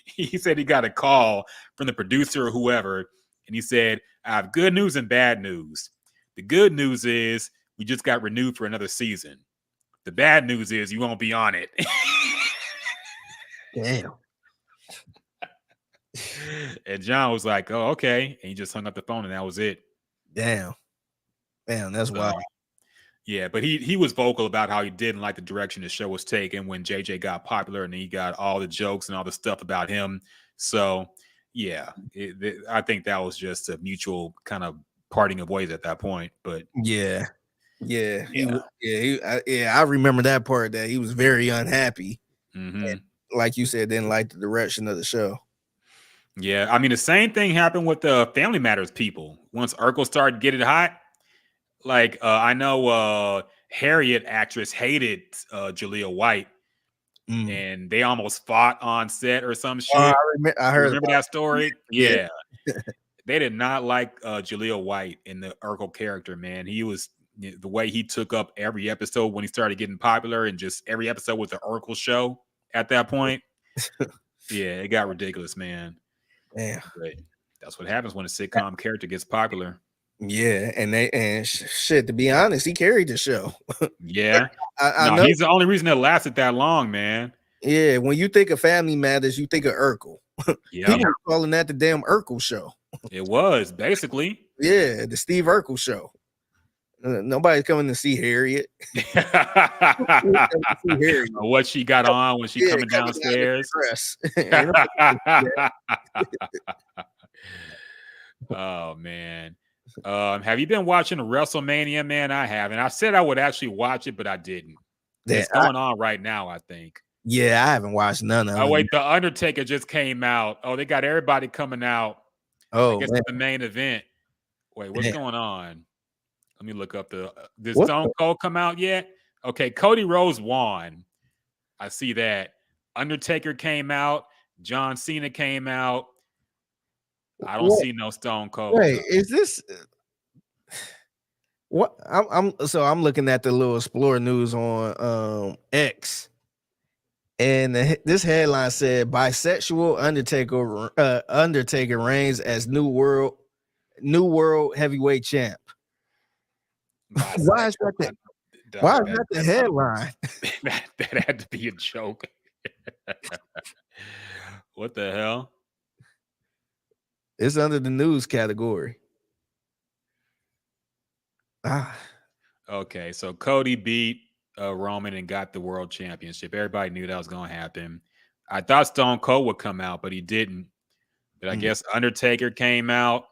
he said he got a call from the producer or whoever, and he said, "I have good news and bad news. The good news is we just got renewed for another season. The bad news is you won't be on it." Damn. And John was like, "Oh, okay." And he just hung up the phone and that was it. Damn, that's wild. Yeah, but he was vocal about how he didn't like the direction the show was taking when JJ got popular and he got all the jokes and all the stuff about him. So, yeah, I think that was just a mutual kind of parting of ways at that point. But I remember that part, that he was very unhappy. And like you said, didn't like the direction of the show. Yeah, I mean, the same thing happened with the Family Matters people. Once Urkel started getting hot, like I know Harriet actress hated Jaleel White, and they almost fought on set or some shit. I heard. Remember that story? Yeah. They did not like Jaleel White in the Urkel character, man. He was, the way he took up every episode when he started getting popular, and just every episode was the Urkel show at that point. Yeah, it got ridiculous, man. Yeah, but that's what happens when a sitcom character gets popular. Yeah, and shit, to be honest, he carried the show. Yeah, I know he's the only reason it lasted that long, man. Yeah, when you think of Family Matters, you think of Urkel. Yeah, people were calling that the damn Urkel show. It was basically, yeah, the Steve Urkel show. Nobody's coming to see Harriet. What she got on when she coming downstairs. Oh man. Have you been watching WrestleMania, man? I haven't. I said I would actually watch it, but I didn't. It's going on right now, I think. Yeah, I haven't watched none of them. Oh, wait, The Undertaker just came out. Oh, they got everybody coming out. Oh, I guess it's the main event. Wait, what's going on? Let me look up did Stone Cold come out yet? Okay, Cody Rhodes won. I see that. Undertaker came out. John Cena came out. I don't see no Stone Cold. Wait, is this what I'm looking at the little Explore news on X, and this headline said bisexual Undertaker reigns as new world heavyweight champ. Why is that the headline? That had to be a joke. What the hell? It's under the news category. Okay, so Cody beat Roman and got the world championship. Everybody knew that was going to happen. I thought Stone Cold would come out, but he didn't. But I guess Undertaker came out,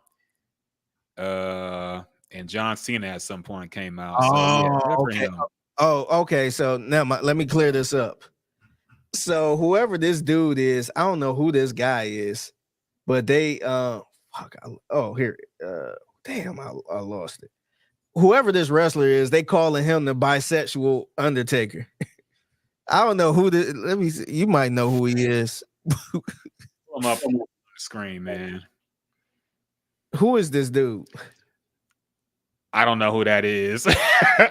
and John Cena at some point came out. So yeah, okay. Okay. So now let me clear this up. So whoever this dude is, I don't know who this guy is, but they damn, I lost it. Whoever this wrestler is, they calling him the bisexual Undertaker. I don't know who this. Let me see. You might know who he is. Pull him up on the screen, man. Who is this dude? I don't know who that is.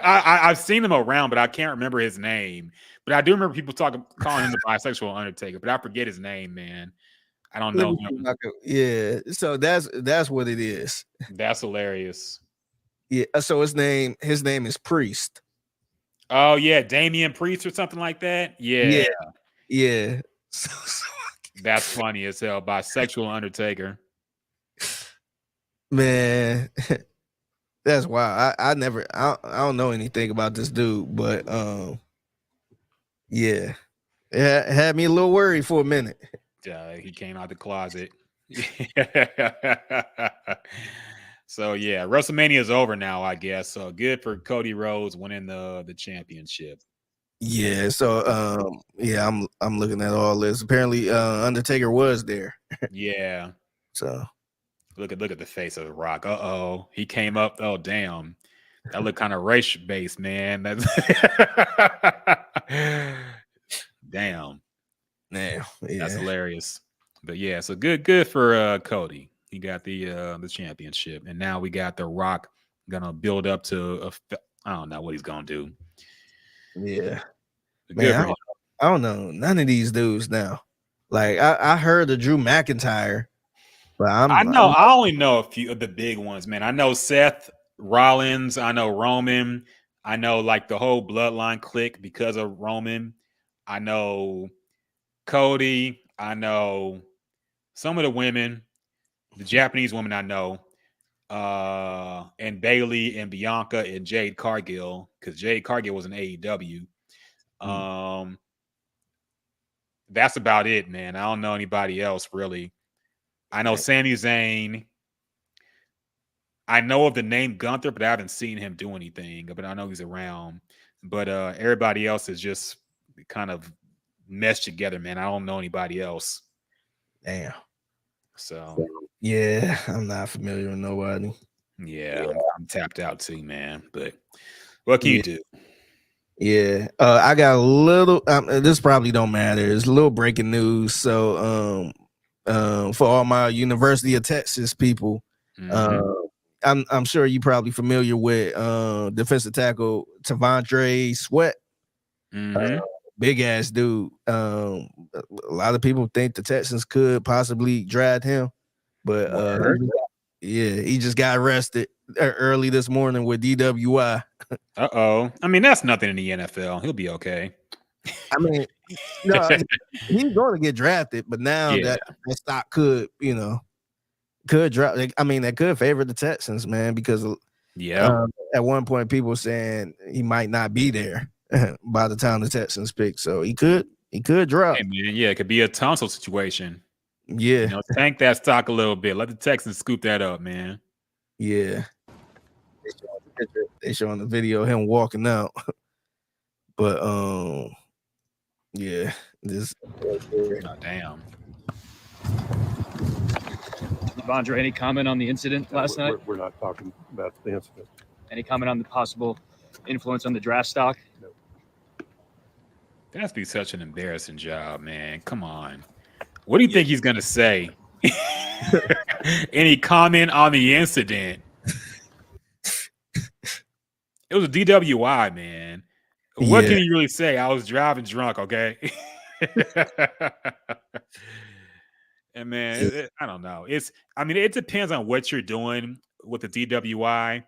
I've seen him around, but I can't remember his name. But I do remember people calling him the bisexual Undertaker, but I forget his name, man. I don't know him. Yeah, so that's what it is. That's hilarious. Yeah, so his name is Priest. Oh yeah, Damian Priest or something like that. Yeah. That's funny as hell. Bisexual Undertaker. Man, that's wild. I don't know anything about this dude, but yeah, it had me a little worried for a minute. He came out the closet. So yeah, WrestleMania is over now, I guess. So good for Cody Rhodes winning the championship. Yeah, so I'm looking at all this. Apparently, Undertaker was there. Yeah. So look at the face of The Rock. He came up. Oh damn, that looked kind of race based, man. That's damn. Yeah. That's hilarious. But yeah, so good for Cody. He got the championship, and now we got The Rock gonna build up to I don't know what he's gonna do. Yeah, man, I don't know none of these dudes now. Like I heard of Drew McIntyre, but I only know a few of the big ones, man. I know Seth Rollins, I know Roman, I know like the whole bloodline clique because of Roman. I know Cody, I know some of the women. The Japanese woman I know, and Bailey and Bianca and Jade Cargill, because Jade Cargill was in AEW. That's about it, man. I don't know anybody else really. I know Sami Zayn. I know of the name Gunther, but I haven't seen him do anything. But I know he's around. But everybody else is just kind of meshed together, man. I don't know anybody else. Damn. So yeah, I'm not familiar with nobody. Yeah, I'm tapped out too, man. But what can you do? Yeah, I got a little. This probably don't matter. It's a little breaking news. So, for all my University of Texas people, I'm sure you're probably familiar with defensive tackle Tavondre Sweat. Big ass dude. A lot of people think the Texans could possibly draft him, but he just got arrested early this morning with DWI. I mean, that's nothing in the NFL. He'll be okay. I mean, no, he's going to get drafted, but now that stock could drop. I mean, that could favor the Texans, man, because at one point people were saying he might not be there by the time the Texans pick, so he could drop. Hey, man, it could be a tonsil situation. Yeah, tank that stock a little bit. Let the Texans scoop that up, man. Yeah, they showing the video of him walking out, but this. Oh, damn. Tavondre, any comment on the incident last night? We're not talking about the incident. Any comment on the possible influence on the draft stock? No. That has to be such an embarrassing job, man. Come on. What do you think he's going to say? Any comment on the incident? It was a DWI, man. What can you really say? I was driving drunk, okay? And man, I don't know. It depends on what you're doing with the DWI,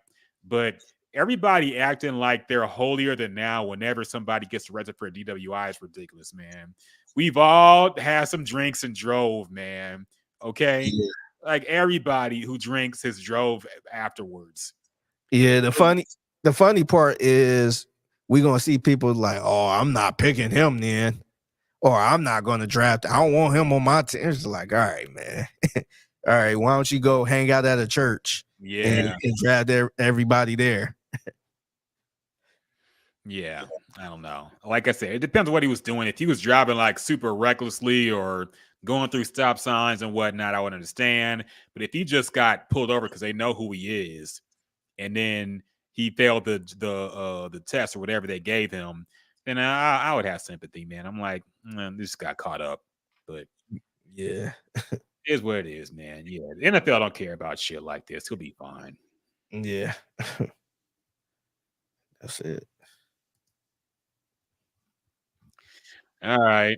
but everybody acting like they're holier than now whenever somebody gets arrested for a DWI is ridiculous, man. We've all had some drinks and drove, man. Okay? Yeah. Like everybody who drinks has drove afterwards. Yeah, the funny part is we're gonna see people like, oh, I'm not picking him then, or I'm not gonna draft. I don't want him on my team. It's like, all right, man. All right, why don't you go hang out at a church and draft everybody there? Yeah, I don't know. Like I said, it depends on what he was doing. If he was driving like super recklessly or going through stop signs and whatnot, I would understand. But if he just got pulled over because they know who he is, and then he failed the test or whatever they gave him, then I would have sympathy, man. I'm like, this got caught up. But yeah, it is what it is, man. Yeah, the NFL don't care about shit like this. He'll be fine. Yeah, that's it. All right.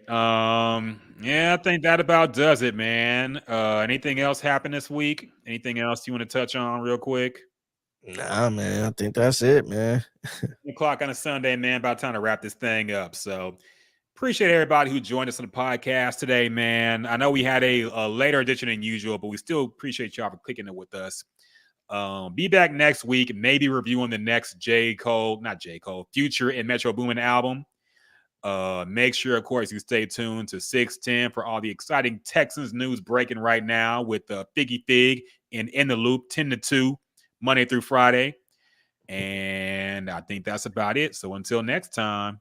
Yeah, I think that about does it, man. Anything else happen this week? Anything else you want to touch on real quick? Nah, man. I think that's it, man. 8:00 on a Sunday, man. About time to wrap this thing up. So appreciate everybody who joined us on the podcast today, man. I know we had a later edition than usual, but we still appreciate y'all for clicking it with us. Be back next week, maybe reviewing the next Future and Metro Boomin album. Make sure, of course, you stay tuned to 610 for all the exciting Texans news breaking right now with Figgy Fig and In the Loop 10 to 2, Monday through Friday. And I think that's about it. So until next time.